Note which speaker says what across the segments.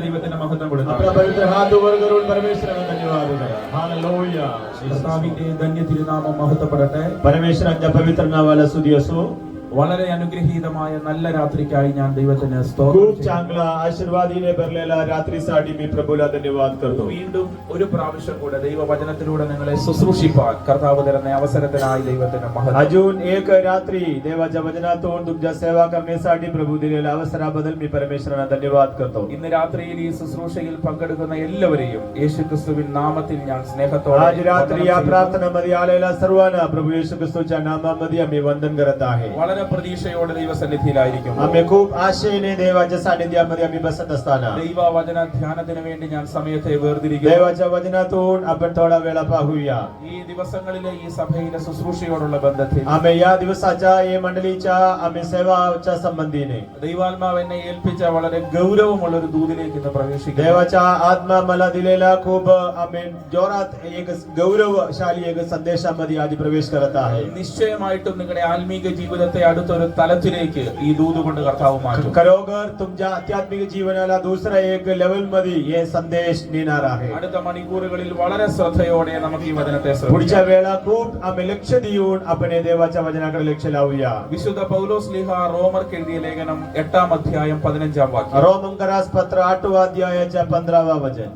Speaker 1: ദൈവത്തിന്റെ മഹത്വം ധന്യ തിരുനാമം മഹത്വപ്പെടട്ടെ.
Speaker 2: परमेश्वराच्या पवित्र नावाला स्तुती असो.
Speaker 1: വളരെ അനുഗ്രഹീതമായ നല്ല രാത്രിക്കായി ഞാൻ ദൈവത്തിന് സ്തോത്രം
Speaker 2: खूप चांगला आशीर्वादीने भरलेला रात्रीसाठी मी प्रभूला धन्यवाद करतो.
Speaker 1: വീണ്ടും ഒരു പ്രാവശ്യം കൂടെ ദൈവവചനത്തിലൂടെ നിങ്ങളെ ശുശ്രൂഷിപ്പാൻ കർത്താവ് തരുന്ന അവസരത്തിനായി ദൈവത്തിന് മഹത്വം.
Speaker 2: अजून एक रात्री देवाच्या वचनातून तुमच्या सेवा करण्यासाठी प्रभू दिलेल्या अवसराबद्दल मी परमेश्वराला धन्यवाद करतो.
Speaker 1: ഇന്ന് രാത്രിയിൽ ഈ ശുശ്രൂഷയിൽ പങ്കെടുക്കുന്ന എല്ലാവരെയും യേശുക്രിസ്തുവിൻ നാമത്തിൽ ഞാൻ സ്നേഹത്തോടെ
Speaker 2: आज रात्री या प्रार्थनामध्ये आलेल्या सर्वांना प्रभू येशू ख्रिस्ताच्या नामामध्ये आम्ही वंदन करत आहे.
Speaker 1: വളരെ പ്രതീക്ഷയോടെ ദൈവസന്നിധിയിലായിരിക്കും.
Speaker 2: आम्ही खूप आशेने देवाच्या सानिध्यामध्ये आम्ही बसत असताना
Speaker 1: ദൈവവചന ധ്യാനത്തിന് വേണ്ടി ഞാൻ സമയത്തെ വേർതിരിക്കുന്നു.
Speaker 2: देवाच्या वचनातून आपण थोडा वेळा पाहूया.
Speaker 1: ഈ ദിവസങ്ങളിലെ ഈ സഭയിലെ ശുശ്രൂഷയോടുള്ള ബന്ധത്തിൽ
Speaker 2: आम्ही या दिवसाच्या या मंडळीच्या आम्ही सेवाच्या संबंधीने
Speaker 1: ദൈവാത്മാവ് എന്നെ ഏൽപ്പിച്ച വളരെ ഗൗരവമുള്ള ഒരു ദൂതിലേക്ക് ഇന്ന് പ്രവേശിക്കുന്നു.
Speaker 2: देवाचा आत्मा मला दिलेला खूप आम्ही जोरात एक गौरवशाली एक संदेशामध्ये आज प्रवेश करत आहे.
Speaker 1: നിശ്ചയമായിട്ടും നിങ്ങളുടെ ആത്മീക ജീവിതത്തെ അടുത്തൊരു തലത്തിലേക്ക് ഈ ദൂത് കൊണ്ട് കർത്താവ് മാറ്റും.
Speaker 2: खरोखर तुमच्या आध्यात्मिक जीवनाला दुसऱ्या एक लेवल मध्ये हे संदेश नेणार आहे.
Speaker 1: അടുത്ത മണിക്കൂറുകളിൽ വളരെ ശ്രദ്ധയോടെ നമുക്ക് ഈ വചനത്തെ
Speaker 2: पुढच्या वेळा खूप आम्ही लक्ष देऊन आपण हे देवाच्या वचनाकडे लक्ष लावूया.
Speaker 1: വിശുദ്ധ പൗലോസ് ശ്ലീഹ റോമർക്ക് എഴുതിയ ലേഖനം 8-ാം അധ്യായം 15-ാം വാക്യം.
Speaker 2: रोमकरास पत्र 8 अध्यायाच्या 15वा वचन.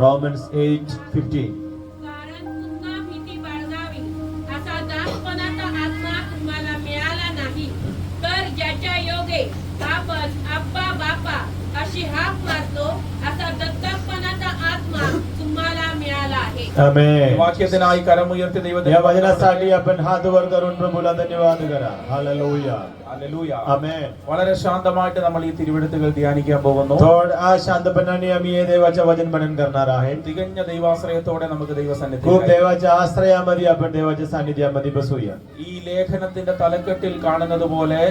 Speaker 2: Romans 8:15.
Speaker 3: कारण पुन्हा भीती बाळगावी असा दासपणाचा आत्मा तुम्हाला मिळाला नाही, तर ज्याच्या योगे आपण अब्बा बापा अशी हाक मारतो असा दत्तकपणाचा आत्मा तुम्हाला मिळाला आहे.
Speaker 2: आमेन.
Speaker 1: വാക്യത്തിനായി കരമുയർത്തി ദൈവത്തെ
Speaker 2: या वचनासाठी आपण हात वर करून प्रभूला धन्यवाद करा. हालेलुया.
Speaker 1: ഹല്ലേലൂയ.
Speaker 2: आमेन.
Speaker 1: വളരെ ശാന്തമായിട്ട് നമ്മൾ ഈ തിരുവെഴുത്തുകൾ ധ്യാനിക്കാൻ പോകുന്നു.
Speaker 2: थोडा शांतपणाने आम्ही हे देवाचे वचन मनन करणार आहे.
Speaker 1: തികഞ്ഞ ദൈവാശ്രയത്തോടെ നമുക്ക്
Speaker 2: खूप
Speaker 1: ദൈവസന്നിധിയിൽ
Speaker 2: देवाच्या आश्रयामध्ये आपण देवाच्या सानिध्यामध्ये बसूया.
Speaker 1: ഈ ലേഖനത്തിന്റെ തലക്കെട്ടിൽ കാണുന്നത് പോലെ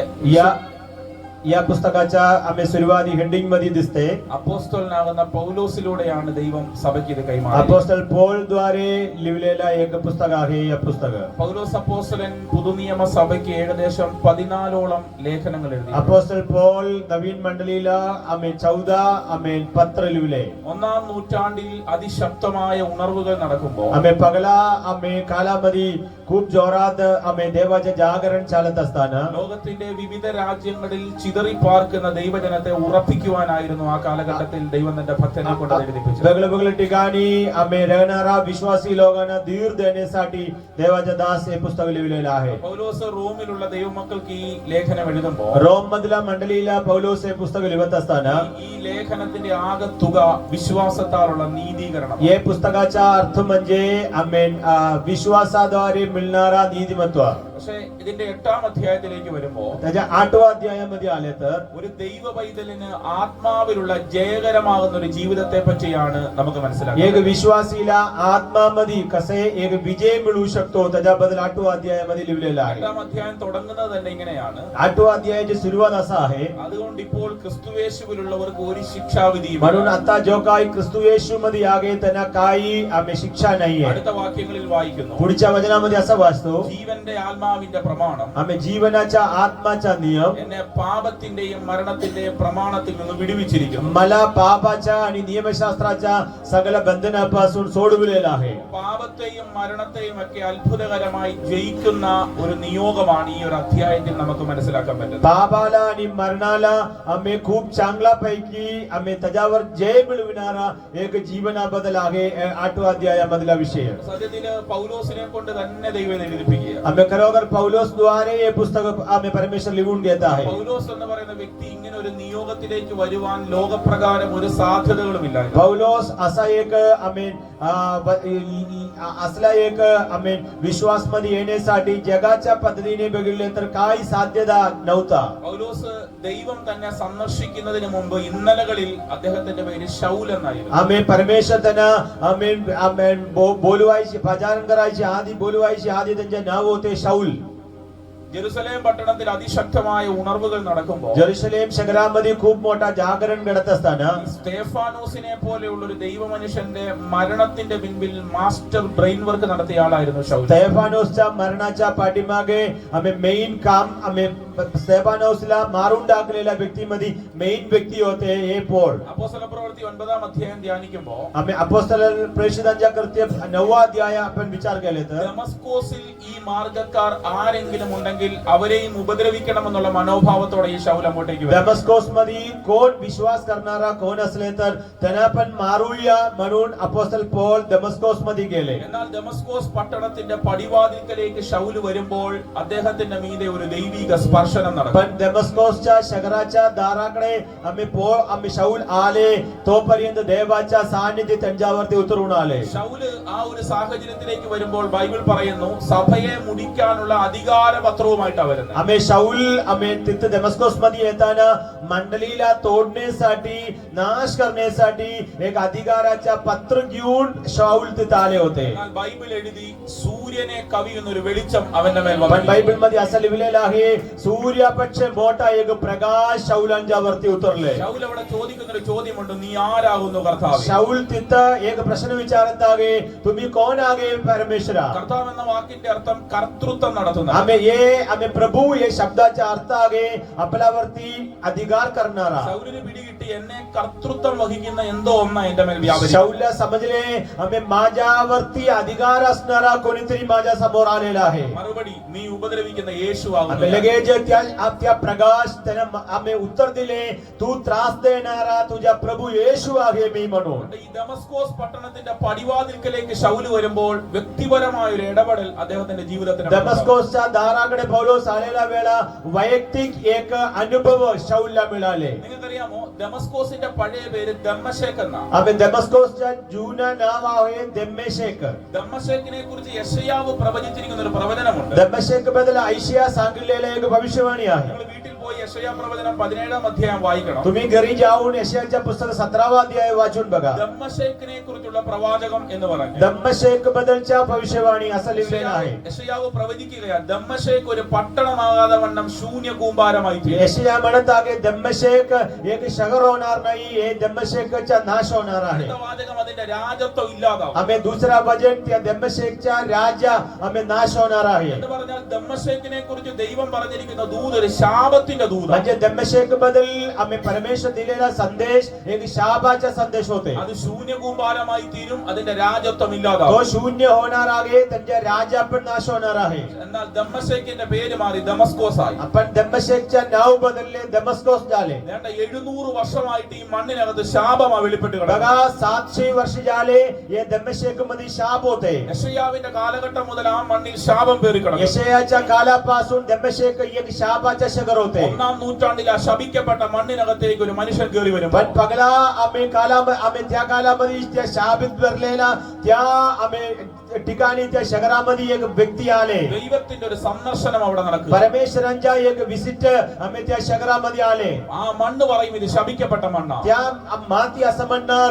Speaker 2: या पुस्तकाच्या आम्ही सुरुवाती हेडिंग मध्ये दिसते
Speaker 1: അപ്പോസ്തലനാകുന്ന പൗലോസിലൂടെയാണ് ദൈവം സഭയ്ക്ക് ഇത് കൈമാറിയത്.
Speaker 2: अपोस्तल पौल द्वारे लिहिलेला एक पुस्तक आहे. या पुस्तक
Speaker 1: പൗലോസ് അപ്പോസ്തലൻ പുതുനിയമ സഭയ്ക്ക് ഏകദേശം 14ഓളം ലേഖനങ്ങൾ എഴുതി.
Speaker 2: अपोस्तल पौल नवीन मंडळीला आम्ही 14 आम्ही पत्र लिहिले.
Speaker 1: 1-ാം നൂറ്റാണ്ടിൽ അതിശക്തമായ ഉണർവുകൾ നടക്കുമ്പോൾ
Speaker 2: आम्ही पगला आम्ही कालामध्ये खूप जोरात आम्ही देवाचे जागरण चालत असताना
Speaker 1: ലോകത്തിന്റെ വിവിധ രാജ്യങ്ങളിൽ ചിതറിപ്പാർക്കുന്ന ദൈവജനത്തെ ഉറപ്പിക്കുവാനായിരുന്നു ആ കാലഘട്ടത്തിൽ ദൈവം തന്റെ ഭക്തനെ കൊണ്ട് എഴുതിപ്പിച്ചത്.
Speaker 2: वेगवेगळ्या ठिकाणी आम्ही राहणारा विश्वासी लोकांना धीर देण्यासाठी देवाचे दास हे पुस्तक लिहिलेलं आहे.
Speaker 1: പൗലോസ് റോമിലുള്ള ദൈവമക്കൾക്ക് ഈ ലേഖനം എഴുതുമ്പോൾ
Speaker 2: रोम मधल्या मंडळीला पौलोस हे पुस्तक लिहत असताना
Speaker 1: ഈ ലേഖനത്തിന്റെ ആകത്തുക വിശ്വാസത്താലുള്ള നീതീകരണം.
Speaker 2: हे पुस्तकाचा अर्थ म्हणजे आम्ही विश्वासाद्वारे मिळणारा नीतिमत्व.
Speaker 1: പക്ഷേ ഇതിന്റെ 8-ാം അധ്യായത്തിലേക്ക് വരുമ്പോൾ
Speaker 2: त्याच्या 8व्या अध्यायामध्ये आले तर
Speaker 1: ഒരു ദൈവ പൈതലിന് ആത്മാവിലുള്ള ജയകരമാകുന്ന ഒരു ജീവിതത്തെ പറ്റിയാണ് നമുക്ക്
Speaker 2: एक
Speaker 1: മനസ്സിലാക്കുന്നത്.
Speaker 2: विश्वासीला आत्मामध्ये कसे एक विजय मिळू शकतो त्याच्याबद्दल 8व्या अध्यायामध्ये लिहिलेलं आहे.
Speaker 1: 8-ാം അധ്യായം തുടങ്ങുന്നത് തന്നെ ഇങ്ങനെയാണ്.
Speaker 2: 8व्या अध्यायाची सुरुवात असा आहे.
Speaker 1: അതുകൊണ്ട് ഇപ്പോൾ ക്രിസ്തുയേശുവിലുള്ളവർക്ക് ഒരു ശിക്ഷാവിധിയും
Speaker 2: म्हणून आता जो काही ख्रिस्तू येशू मध्ये आहे त्यांना काही आम्ही शिक्षा नाहीये.
Speaker 1: അടുത്ത വാക്യങ്ങളിൽ വായിക്കുന്നു.
Speaker 2: पुढच्या वचनामध्ये असं वाचतो
Speaker 1: ജീവന്റെ ആത്മാവിന്റെ പ്രമാണം
Speaker 2: आम्ही जीवनाच्या आत्माचा नियम
Speaker 1: എന്നെ പാപത്തിന്റെയും മരണത്തിന്റെയും പ്രമാണത്തിൽ നിന്ന് വിടുവിച്ചിരിക്കുന്നു.
Speaker 2: मला पापाच्या आणि नियमशास्त्राच्या सगळ्या बंधनापासून सोडविलेला आहे.
Speaker 1: പാപത്തെയും മരണത്തെയും ഒക്കെ അത്ഭുതകരമായി ജയിക്കുന്ന ഒരു നിയോഗമാണ് ഈ ഒരു അധ്യായത്തിൽ നമുക്ക് മനസ്സിലാക്കാൻ പറ്റുന്നത്.
Speaker 2: पापाला आणि मरणाला आम्ही खूप चांगला पैकी आम्ही त्याच्यावर जय मिळविणारा एक जीवनाबद्दल आहे 8व्या अध्यायामधला विषय.
Speaker 1: സത്യത്തില് പൗലോസിനെ കൊണ്ട് തന്നെ ദൈവം എഴുതിപ്പിക്കുക.
Speaker 2: आम्ही खरोखर पौलोस द्वारे हे पुस्तक आम्ही परमेश्वर लिहून घेत आहे.
Speaker 1: പൗലോസ് എന്ന് പറയുന്ന വ്യക്തി ഇങ്ങനെ ഒരു നിയോഗത്തിലേക്ക് വരുവാൻ ലോകപ്രകാരം ഒരു സാധ്യതകളുമില്ല.
Speaker 2: पौलोस असा एक आम्ही असला एक आम्ही विश्वास मध्ये येण्यासाठी जगाच्या पद्धतीने बघितले तर काही साध्यता नव्हता.
Speaker 1: പൗലോസ് ദൈവം തന്നെ സന്ദർശിക്കുന്നതിന് മുമ്പ് ഇന്നലകളിൽ അദ്ദേഹത്തിന്റെ പേര് ശൗൽ എന്നായിരുന്നു.
Speaker 2: आम्ही परमेश्वर त्यांना आम्ही बोलवायची प्रचारण करायची आधी बोलवायची आधी त्यांचे नाव होते शाऊल.
Speaker 1: ജെറുസലേം പട്ടണത്തിൽ അതിശക്തമായ ഉണർവുകൾ നടക്കുമ്പോൾ
Speaker 2: जेरुसलेम शहरामध्ये खूप मोठा जागरण घडत असताना
Speaker 1: സ്തേഫാനോസിനെ പോലെയുള്ള ഒരു ദൈവമനുഷ്യന്റെ മരണത്തിന്റെ പിൻപിൽ മാസ്റ്റർ ബ്രെയിൻ വർക്ക് നടത്തിയ ആളായിരുന്നു ശൗൽ.
Speaker 2: स्तेफानोसच्या मरणाच्या पाठीमागे आम्ही मेन काम आम्ही स्तेफानोसला मारून टाकलेल्या व्यक्तीमध्ये मेन व्यक्ती होते हे पौल.
Speaker 1: അപ്പോസ്തല പ്രവൃത്തി 9-ാം അധ്യായം ധ്യാനിക്കുമ്പോൾ
Speaker 2: आम्ही अपोस्तल प्रेषितांच्या कृत्य 9वा अध्याय आपण विचार केले तर
Speaker 1: ഡെമസ്കോസിൽ ഈ മാർഗ്ഗക്കാർ ആരെങ്കിലും ഉണ്ടെങ്കിൽ അവരെയും ഉപദ്രവിക്കണമെന്നുള്ള മനോഭാവത്തോടെ ഈ ശൗൽ അങ്ങോട്ടേക്ക് വരും.
Speaker 2: डेमस्कोस मध्ये कोण विश्वास करणारा कोण असले तर त्यांना पण मारूया म्हणून अपोस्तल पौल डेमस्कोस मध्ये गेले.
Speaker 1: എന്നാൽ ഡെമസ്കോസ് പട്ടണത്തിന്റെ പടിവാതിൽക്കലേക്ക് ശൗൽ വരുമ്പോൾ അദ്ദേഹത്തിന്റെ മീതെ ഒരു ദൈവിക സ്പർശനം നടക്കും.
Speaker 2: पण डेमस्कोसच्या शहराच्या दाराकडे आम्ही शाऊल आले तोपर्यंत देवाच्या सान्निध्य त्यांच्यावरती उतरून आले.
Speaker 1: ശൗല് ആ ഒരു സാഹചര്യത്തിലേക്ക് വരുമ്പോൾ ബൈബിൾ പറയുന്നു സഭയെ മുടിക്കാനുള്ള അധികാരപത്രവുമായിട്ടാണ് വരുന്നത്.
Speaker 2: आम्ही शाऊल तिथे डेमस्कोस मध्ये येताना मंडळीला तोडण्यासाठी नाश करण्यासाठी एक अधिकाराच्या पत्र घेऊन शाऊल तिथे आले होते.
Speaker 1: എന്നാൽ ബൈബിൾ എഴുതി സൂര്യനെ കവിയുന്ന ഒരു വെളിച്ചം അവന്റെ മേൽ
Speaker 2: पण
Speaker 1: വന്നു.
Speaker 2: बायबल मध्ये असं लिहिलेलं आहे सूर्यापेक्षा मोठा एक प्रकाश शाऊलांच्या वरती उतरले.
Speaker 1: ശൗൽ അവിടെ ചോദിക്കുന്ന ഒരു ചോദ്യമുണ്ട്, നീ ആരാകുന്നു കർത്താവേ?
Speaker 2: शाऊल तिथं एक प्रश्न विचारत आहे तुम्ही कोण आहे परमेश्वरा.
Speaker 1: കർത്താവ് എന്ന വാക്കിന്റെ അർത്ഥം കർത്തൃത്വം നടത്തുന്ന.
Speaker 2: आम्ही प्रभू हे शब्दाचा अर्थ आहे आपल्यावरती अधिकार करणारा.
Speaker 1: ശൗലിന് പിടികിട്ടി എന്നെ കർത്തൃത്വം വഹിക്കുന്ന എന്തോ ഒന്ന എന്റെ മേൽ വ്യാപരിക്കും.
Speaker 2: शाऊलला समजले माझ्यावरती अधिकार असणारा कोणीतरी माझ्या समोर आलेला आहे.
Speaker 1: മറുപടി, നീ ഉപദ്രവിക്കുന്ന യേശുവാകുന്നു.
Speaker 2: लगेच त्या प्रकाश त्याने उत्तर दिले तू त्रास देणारा तुझा प्रभू येशू आहे मी म्हणून.
Speaker 1: ഈ ഡെമസ്കോസ് പട്ടണത്തിന്റെ പടിവാതിൽക്കലേക്ക് ശൗല് വരുമ്പോൾ വ്യക്തിപരമായ ഒരു ഇടപെടൽ അദ്ദേഹത്തിന്റെ ജീവിതത്തിന്
Speaker 2: डेमस्कोसच्या दाराकडे पौलोस आलेला वेळा वैयक्तिक एक अनुभव शाऊलला मिळाले.
Speaker 1: നിങ്ങൾക്കറിയാമോ, ഡെമസ്കോസിന്റെ പഴയ പേര് ദമ്മശേക്ക് എന്നാണ്.
Speaker 2: आम्ही डेमस्कोसच्या जुनं नाव आहे दम्मेशेक.
Speaker 1: ദമ്മശേക്കിനെ കുറിച്ച് യെശയ്യാവ് പ്രവചിച്ചിരിക്കുന്ന ഒരു പ്രവചനമുണ്ട്.
Speaker 2: दम्मेशेक बद्दल ऐशिया सांगितलेलं एक भविष्यवाणी आहे.
Speaker 1: നിങ്ങൾ വീട്ടിൽ പോയി യെശയ്യാ പ്രവചനം 17-ാം അധ്യായം വായിക്കണം.
Speaker 2: तुम्ही घरी जाऊन यशायाच्या पुस्तक 17वा अध्याय वाचून बघा.
Speaker 1: ദമ്മശേക്കിനെ കുറിച്ചുള്ള പ്രവാചകം എന്ന് പറഞ്ഞു
Speaker 2: दम्मेशेक बद्दलच्या भविष्यवाणी असं लिहिलेलं आहे.
Speaker 1: യെശയ്യാവ് പ്രവചിക്കുകയാണ്, ദമ്മശേക്ക് ഒരു പട്ടണമാകാതെ വണ്ണം ശൂന്യ കൂമ്പാരമായി തീരും.
Speaker 2: यशाया म्हणत आहे दम्मेशेक एक शहर होणार नाही हे दम्मेशेकचा नाश होणार आहे.
Speaker 1: അടുത്ത വാചകം അതിന്റെ രാജത്വം ഇല്ലാതാവും
Speaker 2: आम्ही दुसरा वचन त्या दम्मेशेकच्या राजा आम्ही नाश होणार आहे.
Speaker 1: എന്ന് പറഞ്ഞാൽ ദമ്മശേക്കിനെ കുറിച്ച് ദൈവം പറഞ്ഞിരിക്കുന്ന ദൂത് ഒരു ശാപത്തിന്റെ ദൂത്.
Speaker 2: म्हणजे दम्मेशेक बद्दल आम्ही परमेश्वर दिलेला संदेश एक शापाचा संदेश होते.
Speaker 1: അത് ശൂന്യ കൂമ്പാരമായി തീരും, അതിന്റെ രാജത്വം ഇല്ലാതാവും.
Speaker 2: तो शून्य होणार आहे त्यांच्या राजा पण नाश होणार आहे.
Speaker 1: എന്നാൽ ദമ്മശേക്കിന്റെ പേര് മാറി ദമസ്കോസ് ആയി.
Speaker 2: आपण दम्मेशेकच्या नाव बदलले दमस्कोस झाले.
Speaker 1: 700 വർഷമായിട്ട് ഈ മണ്ണിനകത്ത് ശാപമാ വെളിപ്പെട്ട് കിടക്കുക.
Speaker 2: बघा 700 वर्ष झाले हे दम्मेशेक मध्ये शाप होते.
Speaker 1: യെശയ്യാവിന്റെ കാലഘട്ടം മുതൽ ആ മണ്ണിൽ ശാപം പേറി കിടക്കും.
Speaker 2: यशायाच्या कालापासून दम्मेशेक एक शापाचा शहर होते.
Speaker 1: 1-ാം നൂറ്റാണ്ടിൽ ആ ശപിക്കപ്പെട്ട മണ്ണിനകത്തേക്ക് ഒരു മനുഷ്യൻ കയറി വരും.
Speaker 2: पण पगला आम्ही त्या कालामध्ये त्या शापित भरलेला त्या आम्ही ठिकाणी त्या शहरामध्ये एक व्यक्ती आले.
Speaker 1: ദൈവത്തിന്റെ ഒരു സന്ദർശനം അവിടെ നടക്കുക.
Speaker 2: परमेश्वरांच्या एक विशिष्ट आम्ही त्या शहरामध्ये आले.
Speaker 1: ആ മണ്ണ് പറയും ഇത് ശപിക്കപ്പെട്ട മണ്ണാണ്.
Speaker 2: त्या माती असं म्हणणार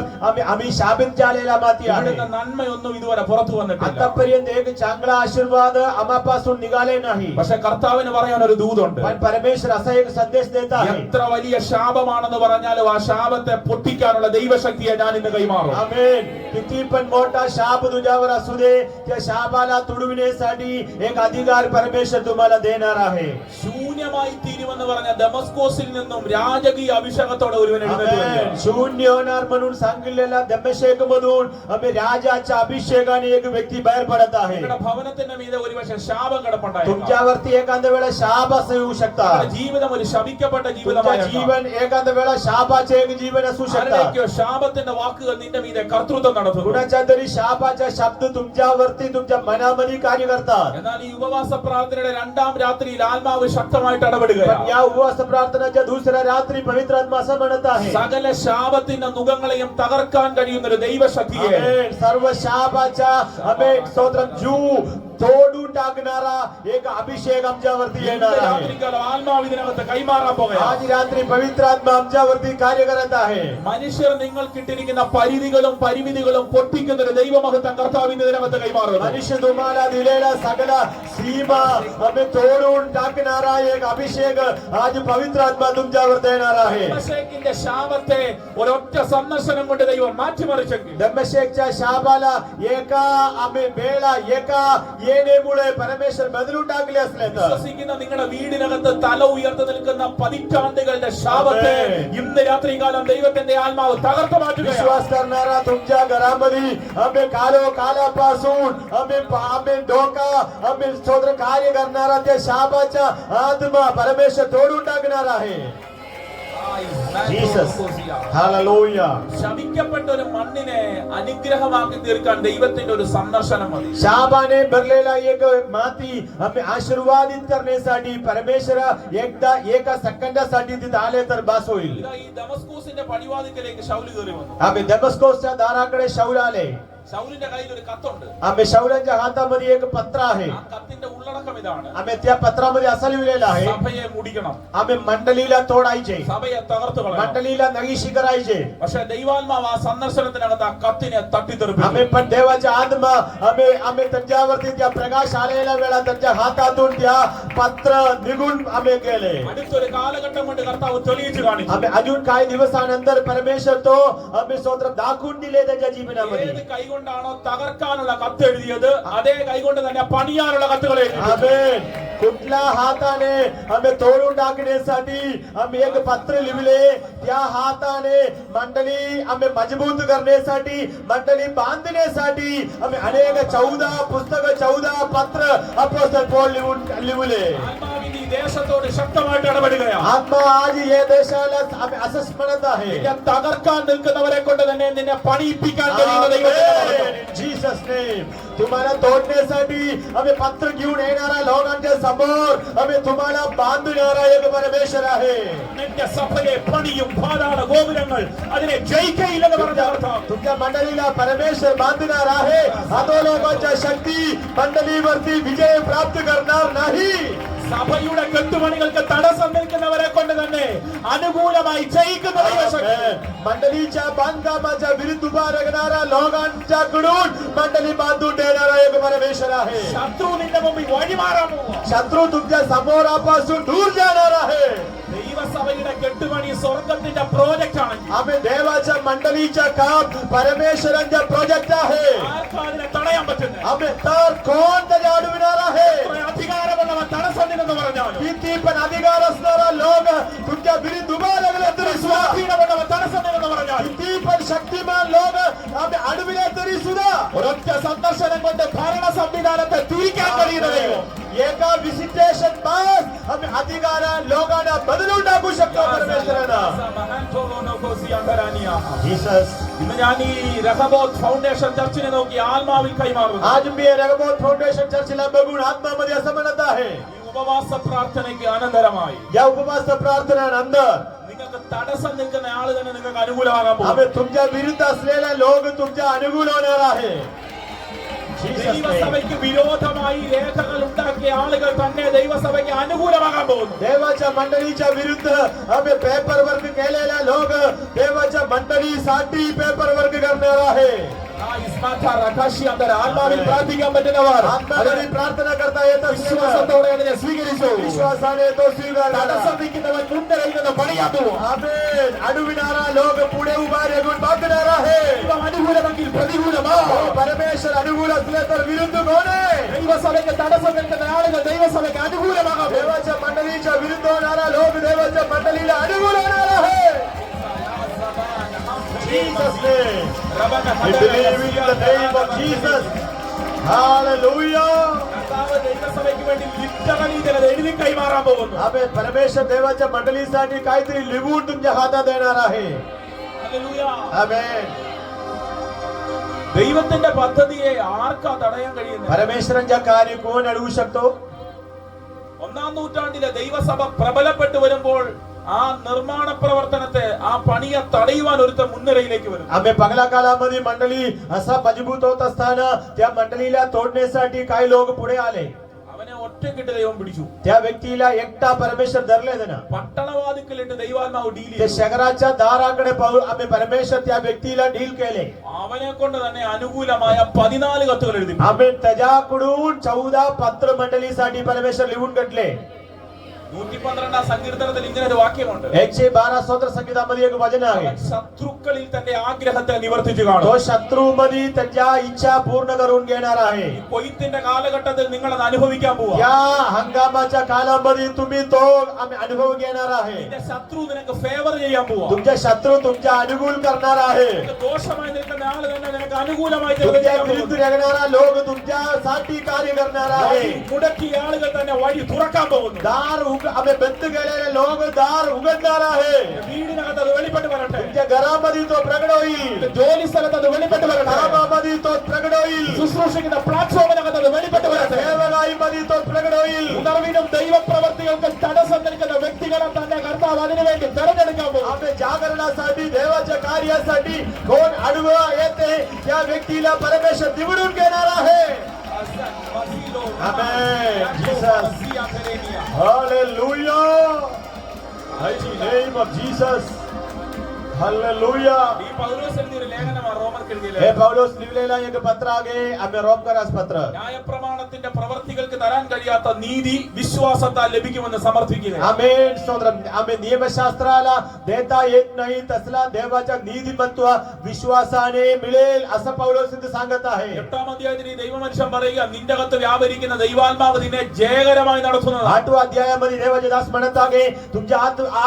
Speaker 2: आम्ही शापित झालेला माती आहे.
Speaker 1: ഇവിടുന്ന് നന്മയൊന്നും ഇതുവരെ പുറത്തു വന്നിട്ടില്ല.
Speaker 2: आतापर्यंत एक चांगला आशीर्वाद आम्हापासून निघाले नाही.
Speaker 1: പക്ഷെ കർത്താവിന് പറയാൻ ഒരു ദൂതുണ്ട്.
Speaker 2: पण परमेश्वर असा एक संदेश देत आहे.
Speaker 1: എത്ര വലിയ ശാപമാണെന്ന് പറഞ്ഞാലും ആ ശാപത്തെ പൊട്ടിക്കാനുള്ള ദൈവശക്തിയെ ഞാൻ ഇന്ന് കൈമാറും.
Speaker 2: आमेन. किती पण मोठा शाप तुझ्यावर असू दे त्या शापाला तुडविण्यासाठी एक अधिकार परमेश्वर तुम्हाला देणार आहे.
Speaker 1: ശൂന്യമായി തീരുമെന്ന് പറഞ്ഞ ദമസ്കോസിൽ നിന്നും രാജകീയ അഭിഷേകത്തോടെ ഒരുവൻ എഴുന്നേറ്റ്
Speaker 2: आमेन.
Speaker 1: വരിക.
Speaker 2: शून्य होणार म्हणून सांगितलेला दमशेक मधून आम्ही राजाच्या अभिषेकाने एक व्यक्ती बाहेर पडत आहे.
Speaker 1: നിങ്ങളുടെ ഭവനത്തിന്റെ മീതെ ഒരുപക്ഷെ ശാപം കിടപ്പുണ്ടായേക്കാം.
Speaker 2: तुमच्यावरती एखाद्या वेळा शाप असं येऊ शकतात.
Speaker 1: നിങ്ങളുടെ ജീവിതം ഒരു ശപിക്കപ്പെട്ട
Speaker 2: तुमच्या
Speaker 1: ജീവിതമായേക്കാം.
Speaker 2: जीवन एखाद्या वेळा शापाचे एक जीवन असू शकतात.
Speaker 1: ആരുടെയൊക്കെയോ ശാപത്തിന്റെ വാക്കുകൾ നിന്റെ മീതെ കർത്തൃത്വം നടത്തുന്നു.
Speaker 2: कुणाच्या तरी शापाचा शब्द तुमच्यावरती तुमच्या मनामध्ये कार्य करतात.
Speaker 1: എന്നാൽ ഈ ഉപവാസ പ്രാർത്ഥനയുടെ 2-ാം രാത്രിയിൽ ആത്മാവ് ശക്തമായിട്ട്
Speaker 2: पण
Speaker 1: ഇടപെടുകയാണ്.
Speaker 2: या उपवास प्रार्थनाच्या दुसऱ्या रात्री पवित्र आत्मा असं म्हणत आहे
Speaker 1: സകല ശാപത്തിന്റെ നുഖങ്ങളെയും തകർക്കാൻ കഴിയുന്ന ഒരു ദൈവശക്തിയെ
Speaker 2: आमेन. सर्व शापाच्या आमेन स्तोत्रम जीव तोडून टाकणारा एक अभिषेक आमच्यावरती
Speaker 1: ഇന്ന്
Speaker 2: येणार आहे.
Speaker 1: രാത്രികാലം ആത്മാവ് ഇതിനകത്ത് കൈമാറാൻ പോകുകയാണ്.
Speaker 2: आज रात्री पवित्र आत्मा आमच्यावरती कार्य करत आहे.
Speaker 1: മനുഷ്യർ നിങ്ങൾക്കിട്ടിരിക്കുന്ന പരിധികളും പരിമിതികളും പൊട്ടിക്കുന്ന ഒരു ദൈവമഹത്വം കർത്താവ് ഇന്ന് ഇതിനകത്ത് കൈമാറുന്നു.
Speaker 2: मनुष्य तुम्हाला दिलेला सगळा सीमा आम्ही तोडून टाकणारा एक अभिषेक आज पवित्र आत्मा तुमच्यावर देणार आहे.
Speaker 1: ദമസ്കേക്കിന്റെ ശാപത്തെ ഒരൊറ്റ സന്ദർശനം കൊണ്ട് ദൈവം മാറ്റിമറിച്ചെങ്കിൽ
Speaker 2: दमशेकच्या शापाला एका आम्ही वेळा एका येण्यामुळे परमेश्वर बदलून टाकले असले तर
Speaker 1: വിശ്വസിക്കുന്ന നിങ്ങളുടെ വീടിനകത്ത് തല ഉയർത്തി നിൽക്കുന്ന പതിറ്റാണ്ടുകളുടെ ശാപത്തെ ഇന്ന് രാത്രികാലം ദൈവത്തിന്റെ ആത്മാവ് തകർത്ത് മാറ്റുകയാണ്.
Speaker 2: विश्वास करणारा तुमच्या घरामध्ये आम्ही कालापासून आम्ही धोका आम्ही स्तोत्र कार्य करणारा त्या शापाचा आत्मा परमेश्वर तोडून टाकणार आहे. Jesus hallelujah.
Speaker 1: ശപിക്കപ്പെട്ട ഒരു മണ്ണിനെ അനുഗ്രഹമാക്കി തീർക്കാൻ ദൈവത്തിന്റെ ഒരു സന്ദർശനം മതി.
Speaker 2: शापाने भरलेला एक माती आम्ही आशीर्वादित करण्यासाठी परमेश्वर एकदा एका सेकंदासाठी तिथे आले तर बास होईल.
Speaker 1: ഇതാ ഈ ദമസ്കൂസിന്റെ പടിവാതിക്കലേക്ക് ശൗല് കയറി വന്നു.
Speaker 2: आम्ही दमस्कोसच्या दाराकडे शाऊल आले.
Speaker 1: ശൗലിന്റെ കയ്യിൽ ഒരു കത്തുണ്ട്.
Speaker 2: आम्ही शाऊलाच्या हातामध्ये एक पत्र आहे.
Speaker 1: ആ കത്തിന്റെ ഉള്ളടക്കം ഇതാണ്.
Speaker 2: आम्ही त्या पत्रामध्ये असं लिहिलेलं आहे,
Speaker 1: സഭയെ മുടിക്കണം,
Speaker 2: आम्ही मंडलीला तोडायचे,
Speaker 1: സഭയെ തകർത്തു കളയണം.
Speaker 2: मंडलीला नगीशी करायचे.
Speaker 1: പക്ഷെ ദൈവാത്മാവ് ആ സന്ദർശനത്തിനകത്ത് ആ കത്തിനെ തട്ടിത്തെറിപ്പിച്ചു.
Speaker 2: आम्ही पण देवाचा आत्मा आम्ही त्यांच्यावरती त्या प्रकाश आलेल्या वेळा त्यांच्या हातातून त्या पत्र निघून आम्ही गेले.
Speaker 1: അടുത്തൊരു കാലഘട്ടം കൊണ്ട് കർത്താവ് തെളിയിച്ചു കാണിച്ചു.
Speaker 2: आम्ही अजून काही दिवसानंतर परमेश्वर तो आम्ही स्तोत्र दाखवून दिले त्याच्या जीवनामध्ये.
Speaker 1: ഏത് കൈകൊണ്ടാണോ തകർക്കാനുള്ള കത്ത് എഴുതിയത് അതേ കൈകൊണ്ട് തന്നെ പണിയാനുള്ള കത്തുകൾ എഴുതി.
Speaker 2: आमेन. कुठल्या हाताने आम्ही तोडून टाकण्यासाठी आम्ही एक पत्र लिहिले, त्या हाताने मंडळी आम्ही मजबूत करण्यासाठी, मंडळी बांधण्यासाठी आम्ही अनेक 14 पुस्तक 14 पत्र अपोस्तल पौल लिहिले.
Speaker 1: ആത്മാവിന് ഈ ദേശത്തോട് ശക്തമായിട്ട് ഇടപെടുകയാണ്.
Speaker 2: आत्मा आज या देशाला आम्ही असंच म्हणत आहे,
Speaker 1: നിന്നെ തകർക്കാൻ നിൽക്കുന്നവരെ കൊണ്ട് തന്നെ നിന്നെ പണിയിപ്പിക്കാൻ കഴിയുന്ന ദൈവത്തിന്റെ മഹത്വം.
Speaker 2: Jesus name. तुम्हाला तोडण्यासाठी आम्ही पत्र घेऊन येणारा लोकांच्या समोर आम्ही तुम्हाला बांधणारा एक परमेश्वर आहे.
Speaker 1: നിന്റെ സഭയെ പണിയും പാതാള ഗോപുരങ്ങൾ അതിനെ ജയിക്കയില്ലെന്ന് പറഞ്ഞ കർത്താവ്.
Speaker 2: तुमच्या मंडळीला परमेश्वर बांधणार आहे. अधोलोकांच्या शक्ती मंडळीवरती विजय प्राप्त करणार नाही.
Speaker 1: സഭയുടെ കെട്ടുപണികൾക്ക് തടസ്സം നിൽക്കുന്നവരെ കൊണ്ട് തന്നെ അനുകൂലമായി ജയിക്കുന്ന ദൈവശക്തി.
Speaker 2: मंडळीच्या बांधकामाच्या विरुद्ध उभा राहणारा लोकांच्याकडून मंडळी बांधून देणारा एक परमेश्वर आहे.
Speaker 1: ശത്രു നിന്റെ മുമ്പിൽ വഴിമാറാൻ പോവുക.
Speaker 2: शत्रू तुमच्या समोरापासून दूर जाणार आहे.
Speaker 1: ദൈവസഭയുടെ കെട്ടുപണി സ്വർഗത്തിന്റെ പ്രോജക്റ്റ് ആണെങ്കിൽ
Speaker 2: आम्ही देवाच्या मंडळीच्या काम परमेश्वरांच्या प्रोजेक्ट आहे.
Speaker 1: ആർക്കും അതിനെ തടയാൻ പറ്റുന്നത്?
Speaker 2: आम्ही तर कोण त्याच्या अडविणार आहे?
Speaker 1: അധികാരമുള്ളവർ തടസ്സം നിന്നെന്ന് പറഞ്ഞാൽ
Speaker 2: किती पण अधिकार असणारा लोक तुमच्या विरुद्ध उभा लागला तरी सुद्धा,
Speaker 1: സ്വാധീനമുള്ളവർ തടസ്സം നിന്നെന്ന് പറഞ്ഞാൽ
Speaker 2: किती पण शक्तिमान लोक आम्ही अडविले तरी सुद्धा,
Speaker 1: ഒരൊറ്റ സന്ദർശനം കൊണ്ട് ഭരണ സംവിധാനത്തെ തിരിക്കാൻ കഴിയുന്ന ദൈവം.
Speaker 2: एका विसिटेशन पास आम्ही अधिकार लोकांना बदलून टाकू शकतो परमेश्वरांना. जीसस.
Speaker 1: ഇന്ന് ഞാൻ ഈ രഹബോത്ത് ഫൗണ്ടേഷൻ ചർച്ചിനെ നോക്കി ആത്മാവിൽ കൈമാറുന്നു.
Speaker 2: आज मी रगबोध फाउंडेशन चर्चला बघून आत्मामध्ये असं म्हणत आहे,
Speaker 1: ഈ ഉപവാസ പ്രാർത്ഥനയ്ക്ക് അനന്തരമായി
Speaker 2: या उपवास प्रार्थनेनंतर
Speaker 1: നിങ്ങൾക്ക് തടസ്സം നിൽക്കുന്ന ആള് തന്നെ നിങ്ങൾക്ക് അനുകൂലമാകാൻ പോകും.
Speaker 2: आम्ही तुमच्या विरुद्ध असलेला लोक तुमच्या अनुकूल होणार आहे.
Speaker 1: ദൈവസഭയ്ക്ക് വിരോധമായി രേഖകൾ ഉണ്ടാക്കിയ ആളുകൾ തന്നെ ദൈവസഭയ്ക്ക് അനുകൂലമാകാൻ പോകുന്നു.
Speaker 2: देवाच्या मंडळीच्या विरुद्ध आम्ही पेपर वर्क केलेला लोक देवाच्या मंडळीसाठी पेपर वर्क करणार आहे.
Speaker 1: ആത്മാവിൽ പ്രാർത്ഥിക്കാൻ പറ്റുന്നവർ
Speaker 2: आत्म्याने प्रार्थना करता येत असल्यावर
Speaker 1: വിശ്വാസത്തോടെ അതിനെ സ്വീകരിച്ചു.
Speaker 2: विश्वासाने तो स्वीकार
Speaker 1: തടസ്സം നിൽക്കുന്നവൻ മുൻനിരയിൽ നിന്ന് പണിയാൻ പോകും.
Speaker 2: आमेन. अडविणारा लोक पुढे उभा रेगून बांधणार आहे.
Speaker 1: ദൈവം അനുകൂലമെങ്കിൽ പ്രതികൂലമാ.
Speaker 2: परमेश्वर अनुकूल असले तर विरुद्ध कोण आहे?
Speaker 1: ദൈവസഭയ്ക്ക് തടസ്സം നിൽക്കുന്ന ആളുകൾ ദൈവസഭയ്ക്ക് അനുകൂലമാകാം.
Speaker 2: देवाच्या मंडळीच्या विरुद्ध होणारा लोक देवाच्या मंडळीला अनुकूल होणार आहे. Jesus name. We believe in the name of Jesus. Hallelujah.
Speaker 1: കർത്താവ് ദൈവസഭയ്ക്ക് വേണ്ടി ലിറ്ററലി ചിലത് എഴുതി കൈമാറാൻ പോകുന്നു.
Speaker 2: आम्ही परमेश्वर देवाच्या मंडळीसाठी काहीतरी लिहून तुमच्या हातात देणार आहे.
Speaker 1: ഹല്ലേലൂയ.
Speaker 2: आमेन.
Speaker 1: ദൈവത്തിന്റെ പദ്ധതിയെ ആർക്കാ തടയാൻ കഴിയുന്നത്?
Speaker 2: परमेश्वरांच्या कार्य कोण अडवू शकतो?
Speaker 1: ഒന്നാം നൂറ്റാണ്ടിലെ ദൈവസഭ പ്രബലപ്പെട്ടു വരുമ്പോൾ ആ നിർമ്മാണ പ്രവർത്തനത്തെ ആ പണിയെ തടയുവാൻ ഒരുത്ത മുൻനിരയിലേക്ക് വരും.
Speaker 2: आम्ही पगला काळामध्ये मंडळी असा मजबूत होत असताना त्या मंडळीला तोडण्यासाठी काही लोक पुढे आले.
Speaker 1: അവനെ ഒറ്റക്കിട്ട് ദൈവം പിടിച്ചു.
Speaker 2: त्या व्यक्तीला एकटा परमेश्वर धरले ना.
Speaker 1: പട്ടണവാതിക്കലിട്ട് ദൈവാത്മാവ് ഡീൽ
Speaker 2: ते
Speaker 1: ചെയ്തു.
Speaker 2: शहराच्या दाराकडे पाहून आम्ही परमेश्वर त्या व्यक्तीला डील केले.
Speaker 1: അവനെ കൊണ്ട് തന്നെ അനുകൂലമായ 14 കത്തുകൾ എഴുതി.
Speaker 2: आम्ही त्याच्याकडून 14 पत्र मंडळीसाठी परमेश्वर लिहून घेतले.
Speaker 1: 112 സങ്കീർത്തനത്തിൽ ഇങ്ങനെ ഒരു വാക്യമുണ്ട്.
Speaker 2: 112 स्तोत्र संगीतामध्ये एक वचन आहे.
Speaker 1: ശത്രുക്കളിൽ തന്റെ ആഗ്രഹത്തെ നിവർത്തിച്ചു കാണും.
Speaker 2: तो शत्रूमध्ये त्याच्या इच्छा पूर्ण करून घेणार आहे.
Speaker 1: കൊയ്ത്തിന്റെ കാലഘട്ടത്തിൽ നിങ്ങൾ അത് അനുഭവിക്കാൻ പോവാ.
Speaker 2: या हंगामाच्या कालामध्ये तुम्ही तो अनुभव घेणार आहे.
Speaker 1: നിന്റെ ശത്രു നിനക്ക് ഫേവർ ചെയ്യാൻ പോവാ.
Speaker 2: तुमचे शत्रू तुमच्या अनुकूल करणार आहे.
Speaker 1: ദോഷമായി നിൽക്കുന്ന ആള് തന്നെ നിനക്ക് അനുകൂലമായി
Speaker 2: तुमच्या विरुद्ध राहणारा लोक तुमच्यासाठी कार्य करणार आहे.
Speaker 1: മുടക്കിയ ആളുകൾ തന്നെ വഴി തുറക്കാൻ പോകുന്നു.
Speaker 2: दार आम्ही बंद केलेले लोक दार उघडणार आहे.
Speaker 1: വീടിനകത്ത് അത് വെളിപ്പെട്ട് വരട്ടെ.
Speaker 2: तुमच्या घरामध्ये तो प्रगट होईल.
Speaker 1: ജോലി സ്ഥലത്ത് അത് വെളിപ്പെട്ട് വരട്ടെ.
Speaker 2: कामामध्ये तो प्रगट होईल.
Speaker 1: ശുശ്രൂഷിക്കുന്ന പ്ലാറ്റ്ഫോമിനകത്ത് അത് വെളിപ്പെട്ട് വരട്ടെ.
Speaker 2: सेवकाईमध्ये तो प्रगट होईल.
Speaker 1: ഉണർവിനും ദൈവപ്രവർത്തികൾക്കും തടസ്സം നിൽക്കുന്ന വ്യക്തികളെ തന്നെ കർത്താവ് അതിനുവേണ്ടി തെരഞ്ഞെടുക്കാൻ പോകും.
Speaker 2: आम्ही जागरणासाठी देवाच्या कार्यासाठी कोण आडवा येते त्या व्यक्तीला परमेश्वर निवडून घेणार आहे. Amen. Jesus. Hallelujah. Mighty name of Jesus. Hallelujah.
Speaker 1: ഈ പൗലോസ് എഴുതിയ ഒരു ലേഖനമാണ് റോമർക്ക് എഴുതിയ
Speaker 2: हे
Speaker 1: ലേഖനം.
Speaker 2: पौलोस लिहिलेला एक पत्र आहे. आम्ही रोमकरास पत्र.
Speaker 1: ന്യായപ്രമാണത്തിന്റെ പ്രവർത്തികൾക്ക് തരാൻ കഴിയാത്ത നീതി വിശ്വാസത്താൽ ലഭിക്കുമെന്ന് സമർത്ഥിക്കുക.
Speaker 2: आमेन. स्तोत्र. आम्ही नियमशास्त्राला देता येत नाही तसला देवाच्या नीतिमत्व विश्वासाने मिळेल असं पौलोस इथे सांगत आहे.
Speaker 1: 8ാം അധ്യായത്തിൽ ഈ ദൈവമനുഷ്യൻ പറയുക നിന്റെ അകത്ത് വ്യാപരിക്കുന്ന ദൈവാത്മാവ് നിന്നെ ജയകരമായി നടത്തുന്നതാണ്.
Speaker 2: 8व्या अध्यायामध्ये देवाचे दास म्हणत आहे तुमच्या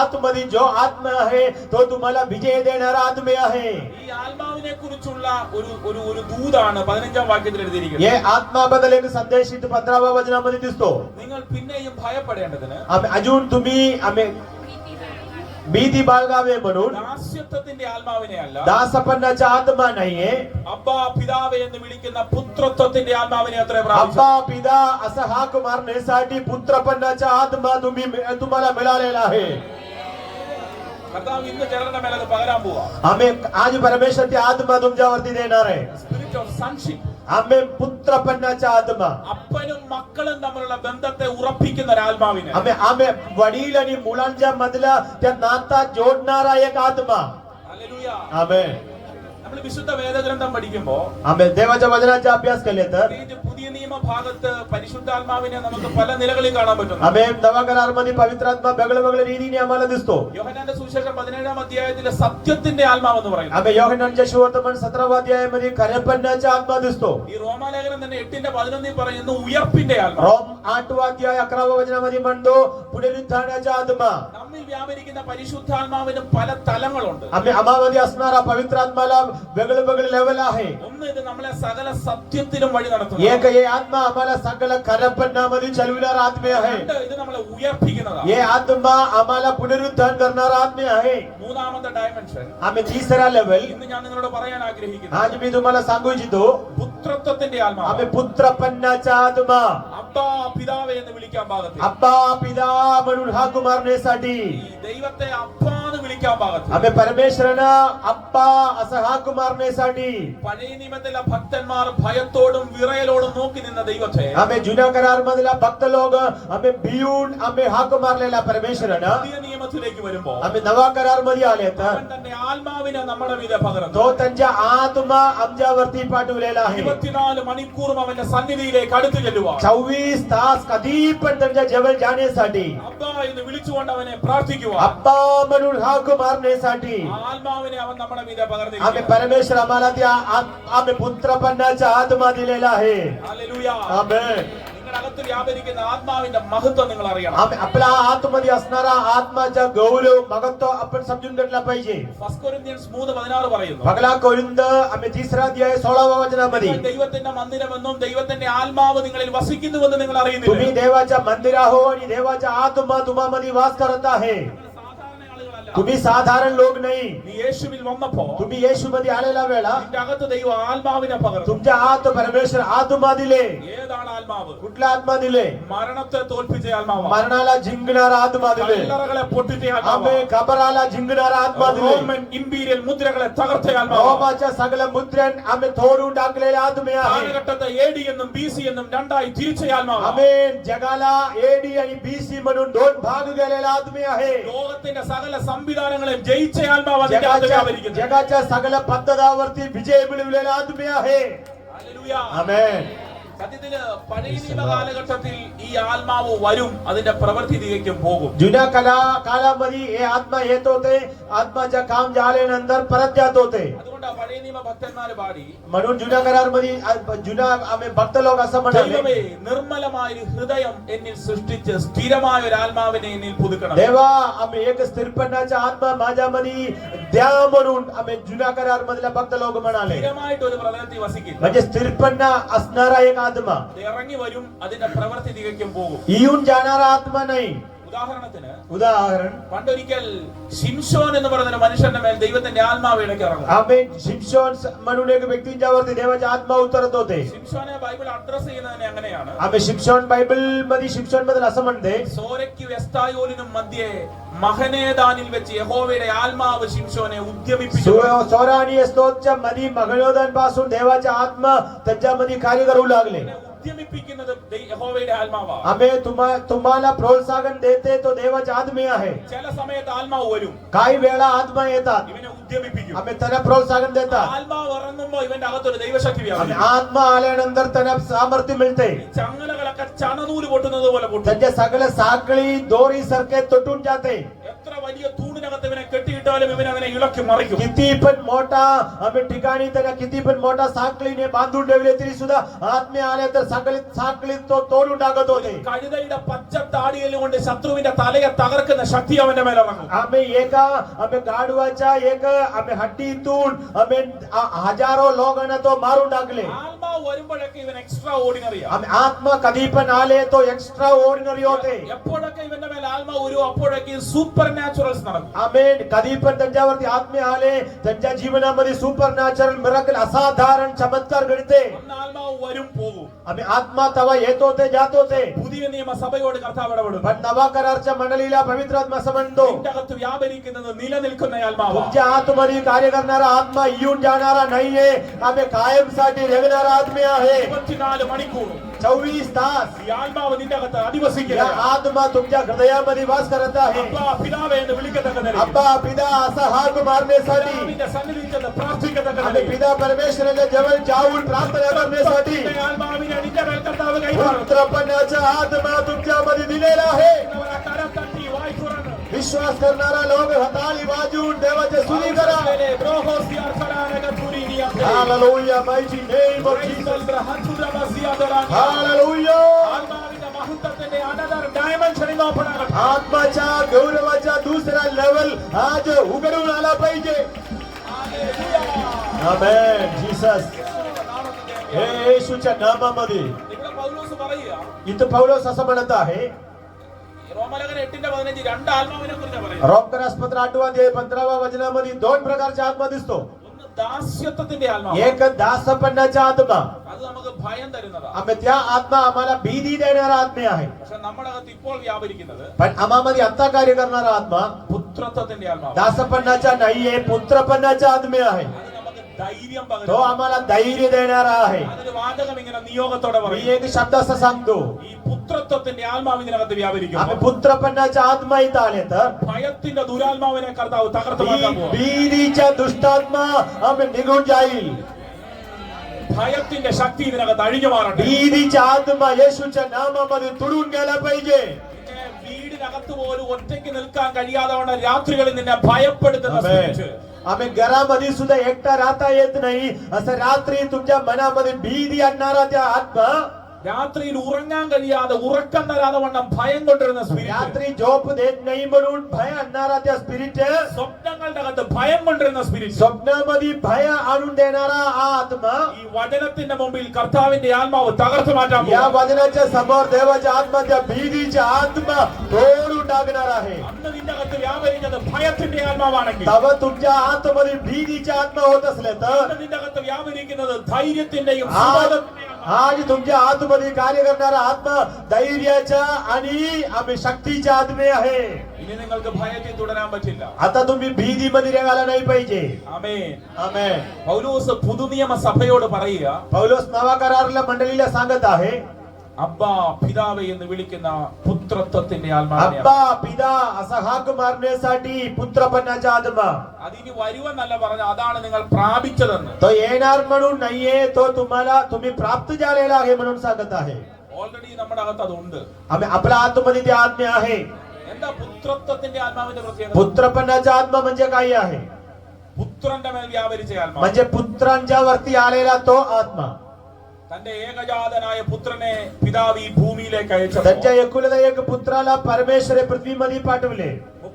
Speaker 2: आतमध्ये जो आत्मा आहे तो तुम्हाला विजय देणारा आत्मा आहे.
Speaker 1: ഈ ആത്മാവിനെ കുറിച്ചുള്ള ഒരു ദൂതാണ് 15ാം വാക്യത്തിൽ എഴുതിയിരിക്കുന്നത്.
Speaker 2: हे आत्माबद्दल एक संदेश इथे 15व्या वचनामध्ये दिसतो.
Speaker 1: നിങ്ങൾ പിന്നെയും ഭയപ്പെടേണ്ടതിന്
Speaker 2: अजून तुम्ही भीती बाळगावे म्हणून
Speaker 1: ദാസ്യത്വത്തിന്റെ ആത്മാവിനെ അല്ല,
Speaker 2: दासपणाचा आत्मा नाहीये,
Speaker 1: അബ്ബാ പിതാവേ എന്ന് വിളിക്കുന്ന പുത്രത്വത്തിന്റെ ആത്മാവിനെ അത്രേ പ്രാപിച്ചു.
Speaker 2: अब्बा पिता असं हाक मारण्यासाठी पुत्रपणाचा आत्मा तुम्हाला मिळालेला आहे.
Speaker 1: കർത്താവ് ഇന്ന് ചിലരുടെ മേലെ അത് പകരാൻ പോവാ.
Speaker 2: आम्ही आज परमेश्वर ते आत्मा तुमच्यावरती देणार आहे.
Speaker 1: Spirit of sonship.
Speaker 2: आम्ही पुत्रपणाचा आत्मा,
Speaker 1: അപ്പനും മക്കളും തമ്മിലുള്ള ബന്ധത്തെ ഉറപ്പിക്കുന്ന ഒരു ആത്മാവിനെ,
Speaker 2: आम्ही वडील आणि मुलांच्या मधला त्या नाता जोडणारा एक आत्मा.
Speaker 1: ഹല്ലേലൂയ.
Speaker 2: आमेन.
Speaker 1: നമ്മൾ വിശുദ്ധ വേദഗ്രന്ഥം പഠിക്കുമ്പോ
Speaker 2: आम्ही देवाच्या वचनाचा अभ्यास केले तर
Speaker 1: പ്രത്യേകിച്ച് പുതിയ നിയമ ഭാഗത്ത് പരിശുദ്ധാത്മാവിനെ നമുക്ക് പല നിലകളിൽ കാണാൻ പറ്റും.
Speaker 2: आम्ही नवा करारामध्ये पवित्र आत्मा वेगळ्या वेगळ्या रीतीने आम्हाला दिसतो.
Speaker 1: യോഹന്നാന്റെ സുവിശേഷം 17ാം അധ്യായത്തിലെ സത്യത്തിന്റെ ആത്മാവെന്ന് പറയുന്നു.
Speaker 2: आम्ही योहानांच्या सुवर्तमान 17व्या अध्यायामध्ये खरेपणाचा आत्मा दिसतो.
Speaker 1: ഈ റോമാലേഖനം തന്നെ 8:11 പറയുന്നു ഉയർപ്പിന്റെ ആത്മാ.
Speaker 2: रोम 8वा अध्याय 11व्या वचनामध्ये म्हणतो पुनरुत्थानाचा आत्मा.
Speaker 1: നമ്മിൽ വ്യാപരിക്കുന്ന പരിശുദ്ധാത്മാവിന് പല തലങ്ങളുണ്ട്.
Speaker 2: आम्ही आम्हामध्ये असणारा पवित्र आत्माला वेगळे वेगळे लेवल आहे.
Speaker 1: ഒന്ന് ഇത് നമ്മളെ സകല സത്യത്തിലും വഴി നടത്തുന്നു.
Speaker 2: एक हे आत्मा आम्हाला सगळं खरेपणामध्ये चालविणारा आत्मा आहे.
Speaker 1: രണ്ട് ഇത് നമ്മളെ ഉയർപ്പിക്കുന്നതാണ്.
Speaker 2: हे आत्मा आम्हाला पुनरुत्थान करणारा आत्मा आहे.
Speaker 1: മൂന്നാമത്തെ ഡയമെൻഷൻ
Speaker 2: आम्ही तिसरा लेवल
Speaker 1: ഇന്ന് ഞാൻ നിങ്ങളോട് പറയാൻ ആഗ്രഹിക്കുന്നു.
Speaker 2: आज मी तुम्हाला सांगू इच्छितो
Speaker 1: പുത്രത്വത്തിന്റെ ആത്മാവ്.
Speaker 2: आम्ही पुत्रपणाचा आत्मा,
Speaker 1: അബ്ബാ പിതാവേ എന്ന് വിളിക്കാൻ പാകത്തിൽ,
Speaker 2: अब्बा पिता म्हणून हाक मारण्यासाठी,
Speaker 1: ഈ ദൈവത്തെ അബ്ബാ എന്ന് വിളിക്കാൻ പാകത്തിൽ
Speaker 2: आम्ही परमेश्वराला अब्बा असं हाक मारण्यासाठी,
Speaker 1: പഴയ നിയമത്തിലെ ഭക്തന്മാർ ഭയത്തോടും വിറയലോടും നോക്കി നിന്ന ദൈവത്തെ
Speaker 2: आम्ही जुन्या करार मधला भक्त लोक आम्ही भिवून आम्ही हाक मारलेला परमेश्वरानं
Speaker 1: പുതിയ നിയമത്തിലേക്ക് വരുമ്പോ
Speaker 2: आम्ही नवा करार मध्ये आले तर
Speaker 1: അവൻ തന്റെ ആത്മാവിനെ നമ്മുടെ മീതെ പകർന്നു.
Speaker 2: तो त्यांच्या आत्मा आमच्यावरती पाठवलेला आहे.
Speaker 1: 24 മണിക്കൂറും അവന്റെ സന്നിധിയിലേക്ക് അടുത്തു ചെല്ലുവാൻ
Speaker 2: 24 तास कधी पण त्यांच्या जवळ जाण्यासाठी,
Speaker 1: അബ്ബാ എന്ന് വിളിച്ചുകൊണ്ട് അവനെ പ്രാർത്ഥിക്കുവാൻ
Speaker 2: अब्बा म्हणून हाक मारण्यासाठी
Speaker 1: ആത്മാവിനെ അവൻ നമ്മുടെ മീതെ
Speaker 2: आम्ही
Speaker 1: പകർന്നിരിക്കുന്നു.
Speaker 2: परमेश्वर आम्हाला त्या आम्ही पुत्रपणाचा आत्मा दिलेला आहे.
Speaker 1: ഹല്ലേലൂയ.
Speaker 2: आमेन.
Speaker 1: നിങ്ങളുടെ അകത്ത് വ്യാപരിക്കുന്ന ആത്മാവിന്റെ മഹത്വം നിങ്ങൾ അറിയണം.
Speaker 2: आम्ही आपला आतमध्ये असणारा आत्माचा गौरव महत्व आपण समजून घेतला पाहिजे.
Speaker 1: 1 കൊരിന്ത്യൻസ് 3:16 പറയുന്നു,
Speaker 2: पगला कोरिंथ आम्ही 3रा अध्याय 16व्या वचनामध्ये
Speaker 1: നിങ്ങൾ ദൈവത്തിന്റെ മന്ദിരമെന്നും ദൈവത്തിന്റെ ആത്മാവ് നിങ്ങളിൽ വസിക്കുന്നുവെന്ന് നിങ്ങൾ അറിയുന്നില്ല.
Speaker 2: तुम्ही देवाच्या मंदिर आहो आणि देवाचा आत्मा तुम्हामध्ये वास करत आहे.
Speaker 1: സാധാരണ ആളുകളല്ല.
Speaker 2: तुम्ही साधारण लोक नाही.
Speaker 1: നീ യേശുവിൽ വന്നപ്പോ
Speaker 2: तुम्ही येशूमध्ये आलेला वेळा
Speaker 1: നിന്റെ അകത്ത് ദൈവ ആത്മാവിനെ പകർന്നു.
Speaker 2: तुमच्या आत परमेश्वर आत्मा दिले.
Speaker 1: ഏതാണ് ആത്മാവ്?
Speaker 2: कुठला आत्मा दिले?
Speaker 1: മരണത്തെ തോൽപ്പിച്ച ആത്മാവ്,
Speaker 2: मरणाला जिंकणारा आत्मा दिले.
Speaker 1: കല്ലറകളെ പൊട്ടിച്ച ആത്മാവ്,
Speaker 2: आम्ही खबराला जिंकणारा आत्मा दिले.
Speaker 1: റോമൻ ഇമ്പീരിയൽ മുദ്രകളെ തകർച്ച ആത്മാവ്,
Speaker 2: रोमाच्या सगळ्या मुद्रण आम्ही तोडून टाकलेले आत्मे आहे.
Speaker 1: കാലഘട്ടത്തെ AD എന്നും BC എന്നും രണ്ടായി തിരിച്ച ആത്മാവ്,
Speaker 2: आम्ही जगाला एडी आणि बीसी म्हणून 2 भाग गेलेला आत्मे आहे.
Speaker 1: ലോകത്തിന്റെ സകല സംവിധാനങ്ങളെ ജയിച്ച ആത്മാവ് അതിന്റെ അകത്ത് വ്യാപരിക്കുന്നു.
Speaker 2: जगाच्या सगळ्या पद्धतावरती विजय मिळवलेला आत्मे आहे.
Speaker 1: ഹല്ലേലൂയ.
Speaker 2: आमेन.
Speaker 1: സത്യത്തില് പഴയ നിയമ കാലഘട്ടത്തിൽ ഈ ആത്മാവ് വരും, അതിന്റെ പ്രവൃത്തി തികയ്ക്കും പോകും.
Speaker 2: जुन्या काळामध्ये हे आत्मा येत होते, आत्माच्या काम झाल्यानंतर परत जात होते.
Speaker 1: അതുകൊണ്ടാ പഴയ നിയമ ഭക്തന്മാര് പാടി,
Speaker 2: म्हणून जुन्या करारामध्ये जुन्या आम्ही भक्त लोक असं म्हणाले,
Speaker 1: ദൈവമേ നിർമ്മലമായ ഒരു ഹൃദയം എന്നിൽ സൃഷ്ടിച്ച് സ്ഥിരമായ ഒരു ആത്മാവിനെ എന്നിൽ പുതുക്കണം.
Speaker 2: देवा आम्ही एक स्थिरपणाचा आत्मा माझ्यामध्ये द्या म्हणून आम्ही जुन्या करार मधल्या भक्त लोक म्हणाले.
Speaker 1: സ്ഥിരമായിട്ട് ഒരു പ്രതലത്തിൽ വസിക്കില്ല.
Speaker 2: म्हणजे स्थिरपणा असणारा एक आत्मा
Speaker 1: അത് ഇറങ്ങി വരും, അതിന്റെ പ്രവൃത്തി തികയ്ക്കും പോകും.
Speaker 2: येऊन जाणारा आत्मा नाही.
Speaker 1: ഉദാഹരണത്തിന്
Speaker 2: उदाहरण
Speaker 1: പണ്ടൊരിക്കൽ ശിംശോൻ എന്ന് പറയുന്ന ഒരു മനുഷ്യന്റെ മേൽ ദൈവത്തിന്റെ ആത്മാവ് ഇടയ്ക്ക് ഇറങ്ങും.
Speaker 2: आम्ही शिमशोन म्हणून एक व्यक्तींच्यावरती देवाचे आत्मा उतरत होते.
Speaker 1: ശിംശോനെ ബൈബിൾ അഡ്രസ് ചെയ്യുന്നതിനെ അങ്ങനെയാണ്,
Speaker 2: आम्ही शिमशोन बायबल मध्ये शिमशोन बद्दल असं म्हणते,
Speaker 1: സോരയ്ക്കും എസ്തായോലിനും മധ്യേ മഹനേദാനിൽ വെച്ച് യഹോവയുടെ ആത്മാവ് ശിംശോനെ ഉദ്യമിപ്പിച്ചു.
Speaker 2: सोरा आणि एस्तोदच्या मध्ये मगलोदन पासून देवाचा आत्मा त्यांच्यामध्ये कार्य करू लागले.
Speaker 1: ഉദ്യമിപ്പിക്കുന്നത് യഹോവയുടെ ആത്മാവാണ്.
Speaker 2: आम्ही तुम्हाला प्रोत्साहन देते तो देवाचा आत्मा आहे.
Speaker 1: ചില സമയത്ത് ആത്മാവ് വരും,
Speaker 2: काही वेळा आत्मा येतात,
Speaker 1: ഇവനെ ഉദ്യമിപ്പിക്കും.
Speaker 2: आम्ही त्यांना प्रोत्साहन देतात.
Speaker 1: ആത്മാവ് ഇറങ്ങുമ്പോ ഇവന്റെ അകത്തൊരു ദൈവശക്തി
Speaker 2: आणि
Speaker 1: വ്യാപരിക്കും.
Speaker 2: आत्मा आल्यानंतर त्यांना सामर्थ्य मिळते.
Speaker 1: ചങ്ങലകളൊക്കെ ചണനൂല് പൊട്ടുന്നത് പോലെ പൊട്ടും.
Speaker 2: त्यांच्या सगळ्या साखळी दोरी सारखे तुटून जाते.
Speaker 1: എത്ര വലിയ തൂണിനകത്ത് ഇവനെ കെട്ടിയിട്ടാലും ഇവനെ ഇളക്കി മറിക്കും.
Speaker 2: किती पण मोठा आम्ही ठिकाणी त्यांना किती पण मोठा साखळीने बांधून ठेवले तरी सुद्धा आत्मे आले तर साखळीत तो तोडून टाकत होते.
Speaker 1: കഴുതയുടെ പച്ച താടിയിൽ കൊണ്ട് ശത്രുവിന്റെ തലയെ തകർക്കുന്ന ശക്തി അവന്റെ മേലിറങ്ങും.
Speaker 2: आम्ही गाढवाच्या आम्ही हड्डीतून आम्ही हजारो लोकांना तो मारून टाकले.
Speaker 1: ആത്മാവ് വരുമ്പോഴൊക്കെ ഇവൻ എക്സ്ട്രാ ഓർഡിനറിയാണ്.
Speaker 2: आम्ही आत्मा कधी पण आले तो एक्स्ट्रा ऑर्डिनरी होते.
Speaker 1: എപ്പോഴൊക്കെ ഇവന്റെ മേൽ ആത്മാവ് വരും അപ്പോഴൊക്കെ സൂപ്പർ നാച്ചുറൽസ് നടക്കും.
Speaker 2: आम्ही कधी पण त्यांच्यावरती आत्मे आले त्यांच्या जीवनामध्ये सुपर नॅचरल मिराकल असाधारण चमत्कार घडते.
Speaker 1: അന്ന് ആത്മാവ് വരും പോകും.
Speaker 2: आम्ही आत्मा तवा येत होते जात होते.
Speaker 1: പുതിയ നിയമ സഭയോട് കർത്താവ് ഇടപെടും.
Speaker 2: पण नवा करारच्या मंडळीला पवित्र आत्मा असं म्हणतो,
Speaker 1: നിന്റെ അകത്ത് വ്യാപരിക്കുന്നത് നിലനിൽക്കുന്ന ആത്മാവ്.
Speaker 2: तुमच्या आतमध्ये कार्य करणारा आत्मा येऊन जाणारा नाहीये, आम्ही कायमसाठी रेगणारा आत्मा आहे.
Speaker 1: 24 मണിക്കൂർ
Speaker 2: 24 तास
Speaker 1: ഈ ആത്മാവ് നിന്റെ അകത്ത്
Speaker 2: या
Speaker 1: അധിവസിക്കുക.
Speaker 2: आत्मा तुमच्या हृदयामध्ये वास करत आहे.
Speaker 1: അപ്പാ പിതാവേ എന്ന് വിളിക്കത്തക്ക നിലയിൽ,
Speaker 2: अब्बा पिता असा हाक मारण्यासाठी
Speaker 1: പിതാവിന്റെ സന്നിധിയിൽ ചെന്ന് പ്രാർത്ഥിക്കത്തക്ക
Speaker 2: आणि
Speaker 1: നിലയിൽ,
Speaker 2: पिता परमेश्वराच्या जवळ जाऊन प्रार्थना करण्यासाठी
Speaker 1: നിന്റെ ആത്മാവിനെ നിന്റെ മേൽ കർത്താവ് കൈമാറും.
Speaker 2: पुत्रपणाचा आत्मा तुमच्यामध्ये दिलेला आहे.
Speaker 1: അവരെ കരം തട്ടി വായ് തുറന്ന്
Speaker 2: विश्वास करणारा लोक हाताळी वाजवून देवाचे स्तुती करा. Hallelujah, mighty name of Jesus. Hallelujah. आत्माच्या गौरवाचा दुसरा लेवल आज उघडून आला पाहिजे. आमेन जीसस. हे येशूच्या नामामध्ये इथं पौलोस असं म्हणत आहे,
Speaker 1: റോമലേഖനം 8:15 രണ്ട് ആത്മാവിനെ കുറിച്ചാണ് പറയുന്നത്.
Speaker 2: रोमकरासपत्र 8वा अध्याय 15वा वचनामध्ये दोन प्रकारचा आत्मा दिसतो.
Speaker 1: ഒന്ന് ദാസ്യത്വത്തിന്റെ ആത്മാവ്,
Speaker 2: एक दासपणाचा आत्मा,
Speaker 1: അത് നമുക്ക് ഭയം തരുന്നതാണ്.
Speaker 2: आम्ही त्या आत्मा आम्हाला भीती देणारा आत्मा आहे.
Speaker 1: പക്ഷെ നമ്മുടെ अगत ഇപ്പോൾ व्यापरिക്കുന്നത്
Speaker 2: पण आम्हामध्ये आता कार्य करणारा आत्मा
Speaker 1: പുത്രത്വത്തിന്റെ ആത്മാവ്.
Speaker 2: दासपणाचा नाहीये, पुत्रपणाचा आत्मा आहे.
Speaker 1: അത് നമുക്ക് ധൈര്യം
Speaker 2: तो
Speaker 1: പകരും.
Speaker 2: आम्हाला धैर्य देणारा आहे.
Speaker 1: അതിന് വാചകം ഇങ്ങനെ നിയോഗത്തോടെ
Speaker 2: मी
Speaker 1: പറയും,
Speaker 2: एक शब्द असा सांगतो,
Speaker 1: ഈ പുത്രത്വത്തിന്റെ ആത്മാവ് ഇതിനകത്ത് വ്യാപരിക്കും.
Speaker 2: आम्ही पुत्रपणाचा आत्मा इथं आले तर
Speaker 1: ഭയത്തിന്റെ ദുരാത്മാവിനെ കർത്താവ് തകർത്ത് മാറ്റാൻ പോകും.
Speaker 2: भीतीचा दुष्टात्मा आम्ही निघून जाईल.
Speaker 1: ഭയത്തിന്റെ ശക്തി ഇതിനകത്ത് അഴിഞ്ഞു മാറട്ടെ.
Speaker 2: भीतीचा आत्मा येशूच्या नामामध्ये तुडून गेला पाहिजे.
Speaker 1: നിന്നെ വീടിനകത്ത് പോലും ഒറ്റയ്ക്ക് നിൽക്കാൻ കഴിയാതെ വണ്ണം രാത്രികളിൽ നിന്നെ ഭയപ്പെടുത്തുന്ന സ്പിരിറ്റ്,
Speaker 2: आम्ही घरामध्ये सुद्धा एकटा राहता येत नाही असं रात्री तुमच्या मनामध्ये भीती आणणारा त्या आत्मा,
Speaker 1: രാത്രിയിൽ ഉറങ്ങാൻ കഴിയാതെ ഉറക്കം തരാതെ വണ്ണം ഭയം കൊണ്ടിരുന്ന സ്പിരിറ്റ്,
Speaker 2: रात्री झोप देत नाही म्हणून भय आणणारा त्या स्पिरिट,
Speaker 1: സ്വപ്നങ്ങളുടെ അകത്ത് ഭയം കൊണ്ടിരുന്ന സ്പിരിറ്റ്,
Speaker 2: स्वप्नामध्ये भय आणून देणारा हा आत्मा
Speaker 1: ഈ വചനത്തിന്റെ മുമ്പിൽ കർത്താവിന്റെ ആത്മാവ് തകർത്ത് മാറ്റാൻ
Speaker 2: या
Speaker 1: പോകും.
Speaker 2: वचनाच्या समोर देवाच्या आत्मा त्या भीतीच्या आत्मा तोडून टाकणार आहे.
Speaker 1: അന്ന് നിന്റെ അകത്ത് വ്യാപരിക്കുന്നത് ഭയത്തിന്റെ ആത്മാവാണെങ്കിൽ,
Speaker 2: तेव्हा तुमच्या आतमध्ये भीतीची आत्मा होत असले तर
Speaker 1: അന്ന് നിന്റെ അകത്ത് വ്യാപരിക്കുന്നത് ധൈര്യത്തിന്റെയും
Speaker 2: आज
Speaker 1: സുബോധത്തിന്റെയും
Speaker 2: आज तुमच्या आतमध्ये कार्य करणारा आत्मा धैर्याचा आणि आम्ही शक्तीच्या आत्मे आहे.
Speaker 1: ഇനി നിങ്ങൾക്ക് ഭയത്തിൽ തുടരാൻ പറ്റില്ല.
Speaker 2: आता तुम्ही भीतीमध्ये रेगायला नाही पाहिजे.
Speaker 1: ആമേൻ.
Speaker 2: आमेन.
Speaker 1: പൗലോസ് പുതുനിയമ സഭയോട് പറയുക,
Speaker 2: पौलोस नवा करारला मंडळीला सांगत आहे,
Speaker 1: അബ്ബാ പിതാവേ എന്ന് വിളിക്കുന്ന പുത്ര പുത്രത്വത്തിന്റെ ആത്മാവിനെ
Speaker 2: अब्बा पिता असा हाक मारण्यासाठी पुत्रपणाचा आत्मा.
Speaker 1: അതിനി വരുവെന്നല്ല പറഞ്ഞ, അതാണ് നിങ്ങൾ പ്രാപിച്ചതെന്ന്.
Speaker 2: तो येणार म्हणून नाहीये, तो तुम्ही प्राप्त झालेला आहे म्हणून सांगत आहे.
Speaker 1: ഓൾറെഡി നമ്മുടെ അകത്ത് അതുണ്ട്.
Speaker 2: आम्ही आपल्या आत्ममध्ये ती आज्ञा आहे.
Speaker 1: എന്താ പുത്രത്വത്തിന്റെ ആത്മാവിന്റെ പ്രത്യേകത?
Speaker 2: पुत्रपणाचा आत्मा म्हणजे काय आहे?
Speaker 1: പുത്രന്റെ മേൽ വ്യാപരിച്ച ആത്മാവ്.
Speaker 2: म्हणजे पुत्रांच्या वरती आलेला तो आत्मा.
Speaker 1: തന്റെ ഏകജാതനായ പുത്രനെ പിതാവ് ഈ ഭൂമിയിലേക്ക് അയച്ചപ്പോൾ
Speaker 2: त्यांच्या एकुलता एक पुत्राला परमेश्वरे पृथ्वीमध्ये पाठवले.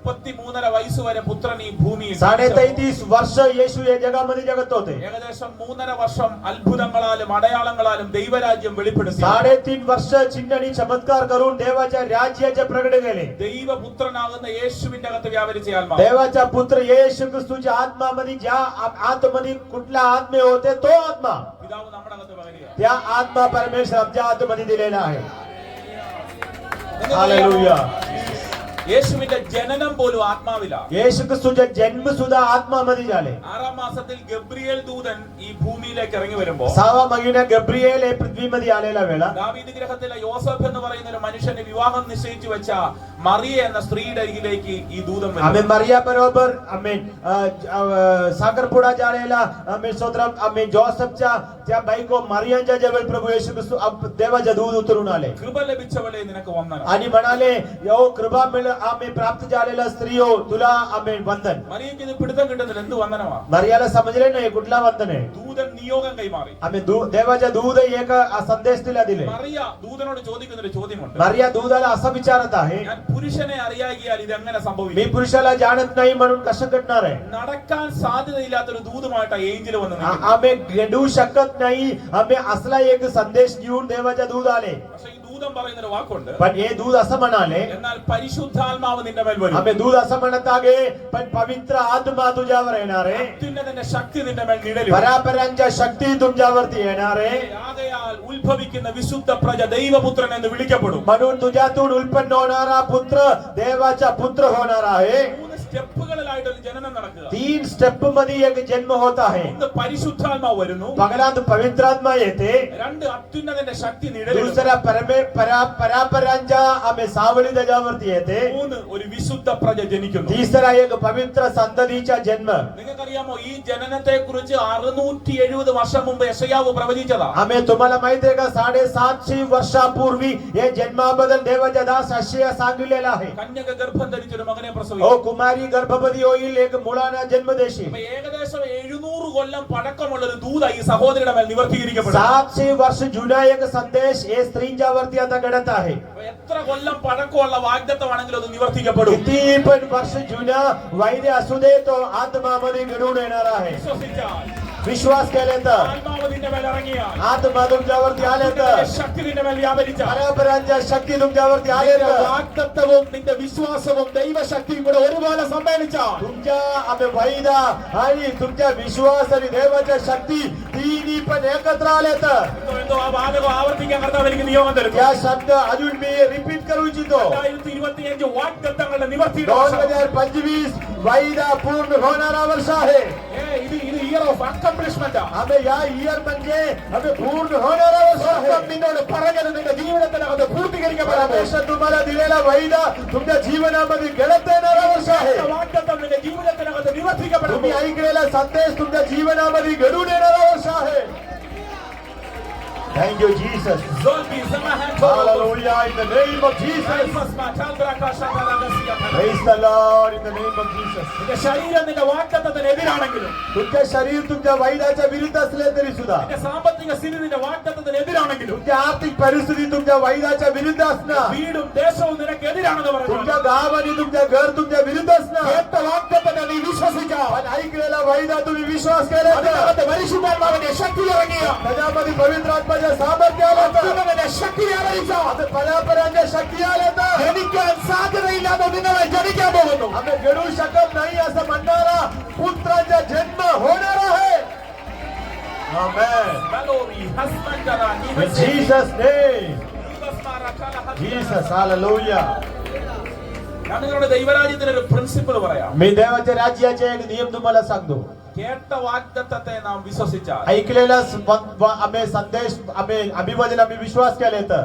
Speaker 1: 33.5 വയസ്സ് വരെ പുത്രൻ ഈ ഭൂമിയിൽ
Speaker 2: 33.5 वर्ष येशू या जगामध्ये जगत होते.
Speaker 1: ഏകദേശം 3.5 വർഷം അത്ഭുതങ്ങളാലും അടയാളങ്ങളാലും ദൈവരാജ്യം വെളിപ്പെടുത്തി.
Speaker 2: 3.5 वर्ष चिन्ह आणि चमत्कार करून देवाच्या राज्याचे प्रगट केले.
Speaker 1: ദൈവപുത്രനാകുന്ന യേശുവിന്റെ അകത്ത് വ്യാപരിച്ച ആത്മാവ്.
Speaker 2: देवाचा पुत्र येशू ख्रिस्ताच्या आत्मामध्ये ज्या आत्मध्ये कुठला आत्मे होते तो आत्मा
Speaker 1: പിതാവ് നമ്മുടെ അകത്ത് പകരുക.
Speaker 2: त्या आत्मा परमेश्वर आमच्या आत्मध्ये दिलेला आहे. हालेलुया.
Speaker 1: യേശുവിന്റെ ജനനം പോലും ആത്മാവിലാ.
Speaker 2: येशू ख्रिस्ताचा जन्म सुद्धा आत्मामध्ये झाले.
Speaker 1: 6 മാസത്തിൽ ഗബ്രിയേൽ ദൂതൻ ഈ ഭൂമിയിലേക്ക് ഇറങ്ങി വരുമ്പോൾ
Speaker 2: 6 महिन्यात गब्रिएल हे पृथ्वीमध्ये आलेला वेळा
Speaker 1: ദാവീദ് ഗൃഹത്തിലെ യോസഫ് എന്ന് പറയുന്ന ഒരു മനുഷ്യന് വിവാഹം നിശ്ചയിച്ചു വെച്ച മറിയ എന്ന സ്ത്രീയുടെ അരികിലേക്ക് ഈ ദൂതൻ
Speaker 2: आम्ही
Speaker 1: വരുന്നു.
Speaker 2: मरिया बरोबर आम्ही साखरपुडा झालेला आम्ही स्तोत्रम आम्ही जोसेफच्या त्या बायको मरियांच्या जवळ प्रभू येशू ख्रिस्त देवाचे दूत उतरून आले
Speaker 1: കൃപ ലഭിച്ചവളെ നിനക്ക് വന്ദനം.
Speaker 2: आणि म्हणाले यो कृपा मिळ आम्ही प्राप्त झालेला स्त्री हो तुला आम्ही वंदन.
Speaker 1: മറിയയ്ക്ക് ഇത് പിടുത്തം കിട്ടുന്നില്ല, എന്ത് വന്ദനമാ?
Speaker 2: मरियाला समजले नाही कुठला वंदन आहे.
Speaker 1: ദൂതൻ നിയോഗം കൈമാറി.
Speaker 2: आम्ही देवाच्या दूध एक संदेश तिला दिले.
Speaker 1: മറിയ ദൂതനോട് ചോദിക്കുന്ന ഒരു ചോദ്യമുണ്ട്.
Speaker 2: मरिया दूधाला असं विचारत आहे,
Speaker 1: ഞാൻ पुरुषനെ അറിയാകിയാൽ ഇത് എങ്ങനെ
Speaker 2: मी
Speaker 1: സംഭവിക്കും?
Speaker 2: पुरुषाला जाणत नाही म्हणून कसं घडणार आहे?
Speaker 1: നടക്കാൻ സാധ്യതയില്ലാത്തൊരു ദൂതുമായിട്ട് ഏഞ്ചൽ വന്ന് നിൽക്കുന്നു.
Speaker 2: आम्ही घडू शकत नाही. आम्ही असला एक संदेश घेऊन देवाच्या दूध आले.
Speaker 1: പക്ഷെ ഈ ദൂതൻ പറയുന്ന ഒരു വാക്കുണ്ട്,
Speaker 2: पण हे दूध असं म्हणाले,
Speaker 1: എന്നാൽ പരിശുദ്ധാത്മാവ് നിന്റെ മേൽ വരും.
Speaker 2: आम्ही दूध असं म्हणत आहे पण पवित्र आत्मा तुझ्यावर येणार आहे.
Speaker 1: അത്യുന്നതന്റെ ശക്തി നിന്റെ മേൽ നിഴലും.
Speaker 2: परापरांच्या शक्ती तुमच्यावरती येणार आहे.
Speaker 1: ആകയാൽ ഉത്ഭവിക്കുന്ന വിശുദ്ധ പ്രജ ദൈവപുത്രൻ എന്ന് വിളിക്കപ്പെടും.
Speaker 2: म्हणून तुझ्यातून उत्पन्न होणारा पुत्र देवाचा पुत्र होणार आहे.
Speaker 1: 3 സ്റ്റെപ്പുകളിലായിട്ടൊരു ജനനം നടക്കുക.
Speaker 2: 3 स्टेप मध्ये एक जन्म होत आहे.
Speaker 1: ഒന്ന് പരിശുദ്ധാത്മാവ് വരുന്നു,
Speaker 2: पगलात पवित्रात्मा येते.
Speaker 1: 2 അത്യുന്നതന്റെ ശക്തി നിഴലും,
Speaker 2: दुसरा परापरांच्या आम्ही सावली त्याच्यावरती येते.
Speaker 1: 3 ഒരു വിശുദ്ധ പ്രജ ജനിക്കുന്നു.
Speaker 2: तिसरा एक पवित्र संततीचा जन्म.
Speaker 1: നിങ്ങൾക്കറിയാമോ ഈ ജനനത്തെ കുറിച്ച് 670 വർഷം മുമ്പ് യെശയ്യാവ് പ്രവചിച്ചതാ.
Speaker 2: आम्ही तुम्हाला माहिती आहे का 750 वर्षापूर्वी या जन्माबद्दल देवाच्या दास अशया सांगितलेला आहे.
Speaker 1: കന്യക ഗർഭം ധരിച്ചൊരു മകനെ
Speaker 2: ओ
Speaker 1: പ്രസവിച്ചു.
Speaker 2: कुमारी गर्भवती होईल एक मुलांना जन्म देशील.
Speaker 1: അപ്പൊ ഏകദേശം 700 കൊല്ലം പഴക്കമുള്ള ഒരു ദൂത ഈ സഹോദരിയുടെ മേൽ നിവർത്തീകരിക്കപ്പെടും.
Speaker 2: 700 वर्ष जुना एक संदेश हे स्त्रीच्या वरती आता घडत आहे.
Speaker 1: അപ്പൊ എത്ര കൊല്ലം പഴക്കമുള്ള വാഗ്ദത്തമാണെങ്കിലും അത് നിവർത്തിക്കപ്പെടും.
Speaker 2: किती पण वर्ष जुना वैद्य असू दे तो आत्मामध्ये घडून येणार आहे.
Speaker 1: വിശ്വസിച്ചാൽ,
Speaker 2: विश्वास केले तर
Speaker 1: ആത്മാവ് നിന്റെ മേൽ ഇറങ്ങിയാൽ,
Speaker 2: आत्मा तुमच्यावरती आले तर
Speaker 1: ശക്തി നിന്റെ മേൽ വ്യാപരിച്ചാൽ,
Speaker 2: परापरांच्या शक्ती तुमच्यावरती आले तर
Speaker 1: വാഗ്ദത്തവും നിന്റെ വിശ്വാസവും ദൈവശക്തിയും കൂടെ ഒരുപോലെ സമ്മേളിച്ചാൽ
Speaker 2: तुमच्या आम्ही वैदा आणि तुमच्या विश्वास आणि देवाच्या शक्ती तिन्ही पण एकत्र आले तर
Speaker 1: എന്തോ ആ വാചകം ആവർത്തിക്കാൻ കർത്താവ് എനിക്ക് നിയോഗം തരുന്നു.
Speaker 2: या शब्द अजून मी रिपीट करू इच्छितो.
Speaker 1: 2025 വാഗ്ദത്തങ്ങളുടെ നിവർത്തിയുടെ വർഷം.
Speaker 2: 2025 वैदा पूर्ण होणारा वर्ष आहे.
Speaker 1: ഇത് ഇയർ ഓഫ് അക്കംപ്ലിഷ്മെന്റ്.
Speaker 2: आम्ही या इयर म्हणजे आम्ही पूर्ण होणारा वर्ष आहे.
Speaker 1: നിന്നോട് പറഞ്ഞത് നിന്റെ ജീവിതത്തിനകത്ത് പൂർത്തീകരിക്കപ്പെടാൻ
Speaker 2: परमेश्वर तुम्हाला दिलेला वैदा तुमच्या जीवनामध्ये घडत येणारा वर्ष आहे.
Speaker 1: വാഗ്ദത്തം നിന്റെ ജീവിതത്തിനകത്ത് നിവർത്തിക്കപ്പെടും.
Speaker 2: तुम्ही ऐकलेला संदेश तुमच्या जीवनामध्ये घडून येणारा वर्ष आहे. Thank you Jesus. Hallelujah in the name of Jesus. Praise the Lord in the name of Jesus.
Speaker 1: നിന്റെ ശരീരം നിന്റെ വാഗ്ദത്തത്തിന് എതിരാണെങ്കിലും,
Speaker 2: तुमचे शरीर तुमच्या वैदाच्या विरुद्ध असले तरी सुद्धा,
Speaker 1: നിന്റെ സാമ്പത്തിക സ്ഥിതി നിന്റെ വാഗ്ദത്തത്തിന് എതിരാണെങ്കിലും,
Speaker 2: तुमची आर्थिक परिस्थिती तुमच्या वैदाच्या विरुद्ध असणार,
Speaker 1: വീടും ദേശവും നിനക്ക് എതിരാണെന്ന് പറഞ്ഞു.
Speaker 2: तुमच्या गाव आणि तुमच्या घर तुमच्या विरुद्ध असणार,
Speaker 1: കേട്ട വാഗ്ദത്തത്തെ നീ വിശ്വസിക്കാം.
Speaker 2: पण ऐकलेला वैदा तुम्ही विश्वास केला तर
Speaker 1: അതിനകത്ത് പരിശുദ്ധാത്മാവിന്റെ ശക്തി ഇറങ്ങിയ
Speaker 2: त्याच्यामध्ये पवित्र आत्म्याच्या सामर्थ्य आलं तर
Speaker 1: അത്യുന്നതന്റെ ശക്തി വ്യാപരിച്ച
Speaker 2: आता परापरांच्या शक्ती आल्या तर
Speaker 1: ജനിക്കാൻ സാധ്യതയില്ലാതെ നിങ്ങളെ ജനിക്കാൻ പോകുന്നു.
Speaker 2: आम्ही घडू शकत नाही असं म्हणणारा पुत्राचा जन्म होणार आहे. Amen. In Jesus name. Jesus, hallelujah.
Speaker 1: ഞാൻ നിങ്ങളുടെ ദൈവരാജ്യത്തിന് ഒരു പ്രിൻസിപ്പിൾ പറയാം.
Speaker 2: मी देवाच्या राज्याचे एक नियम तुम्हाला सांगतो.
Speaker 1: കേട്ട വാഗ്ദത്തത്തെ നാം വിശ്വസിച്ചാൽ,
Speaker 2: ऐकलेला आम्ही संदेश आम्ही अभिवचन आम्ही विश्वास केले तर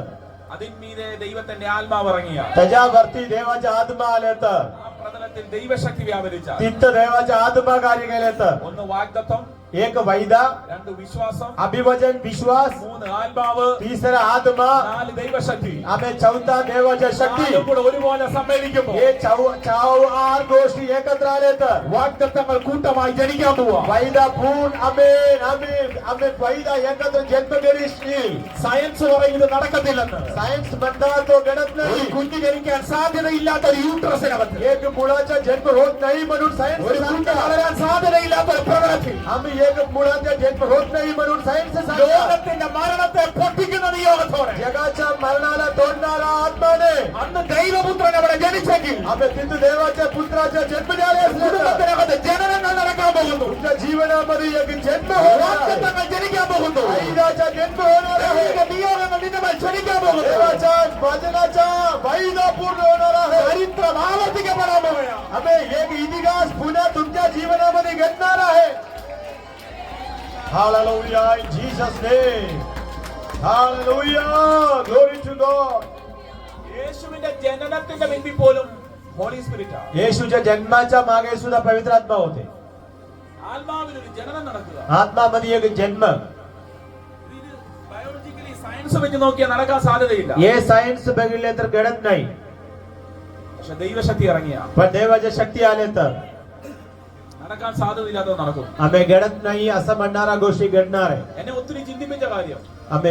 Speaker 1: അതിന്മീതെ ദൈവത്തിന്റെ ആത്മാവ് ഇറങ്ങിയ
Speaker 2: त्याच्यावरती देवाचा आत्मा आले तर
Speaker 1: ആ പ്രതലത്തിൽ ദൈവശക്തി വ്യാപരിച്ച
Speaker 2: तिथं देवाचा आत्मा कार्य केले तर
Speaker 1: ഒന്ന് വാഗ്ദത്തം,
Speaker 2: एक वैदा,
Speaker 1: രണ്ട് विश्वाസം,
Speaker 2: अभिवचन विश्वास,
Speaker 1: മൂന്ന് ആത്മാവ്,
Speaker 2: तीसरा आत्मा,
Speaker 1: നാല് ദൈവശക്തി.
Speaker 2: आम्ही चौथा देवाच्या शक्ती.
Speaker 1: നാലും കൂടെ ഒരുപോലെ സമ്മേളിക്കുമ്പോൾ
Speaker 2: हे चार गोष्टी एकत्र आले तर
Speaker 1: വാഗ്ദത്തങ്ങൾ കൂട്ടമായി ജനിക്കാൻ പോവാ.
Speaker 2: वैदा पूर्ण आम्ही वैदा एकत्र जन्म घेईल.
Speaker 1: സയൻസ് പറയും ഇത് നടക്കത്തില്ലെന്ന്.
Speaker 2: सायन्स म्हणतात तो घडत
Speaker 1: ഒരു
Speaker 2: नाही.
Speaker 1: കുഞ്ഞ് ജനിക്കാൻ സാധ്യതയില്ലാത്ത ഒരു യൂട്രസിനകത്ത്,
Speaker 2: एक मुलाचा जन्म होत नाही म्हणून सायन्स
Speaker 1: ഒരു കുഞ്ഞ്
Speaker 2: सांगतात.
Speaker 1: വളരാൻ സാധ്യതയില്ലാത്ത ഒരു പ്രവൃത്തി,
Speaker 2: आम्ही एक मुलाचा जन्म होत नाही म्हणून सायन्स सांगतात.
Speaker 1: ലോകത്തിന്റെ മരണത്തെ പൊട്ടിക്കുന്ന നിയോഗത്തോടെ
Speaker 2: जगाच्या मरणाला तोडणारा आत्माने
Speaker 1: അന്ന് ദൈവപുത്രൻ അവിടെ ജനിച്ചെങ്കിൽ
Speaker 2: आम्ही तिथं देवाच्या पुत्राचा जन्म झाले असले तर
Speaker 1: കുടുംബത്തിനകത്ത് ജനനങ്ങൾ നടക്കാൻ പോകുന്നു.
Speaker 2: तुमच्या जीवनामध्ये एक जन्म होणार आहे.
Speaker 1: വാഗ്ദത്തങ്ങൾ ജനിക്കാൻ പോകുന്നു.
Speaker 2: वैदाचा जन्म होणार आहे.
Speaker 1: ദൈവിക നിയോഗങ്ങൾ നിന്റെ മേൽ ജനിക്കാൻ പോകുന്നു.
Speaker 2: देवाच्या वचनाचा वैदा पूर्ण होणार आहे.
Speaker 1: ചരിത്രം ആവർത്തിക്കപ്പെടാൻ പോവുകയാണ്.
Speaker 2: आम्ही एक इतिहास पुन्हा तुमच्या जीवनामध्ये घडणार आहे. Hallelujah in Jesus name. Hallelujah. Glory to God.
Speaker 1: യേശുവിന്റെ ജനനത്തിന്റെ പിന്നിൽ പോലും ഹോളി സ്പിരിറ്റ് ആണ്.
Speaker 2: येशूच्या जन्माच्या मागे सुद्धा पवित्र आत्मा होते.
Speaker 1: ആത്മാവിൽ ഒരു ജനനം നടക്കുക.
Speaker 2: आत्मामध्ये एक जन्म.
Speaker 1: ഇത് ബയോളജിക്കലി സയൻസ് വെച്ച് നോക്കിയാൽ നടക്കാൻ സാധ്യതയില്ല.
Speaker 2: हे सायन्स बघितले तर घडत नाही.
Speaker 1: പക്ഷെ ദൈവശക്തി ഇറങ്ങിയ
Speaker 2: पण देवाच्या शक्ती आले तर
Speaker 1: നടക്കാൻ സാധ്യതയില്ലാത്തത് നടക്കും.
Speaker 2: आम्ही घडत नाही असं म्हणणारा गोष्टी घडणार आहे.
Speaker 1: എന്നെ ഒത്തിരി ചിന്തിപ്പിച്ച കാര്യം,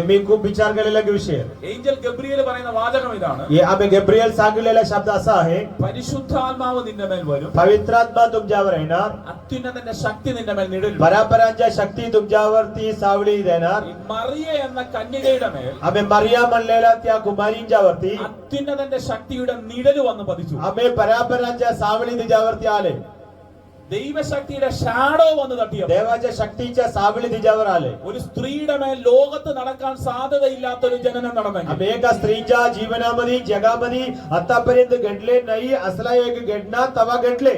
Speaker 2: मी खूप विचार केलेला विषय.
Speaker 1: ഏഞ്ചൽ ഗബ്രിയേൽ പറയുന്ന വാചകം ഇതാണ്:
Speaker 2: आम्ही गब्रियल सांगितलेला शब्द असा आहे,
Speaker 1: പരിശുദ്ധാത്മാവ് നിന്റെ മേൽ വരും,
Speaker 2: पवित्रात्मा तुमच्यावर येणार,
Speaker 1: അത്യുന്നതന്റെ ശക്തി നിന്റെ മേൽ നിഴലിടും.
Speaker 2: परापरांच्या शक्ती तुमच्यावरती सावली देणार.
Speaker 1: ഈ മറിയ എന്ന കന്യകയുടെ മേൽ
Speaker 2: आम्ही मरिया म्हणलेल्या त्या कुमारींच्यावरती
Speaker 1: അത്യുന്നതന്റെ ശക്തിയുടെ നിഴല് വന്ന് പതിച്ചു.
Speaker 2: आम्ही परापरांच्या सावली तिच्यावरती आले.
Speaker 1: ദൈവശക്തിയുടെ ഷാഡോ വന്ന് തട്ടിയപ്പോൾ
Speaker 2: देवाच्या शक्तीच्या सावली तिच्यावर आले.
Speaker 1: ഒരു സ്ത്രീയുടെ മേൽ ലോകത്ത് നടക്കാൻ സാധ്യതയില്ലാത്ത ഒരു ജനനം നടന്നെങ്കിൽ,
Speaker 2: आम्ही एका स्त्रीच्या जीवनामध्ये जगामध्ये आतापर्यंत घडले नाही असला एक घटना तवा घडले.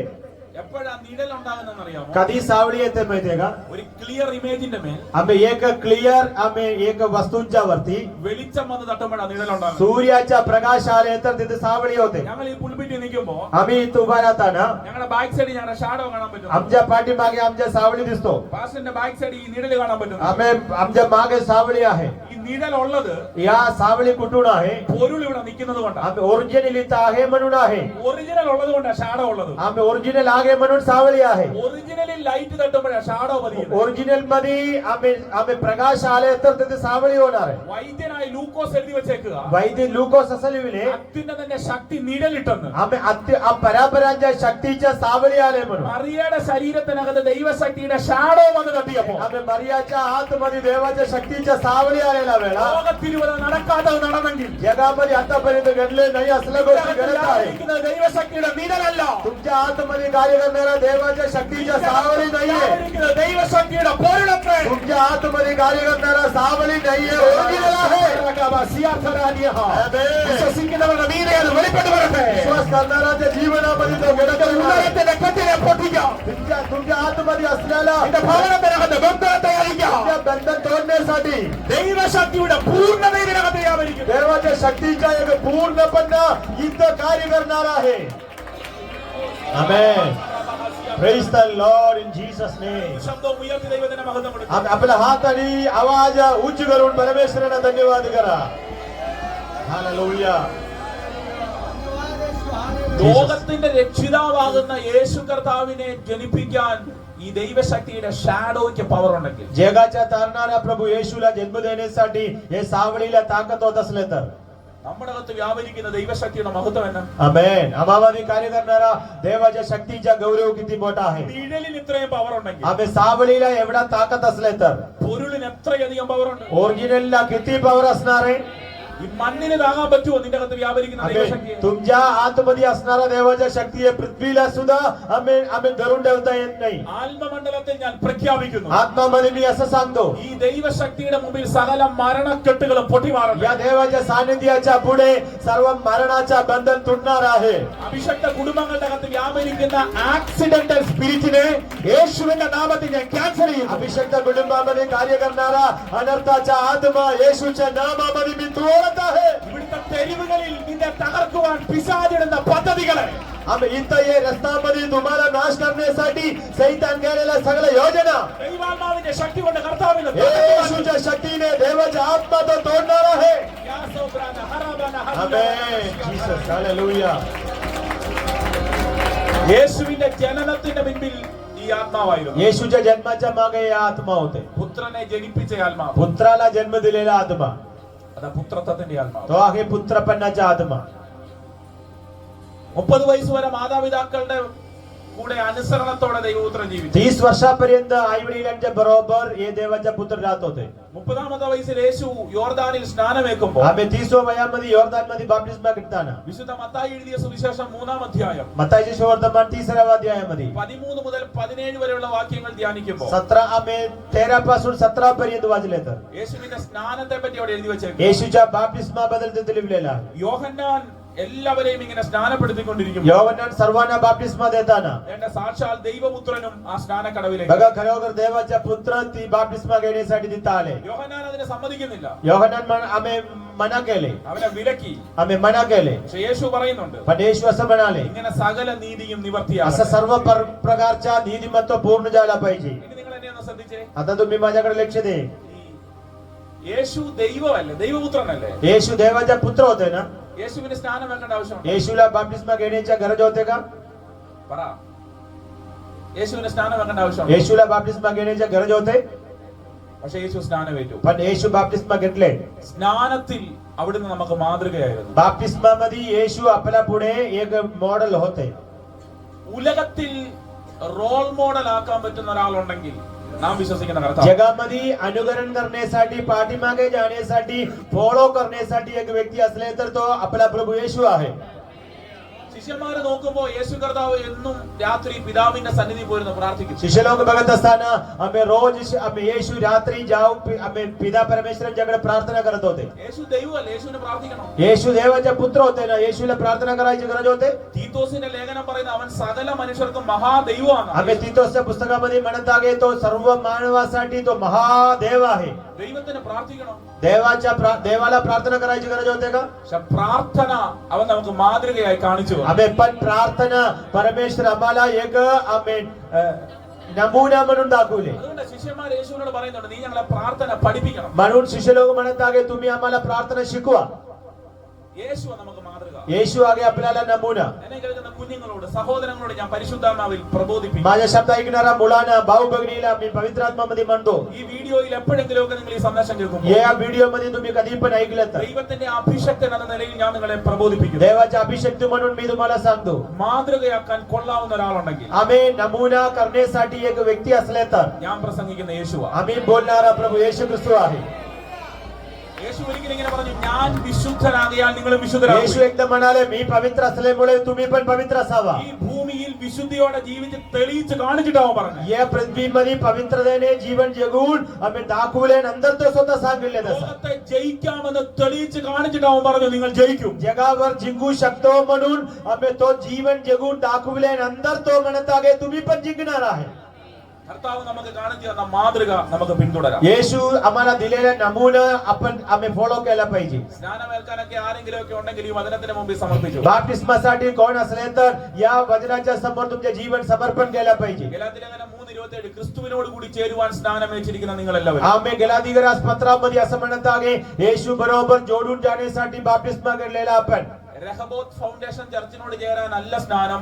Speaker 1: എപ്പോഴാ നിഴൽ ഉണ്ടാകുന്നതെന്ന് അറിയാമോ?
Speaker 2: कधी सावली येते माहितीये का?
Speaker 1: ഒരു ക്ലിയർ ഇമേജിന്റെ മേൽ
Speaker 2: आम्ही एक क्लिअर आम्ही एक वस्तूंच्या वरती
Speaker 1: വെളിച്ചം വന്ന് തട്ടുമ്പോഴാണ് നിഴൽ ഉണ്ടാകുന്നത്.
Speaker 2: सूर्याचा प्रकाश आले तर तिथे सावली होते.
Speaker 1: ഞങ്ങൾ ഈ പുൽപിറ്റി നിൽക്കുമ്പോ
Speaker 2: आम्ही इथं उभा राहताना
Speaker 1: ഞങ്ങളുടെ ബാക്ക് സൈഡിൽ ഞങ്ങളുടെ ഷാഡോ കാണാൻ പറ്റും.
Speaker 2: आमच्या पाठीमागे आमच्या सावली दिसतो.
Speaker 1: പാസ്റ്ററിന്റെ ബാക്ക് സൈഡിൽ ഈ നിഴൽ കാണാൻ പറ്റും.
Speaker 2: आम्ही आमच्या मागे सावली आहे.
Speaker 1: ഈ നിഴൽ ഉള്ളത്
Speaker 2: या सावली कुठून आहे?
Speaker 1: പൊരുൾ ഇവിടെ നിൽക്കുന്നത് കൊണ്ടാണ്.
Speaker 2: आम्ही ओरिजिनल इथं आहे म्हणून आहे.
Speaker 1: ഒറിജിനൽ ഉള്ളത് കൊണ്ടാണ് ഷാഡോ ഉള്ളത്.
Speaker 2: आम्ही ओरिजिनल आहे म्हणून सावली आहे.
Speaker 1: ഒറിജിനലിൽ ലൈറ്റ് തട്ടുമ്പോഴാണ് ഷാഡോ പതിയുന്നത്.
Speaker 2: ओरिजिनल मध्ये आम्ही प्रकाश आले तर तिथे सावली होणार आहे.
Speaker 1: വൈദ്യനായ ലൂക്കോസ് എഴുതി വെച്ചേക്കുക,
Speaker 2: वैद्य लुकोस असं लिहिले,
Speaker 1: അത്യുന്നതന്റെ ശക്തി നിഴലിട്ടെന്ന്.
Speaker 2: आम्ही परापरांच्या शक्तीच्या सावली आले म्हणून.
Speaker 1: മറിയയുടെ ശരീരത്തിനകത്ത് ദൈവശക്തിയുടെ ഷാഡോ വന്ന് തട്ടിയപ്പോ
Speaker 2: आम्ही मरियाच्या आतमध्ये देवाच्या शक्तीच्या सावली आलेला वेळा
Speaker 1: ലോകത്തിരുവത് നടക്കാത്തത് നടന്നെങ്കിൽ
Speaker 2: जगामध्ये आतापर्यंत घडले नाही असल्या गोष्टी घडत आहे.
Speaker 1: വ്യാപരിക്കുന്ന ദൈവശക്തിയുടെ നിഴലല്ല,
Speaker 2: तुमच्या आतमध्ये कार्य करणारा देवाच्या शक्तीच्या सावली नाहीये.
Speaker 1: വ്യാപരിക്കുന്ന ദൈവശക്തിയുടെ പൊരുളത്തെ
Speaker 2: तुमच्या आतमध्ये कार्य करणारा सावली नाहीये, ओरिजिनल आहे. आमेन.
Speaker 1: വിശ്വസിക്കുന്നവരുടെ മീതെ അത് വെളിപ്പെട്ട് വരട്ടെ.
Speaker 2: विश्वास करणाऱ्याच्या जीवनामध्ये तो घडत आहे.
Speaker 1: ഉദരത്തിന്റെ കെട്ടിനെ പൊട്ടിക്കാം.
Speaker 2: तुमच्या आतमध्ये असलेला
Speaker 1: നിന്റെ ഭവനത്തിനകത്ത് ബന്ധനത്തെ അറിയിക്കാം.
Speaker 2: तुमच्या बंधन तोडण्यासाठी
Speaker 1: ദൈവശക്തിയുടെ പൂർണ്ണത ഇതിനകത്ത് വ്യാപരിക്കുന്നു.
Speaker 2: देवाच्या शक्तीचा एक पूर्णपणे इथं कार्य करणार आहे. आमेन. Praise the Lord in Jesus name.
Speaker 1: ശബ്ദം ഉയർത്തി ദൈവത്തിന്റെ മഹത്വം കൊടുക്കുക.
Speaker 2: आपला हात आणि आवाज उच्च करून परमेश्वराला धन्यवाद करा. हालेलुया.
Speaker 1: ലോകത്തിന്റെ രക്ഷിതാവാകുന്ന യേശു കർത്താവിനെ ജനിപ്പിക്കാൻ ഈ ദൈവശക്തിയുടെ ഷാഡോയ്ക്ക് പവർ ഉണ്ടെങ്കിൽ,
Speaker 2: जगाच्या तारणाऱ्या प्रभू येशूला जन्म देण्यासाठी हे सावळीला ताकद होत असले तर
Speaker 1: നമ്മുടെ അകത്ത് വ്യാപരിക്കുന്ന ദൈവശക്തിയുടെ മഹത്വം എന്നാ?
Speaker 2: आमेन. आम्हामध्ये कार्य करणारा देवाच्या शक्तीचा गौरव किती मोठा आहे.
Speaker 1: നിഴലിന് ഇത്രയും പവർ ഉണ്ടെങ്കിൽ,
Speaker 2: आम्ही सावळीला एवढा ताकद असले तर
Speaker 1: പൊരുളിന് എത്രയധികം പവർ ഉണ്ട്.
Speaker 2: ओरिजिनलला किती पॉवर असणार आहे.
Speaker 1: ഈ മണ്ണിന് താങ്ങാൻ പറ്റുമോ നിന്റെ അകത്ത് വ്യാപരിക്കുന്ന ദൈവശക്തി?
Speaker 2: तुमच्या आतमध्ये असणारा देवाच्या शक्ती आहे पृथ्वीला सुद्धा आम्ही धरून ठेवता येत नाही.
Speaker 1: ആത്മമണ്ഡലത്തിൽ ഞാൻ പ്രഖ്യാപിക്കുന്നു,
Speaker 2: आत्मामध्ये मी असं सांगतो,
Speaker 1: ഈ ദൈവശക്തിയുടെ മുമ്പിൽ സകല മരണക്കെട്ടുകളും പൊട്ടിമാറട്ടെ.
Speaker 2: या देवाच्या सानिध्याच्या पुढे सर्व मरणाचा बंधन तुटणार आहे.
Speaker 1: അഭിഷക്ത കുടുംബങ്ങളുടെ അകത്ത് വ്യാപരിക്കുന്ന ആക്സിഡന്റൽ സ്പിരിറ്റിനെ യേശുവിന്റെ നാമത്തിൽ ഞാൻ ക്യാൻസൽ ചെയ്യുന്നു.
Speaker 2: अभिषक्त कुटुंबामध्ये कार्य करणारा अनर्थाचा आत्मा येशूच्या नामामध्ये मी तोडत आहे.
Speaker 1: ഇവിടുത്തെ തകർക്കാൻ പിശാചിടുന്ന പദ്ധതികളെ
Speaker 2: आम्ही इथं ये रस्त्यामध्ये तुम्हाला नाश करण्यासाठी सैतान केलेल्या सगळ्या योजना
Speaker 1: ദൈവാത്മാവിന്റെ ശക്തി കൊണ്ട് കർത്താവിനെ
Speaker 2: येशूच्या शक्तीने देवाच्या आत्मा तो तोडणार आहे आमेन जीसस हालेलुया
Speaker 1: യേശുവിന്റെ ജനനത്തിന്റെ മുൻപിൽ ഈ ആത്മാവായിരുന്നു
Speaker 2: येशूच्या जन्माच्या मागे या आत्मा होते
Speaker 1: പുത്രനെ ജനിപ്പിച്ച ആത്മാവ്
Speaker 2: पुत्राला जन्म दिलेला आत्मा
Speaker 1: അതാ പുത്രത്വത്തിന്റെ ആത്മാവ്
Speaker 2: तो आहे पुत्रपणाचा आत्मा
Speaker 1: 30 വയസ്സ് വരെ മാതാപിതാക്കളുടെ കൂടെ അനുസരണത്തോടെ ദൈവപുത്രൻ ജീവിച്ചു
Speaker 2: 30 वर्षापर्यंत आई वडिलांच्या बरोबर हे देवाचा पुत्र राहत होते
Speaker 1: 30ാമത്തെ വയസ്സിൽ യേശു യോർദാനിൽ സ്നാനമേൽക്കുമ്പോൾ
Speaker 2: आम्ही 30व्या वयामध्ये यॉर्दान मध्ये बाप्तिस्मा घेताना
Speaker 1: വിശുദ്ധ മത്തായി എഴുതിയ സുവിശേഷം 3-ാം അധ്യായം
Speaker 2: मत्ताईचे सुवर्तमान 3ऱ्या अध्यायामध्ये
Speaker 1: 13 മുതൽ 17 വരെയുള്ള വാക്യങ്ങൾ ധ്യാനിക്കുമ്പോൾ
Speaker 2: 17 आम्ही 13 पासून 17 पर्यंत वाचले तर
Speaker 1: യേശുവിന്റെ സ്നാനത്തെ പറ്റി അവിടെ എഴുതി വെച്ചേക്കും
Speaker 2: येशूच्या बाप्तिस्मा बद्दल तिथे लिहिलेलं आहे
Speaker 1: യോഹന്നാൻ എല്ലാവരെയും ഇങ്ങനെ സ്നാനപ്പെടുത്തിക്കൊണ്ടിരിക്കും
Speaker 2: योहन्नान सर्वांना बाप्तिस्मा देताना
Speaker 1: എന്റെ സാക്ഷാൽ ദൈവപുത്രനും ആ സ്നാനക്കടവിലേക്ക്
Speaker 2: बघा खरोखर देवाच्या पुत्र ती बाप्तिस्मा घेण्यासाठी तिथं आले
Speaker 1: യോഹന്നാൻ അതിനെ സമ്മതിക്കുന്നില്ല
Speaker 2: योहन्नान आम्ही मना केले
Speaker 1: അവനെ വിലക്കി
Speaker 2: आम्ही मना केले
Speaker 1: പക്ഷെ യേശു പറയുന്നുണ്ട്
Speaker 2: पण येशू असं म्हणाले
Speaker 1: ഇങ്ങനെ സകല നീതിയും
Speaker 2: असं
Speaker 1: നിവർത്തിയാകട്ടെ
Speaker 2: सर्व प्रकारच्या नीतिमत्व पूर्ण झाला पाहिजे
Speaker 1: ഇനി നിങ്ങൾ എന്നെ ഒന്ന് ശ്രദ്ധിച്ചേ
Speaker 2: आता तुम्ही माझ्याकडे लक्ष दे
Speaker 1: യേശു ദൈവമല്ലേ ദൈവപുത്രനല്ലേ
Speaker 2: येशू देवाचा पुत्र होते ना
Speaker 1: യേശുവിന് സ്നാനം വെക്കേണ്ട ആവശ്യമുണ്ട്
Speaker 2: येशूला बाप्तिस्मा घेण्याच्या गरज होते का
Speaker 1: പറ യേശുവിന് സ്നാനം വെക്കേണ്ട ആവശ്യമുണ്ട്
Speaker 2: येशूला बाप्तिस्मा घेण्याच्या गरज होते
Speaker 1: പക്ഷെ യേശു സ്നാനമേറ്റു
Speaker 2: पण येशू बाप्तिस्मा घेतले
Speaker 1: സ്നാനത്തിൽ അവിടുന്ന് നമുക്ക് മാതൃകയായിരുന്നു
Speaker 2: बाप्तिस्मा मध्ये येशू आपल्या पुढे एक मॉडेल होते
Speaker 1: ഉലകത്തിൽ റോൾ മോഡൽ ആക്കാൻ പറ്റുന്ന ഒരാളുണ്ടെങ്കിൽ നാം വിശ്വസിക്കുന്ന കർത്താവ്
Speaker 2: जगामध्ये अनुकरण करण्यासाठी पाठीमागे जाण्यासाठी फॉलो करण्यासाठी एक व्यक्ती असले तर तो आपला प्रभू येशू आहे
Speaker 1: ശിഷ്യന്മാര് നോക്കുമ്പോ യേശു കർത്താവ് എന്നും രാത്രി പിതാവിന്റെ സന്നിധി പോയിരുന്നു പ്രാർത്ഥിക്കും
Speaker 2: शिष्य लोक बघत असताना आम्ही येशू रात्री जाऊ आम्ही पिता परमेश्वरांच्याकडे प्रार्थना करत होते
Speaker 1: യേശു ദൈവമല്ല യേശുവിനെ പ്രാർത്ഥിക്കണം
Speaker 2: येशू देवाचे पुत्र होते ना येशूला प्रार्थना करायची गरज होते
Speaker 1: തീത്തോസിന്റെ ലേഖനം പറയുന്നത് അവൻ സകല മനുഷ്യർക്കും മഹാദൈവമാണ്
Speaker 2: आम्ही तीतोसच्या पुस्तकामध्ये म्हणत आहे तो सर्व मानवासाठी तो महादेव आहे
Speaker 1: ദൈവത്തിന് പ്രാർത്ഥിക്കണം
Speaker 2: देवाला प्रार्थना करायची गरज होते का
Speaker 1: പക്ഷെ പ്രാർത്ഥന അവൻ നമുക്ക് മാതൃകയായി കാണിച്ചു തന്നു.
Speaker 2: आम्ही पण प्रार्थना परमेश्वर आम्हाला एक आम्ही नमुना म्हणून दाखवले
Speaker 1: അതുകൊണ്ട് ശിഷ്യന്മാർ യേശുവിനോട് പറയുന്നുണ്ട് നീ ഞങ്ങളെ പ്രാർത്ഥന പഠിപ്പിക്കണം
Speaker 2: म्हणून शिष्य लोक म्हणत आहे तुम्ही आम्हाला प्रार्थना शिकवा
Speaker 1: യേശു നമുക്ക് മാതൃക
Speaker 2: येशू आगे आपल्याला नमुना
Speaker 1: എന്നെ കേൾക്കുന്ന കുഞ്ഞുങ്ങളോട് സഹോദരങ്ങളോട് ഞാൻ പരിശുദ്ധാത്മാവിൽ പ്രബോധിപ്പിക്കും
Speaker 2: माझ्या शब्द ऐकणारा मुलांना भाऊ भगिनीला मी पवित्र आत्मामध्ये म्हणतो
Speaker 1: ഈ വീഡിയോയിൽ എപ്പോഴെങ്കിലുമൊക്കെ നിങ്ങൾ ഈ സന്ദേശം കേൾക്കുമ്പോൾ
Speaker 2: या व्हिडिओ मध्ये तुम्ही कधी पण ऐकलं तर
Speaker 1: ദൈവത്തിന്റെ അഭിഷക്തൻ എന്ന നിലയിൽ ഞാൻ നിങ്ങളെ പ്രബോധിപ്പിക്കും
Speaker 2: देवाच्या अभिषेक म्हणून मी तुम्हाला सांगतो
Speaker 1: മാതൃകയാക്കാൻ കൊള്ളാവുന്ന ഒരാളുണ്ടെങ്കിൽ
Speaker 2: आम्ही नमुना करण्यासाठी एक व्यक्ती असले तर
Speaker 1: ഞാൻ പ്രസംഗിക്കുന്ന യേശുവാ
Speaker 2: आम्ही बोलणारा प्रभू येशू ख्रिस्त आहे
Speaker 1: യേശു ഒരിക്കലും ഇങ്ങനെ പറഞ്ഞു ഞാൻ വിശുദ്ധനാകിയാൽ നിങ്ങൾ
Speaker 2: येशू
Speaker 1: വിശുദ്ധരാകും
Speaker 2: एकदम म्हणाले मी पवित्र असल्यामुळे तुम्ही पण पवित्र असावा
Speaker 1: ഈ ഭൂമിയിൽ വിശുദ്ധിയോടെ ജീവിച്ച് തെളിയിച്ച് കാണിച്ചിട്ടാവും പറഞ്ഞു
Speaker 2: या पृथ्वीमध्ये पवित्रतेने जीवन जगून आम्ही दाखवल्यानंतर तो स्वतः सांगितले तसं
Speaker 1: ലോകത്തെ ജയിക്കാമെന്ന് തെളിയിച്ച് കാണിച്ചിട്ടാവും പറഞ്ഞു നിങ്ങൾ ജയിക്കും
Speaker 2: जगावर जिंकू शकतो म्हणून आम्ही तो जीवन जगून दाखवल्यानंतर तो म्हणत आहे तुम्ही पण जिंकणार आहे
Speaker 1: കർത്താവ് നമുക്ക് കാണിച്ചു തന്ന മാതൃക നമുക്ക് പിന്തുടരാം
Speaker 2: येशू आम्हाला दिलेला नमुना आम्ही फॉलो केला पाहिजे
Speaker 1: സ്നാനമേൽക്കാനൊക്കെ ആരെങ്കിലും ഒക്കെ ഉണ്ടെങ്കിൽ ഈ വചനത്തിന് മുമ്പിൽ സമർപ്പിച്ചു
Speaker 2: बाप्तिस्मासाठी कोण असले तर या वचनाच्या समोर तुमचे जीवन समर्पण केलं पाहिजे
Speaker 1: ഗലാത്യലേഖനം 3:27 ക്രിസ്തുവിനോട് കൂടി ചേരുവാൻ സ്നാനമേച്ചിരിക്കുന്ന നിങ്ങൾ എല്ലാവരും
Speaker 2: आम्ही गलातिगरास पत्रामध्ये असं म्हणत आहे येशू बरोबर जोडून जाण्यासाठी बाप्तिस्मा घेतलेला आपण
Speaker 1: രഹബോത്ത് ഫൗണ്ടേഷൻ ചർച്ചിനോട് ചേരാനല്ല സ്നാനം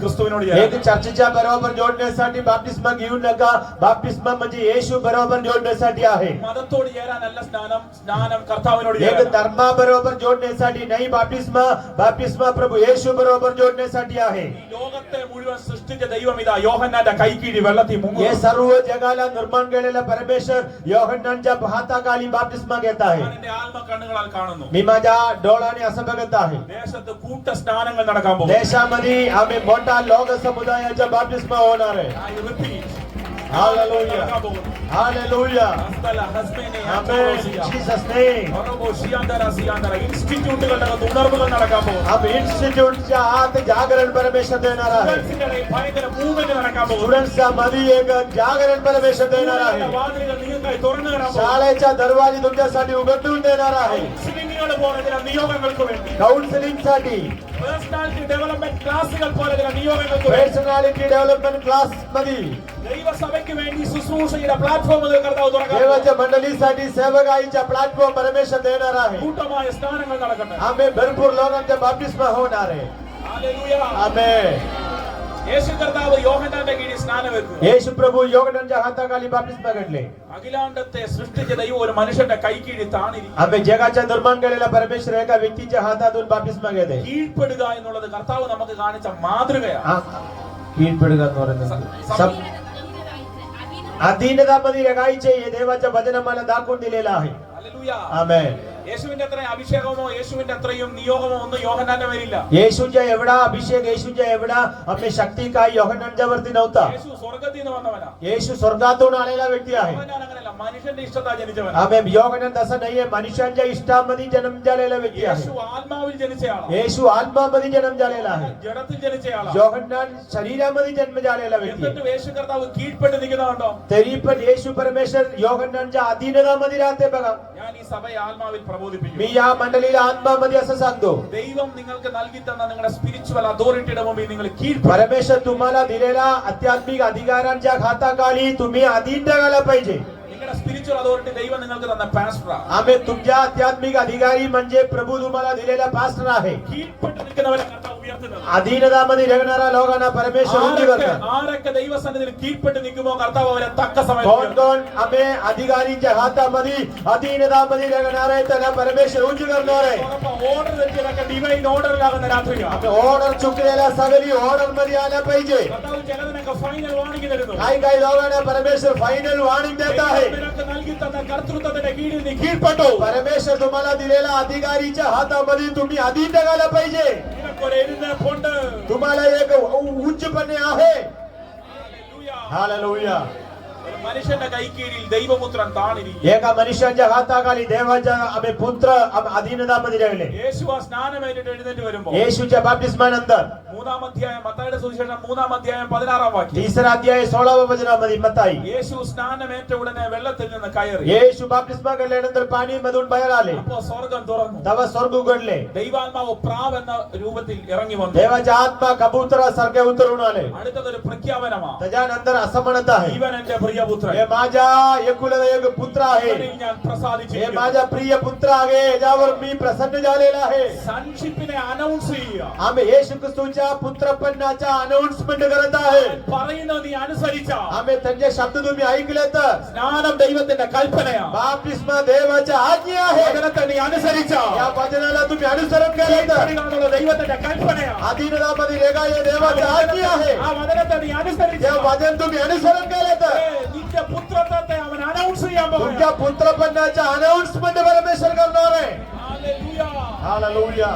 Speaker 1: ക്രിസ്തുവിനോട് ചേരാൻ
Speaker 2: एक चर्चेच्या बरोबर जोडण्यासाठी बाप्तिस्मा घेऊ नका बाप्तिस्मा म्हणजे येशू बरोबर जोडण्यासाठी आहे
Speaker 1: മതത്തോട് ചേരാനല്ല സ്നാനം കർത്താവിനോട്
Speaker 2: एक
Speaker 1: ചേരാൻ
Speaker 2: धर्मा बरोबर जोडण्यासाठी नाही बाप्तिस्मा प्रभू येशू बरोबर जोडण्यासाठी आहे
Speaker 1: ഈ ലോകത്തെ മുഴുവൻ സൃഷ്ടിച്ച ദൈവം ഇതാ യോഹന്നാന്റെ കൈക്കീഴി വെള്ളത്തിൽ മുങ്ങുന്നു
Speaker 2: हे सर्व जगाला निर्माण केलेला परमेश्वर योहन्नानच्या हाताखाली बाप्तिस्मा घेत आहे
Speaker 1: ഞാൻ എന്റെ ആത്മ കണ്ണുകളാൽ കാണുന്നു
Speaker 2: मी माझ्या डोळ्याने असं बघत आहे
Speaker 1: ദേശത്ത് കൂട്ട സ്നാനങ്ങൾ നടക്കാൻ പോകും
Speaker 2: देशामध्ये आम्ही मोठा लोक समुदायाचा बाप्तिस्मा होणार आहे hallelujah hallelujah amen Jesus name
Speaker 1: ഇൻസ്റ്റിറ്റ്യൂട്ടുകളുടെ ഉണർവുകൾ നടക്കാൻ പോകും
Speaker 2: आम्ही इन्स्टिट्यूटच्या आत जागरण परमेश्वर देणार आहे
Speaker 1: ഭയങ്കര മൂവ്മെന്റ് നടക്കാൻ പോകും
Speaker 2: स्टुडंट्सच्या मध्ये एक जागरण परमेश्वर देणार आहे
Speaker 1: വാതിലുകൾ നിങ്ങൾക്കായി തുറന്നു തരാൻ പോകും
Speaker 2: शाळेच्या दरवाजे तुमच्यासाठी उघडून देणार आहे
Speaker 1: ഒരുപാട് പോലെ ചില നിയോഗങ്ങൾക്ക് വേണ്ടി,
Speaker 2: കൗൺസിലിംഗ് साठी,
Speaker 1: പേഴ്സണാലിറ്റി ഡെവലപ്മെന്റ് ക്ലാസുകൾ പോലെ ചില നിയോഗങ്ങൾക്ക് വേണ്ടി,
Speaker 2: പേഴ്സണാലിറ്റി ഡെവലപ്മെന്റ് ക്लास मध्ये
Speaker 1: ദൈവസഭയ്ക്ക് വേണ്ടി ശുശ്രൂഷയുടെ പ്ലാറ്റ്ഫോമുകൾ കർത്താവ് തുറക്കാൻ,
Speaker 2: देवाच्या मंडळीसाठी सेवकाईचा प्लॅटफॉर्म परमेश्वर देणार आहे.
Speaker 1: കൂട്ടമായ സ്നാനങ്ങൾ നടക്കട്ടെ.
Speaker 2: आम्ही भरपूर लोकांचे बाप्तिस्मा होणार आहे.
Speaker 1: ഹല്ലേലൂയ.
Speaker 2: आमेन.
Speaker 1: യേശു കർത്താവ് യോഹന്നാന്റെ കീഴിൽ സ്നാനം വെക്കും.
Speaker 2: येशू प्रभू योगनांच्या हाताखाली बाप्तिस्मा घडले.
Speaker 1: അഖിലാണ്ടത്തെ സൃഷ്ടിച്ച ദൈവം ഒരു മനുഷ്യന്റെ കൈക്കീഴിൽ താണിരിക്കും.
Speaker 2: आम्ही जगाच्या निर्माण केलेला परमेश्वर एका व्यक्तीच्या हातातून बाप्तिस्मा घेते.
Speaker 1: കീഴ്പ്പെടുക എന്നുള്ളത് കർത്താവ് നമുക്ക് കാണിച്ച മാതൃകയാണ്.
Speaker 2: कीडपडगा എന്ന് പറയുന്നത് अधीनतामध्ये रगायचे हे देवाच्या वचन मला दाखवून दिलेला आहे.
Speaker 1: ഹല്ലേലൂയ.
Speaker 2: आमेन.
Speaker 1: യേശുവിന്റെ അത്രയും അഭിഷേകമോ യേശുവിന്റെ അത്രയും നിയോഗമോ ഒന്നും യോഹന്നാന്റെ മേലില്ല.
Speaker 2: येशूच्या एवढा अभिषेक, येशूच्या एवढा आपली शक्ती काय योहनांच्या वरती नव्हता.
Speaker 1: യേശു സ്വർഗ്ഗത്തിൽ നിന്ന് വന്നവനാ.
Speaker 2: येशू स्वर्गातून आलेला व्यक्ती आहे.
Speaker 1: യോഹന്നാൻ അങ്ങനെയല്ല, മനുഷ്യന്റെ ഇഷ്ടത്താ ജനിച്ചവൻ.
Speaker 2: आमेन. योहनान तसं नाहीये, मनुष्यांच्या इष्टामध्ये जन्म झालेला व्यक्ती
Speaker 1: യേശു
Speaker 2: आहे.
Speaker 1: ആത്മാവിൽ ജനിച്ചയാളാണ്.
Speaker 2: येशू आत्मामध्ये जन्म झालेला आहे.
Speaker 1: ജഡത്തിൽ ജനിച്ചയാളാണ്.
Speaker 2: योहनान शरीरामध्ये जन्म झालेला व्यक्ती
Speaker 1: എന്നിട്ട്
Speaker 2: आहे.
Speaker 1: യേശു കർത്താവ് കീഴ്പ്പെട്ട് നിൽക്കുന്നുണ്ടോ?
Speaker 2: तरी पण येशू परमेश्वर योहनांच्या अधीनतामध्ये राहते बघा.
Speaker 1: ഞാൻ ഈ സഭയെ ആത്മാവിൽ പ്രബോധിപ്പിക്കും.
Speaker 2: मी या मंडळीला आत्मामध्ये असं सांगतो,
Speaker 1: ദൈവം നിങ്ങൾക്ക് നൽകി തന്ന നിങ്ങളുടെ സ്പിരിച്വൽ അതോറിറ്റിയുടെ മുമ്പിൽ നിങ്ങൾ കീഴ്പ്പെടും.
Speaker 2: परमेश्वर तुम्हाला दिलेला आध्यात्मिक अधिकारांच्या हाताखाली तुम्ही अधीन राहायला पाहिजे.
Speaker 1: നിങ്ങളുടെ സ്പിരിച്വൽ അതോറിറ്റി ദൈവം നിങ്ങൾക്ക് തന്ന പാസ്റ്ററാണ്.
Speaker 2: आम्ही तुमच्या आध्यात्मिक अधिकारी म्हणजे प्रभू तुम्हाला दिलेला पास्टर आहे.
Speaker 1: കീഴ്പ്പെട്ട് നിൽക്കുന്നവരെ കർത്താവ് ഉയർത്തുന്നത്.
Speaker 2: अधीनतामध्ये राहणाऱ्या लोकांना परमेश्वर उंची करतात.
Speaker 1: ആരൊക്കെ ദൈവസന്നിധിയിൽ കീഴ്പ്പെട്ട് നിൽക്കുമോ കർത്താവ് അവരെ തക്ക സമയത്ത്
Speaker 2: कोण
Speaker 1: ഉയർത്തും.
Speaker 2: कोण आम्ही अधिकारीच्या हातामध्ये अधीनतामध्ये राहणार आहे त्यांना परमेश्वर उंची करणार आहे.
Speaker 1: ഓർഡർ തെറ്റിയതൊക്കെ ഡിവൈൻ ഓർഡറിലാകുന്ന രാത്രിയാണ്.
Speaker 2: आम्ही ऑर्डर चुकलेल्या सगळी ऑर्डर मध्ये आल्या पाहिजे.
Speaker 1: കർത്താവ് ചിലതിനൊക്കെ ഫൈനൽ വാണിംഗ് തരുന്നു.
Speaker 2: काही लोकांना परमेश्वर फायनल वार्निंग देत आहे.
Speaker 1: നിനക്ക് നൽകി തന്ന കർത്തൃത്വത്തിന്റെ കീഴിൽ നീ കീഴ്പ്പെട്ടു.
Speaker 2: परमेश्वर तुम्हाला दिलेल्या अधिकारीच्या हातामध्ये तुम्ही अधीन राहायला पाहिजे.
Speaker 1: നിനക്കൊരു എഴുന്നേൽപ്പുണ്ട്.
Speaker 2: तुम्हाला एक उच्चपणे आहे.
Speaker 1: ഹല്ലേലൂയ.
Speaker 2: हालेलुया.
Speaker 1: ഒരു മനുഷ്യന്റെ കൈക്കീഴിൽ ദൈവപുത്രൻ താണിരിക്കും.
Speaker 2: एका मनुष्याच्या हाताखाली देवाच्या आम्ही पुत्र अधीनतामध्ये राहिले.
Speaker 1: യേശു ആ സ്നാനമേറ്റിട്ട് എഴുന്നേറ്റ് വരുമ്പോൾ
Speaker 2: येशूच्या बाप्तिस्मानंतर
Speaker 1: 3-ാം അധ്യായം മത്തായിയുടെ സുവിശേഷം 3-ാം അധ്യായം 16-ാം വാക്യം.
Speaker 2: तिसरा अध्याय 16व्या वचनामध्ये मत्ताई.
Speaker 1: യേശു സ്നാനമേറ്റ ഉടനെ വെള്ളത്തിൽ നിന്ന് കയറി.
Speaker 2: येशू बाप्तिस्मा घेतल्यानंतर पाणीमधून बाहेर आले.
Speaker 1: അപ്പോൾ സ്വർഗ്ഗം തുറന്നു.
Speaker 2: तेव्हा स्वर्ग उघडले.
Speaker 1: ദൈവാത്മാവ് പ്രാവ് എന്ന രൂപത്തിൽ ഇറങ്ങി വന്നു.
Speaker 2: देवाच्या आत्मा कबुतरासारखे उतरून आले.
Speaker 1: അടുത്തതൊരു പ്രഖ്യാപനമാണ്.
Speaker 2: त्याच्यानंतर असं म्हणत आहे,
Speaker 1: ഇവൻ എന്റെ പ്രിയപുത്രൻ,
Speaker 2: हे माझ्या एकुलता एक पुत्र आहे.
Speaker 1: ഇവനിൽ ഞാൻ
Speaker 2: हे
Speaker 1: പ്രസാദിച്ചിരിക്കുന്നു.
Speaker 2: माझा प्रिय पुत्र आहे, याच्यावर मी प्रसन्न झालेला आहे.
Speaker 1: സൺഷിപ്പിനെ അനൗൺസ് ചെയ്യുക.
Speaker 2: आम्ही येशू ख्रिस्ताच्या पुत्रपणाचा अनाउन्समेंट करत आहे.
Speaker 1: പറയുന്നത് നീ അനുസരിച്ച
Speaker 2: आम्ही त्यांचे शब्द तुम्ही ऐकले तर
Speaker 1: സ്നാനം ദൈവത്തിന്റെ കൽപ്പനയാണ്.
Speaker 2: बाप्तिस्मा देवाच्या आज्ञा आहे.
Speaker 1: വചനത്തെ നീ അനുസരിച്ച
Speaker 2: या वचनाला तुम्ही अनुसरण केले तर
Speaker 1: കീഴ്പ്പെടുക ദൈവത്തിന്റെ കൽപ്പനയാണ്.
Speaker 2: अधीनतामध्ये रेगाय देवाची आज्ञा आहे.
Speaker 1: ആ വചനത്തെ നീ അനുസരിച്ച
Speaker 2: या वचन तुम्ही अनुसरण केले तर
Speaker 1: നിന്റെ പുത്രത്വത്തെ അവൻ അനൗൺസ് ചെയ്യാൻ
Speaker 2: तुमच्या
Speaker 1: പോകുന്നു.
Speaker 2: पुत्रपणाचा अनाउन्समेंट परमेश्वर करणार आहे.
Speaker 1: ഹല്ലേലൂയ.
Speaker 2: हालेलुया.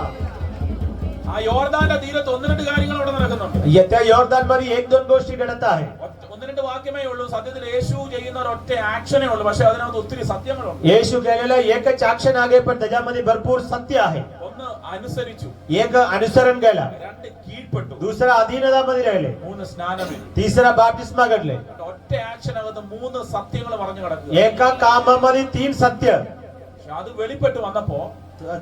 Speaker 1: ആ യോർദാന്റെ തീരത്ത് 1-2 കാര്യങ്ങൾ അവിടെ നടക്കുന്നുണ്ട്.
Speaker 2: येत्या यॉर्दान मध्ये 1-2 गोष्टी घडत आहे.
Speaker 1: 1-2 വാക്യമേ ഉള്ളൂ. സത്യത്തിൽ യേശു ചെയ്യുന്ന ഒരൊറ്റ ആക്ഷനേ ഉള്ളൂ. പക്ഷെ അതിനകത്ത് ഒത്തിരി സത്യങ്ങളുണ്ട്.
Speaker 2: येशू केलेलं एकच ऍक्शन आहे, पण त्याच्यामध्ये भरपूर सत्य आहे.
Speaker 1: ഒന്ന് അനുസരിച്ചു,
Speaker 2: एक अनुसरण केला,
Speaker 1: 2 കീഴ്പ്പെട്ടു,
Speaker 2: दुसरा अधीनतामध्ये राहिले,
Speaker 1: 3 സ്നാനമേറ്റു.
Speaker 2: तिसरा बाप्तिस्मा घडले.
Speaker 1: ഒറ്റ ആക്ഷനകത്ത് 3 സത്യങ്ങൾ പറഞ്ഞു കിടക്കുക.
Speaker 2: एका कामामध्ये 3 सत्य.
Speaker 1: പക്ഷെ അത് വെളിപ്പെട്ട് വന്നപ്പോ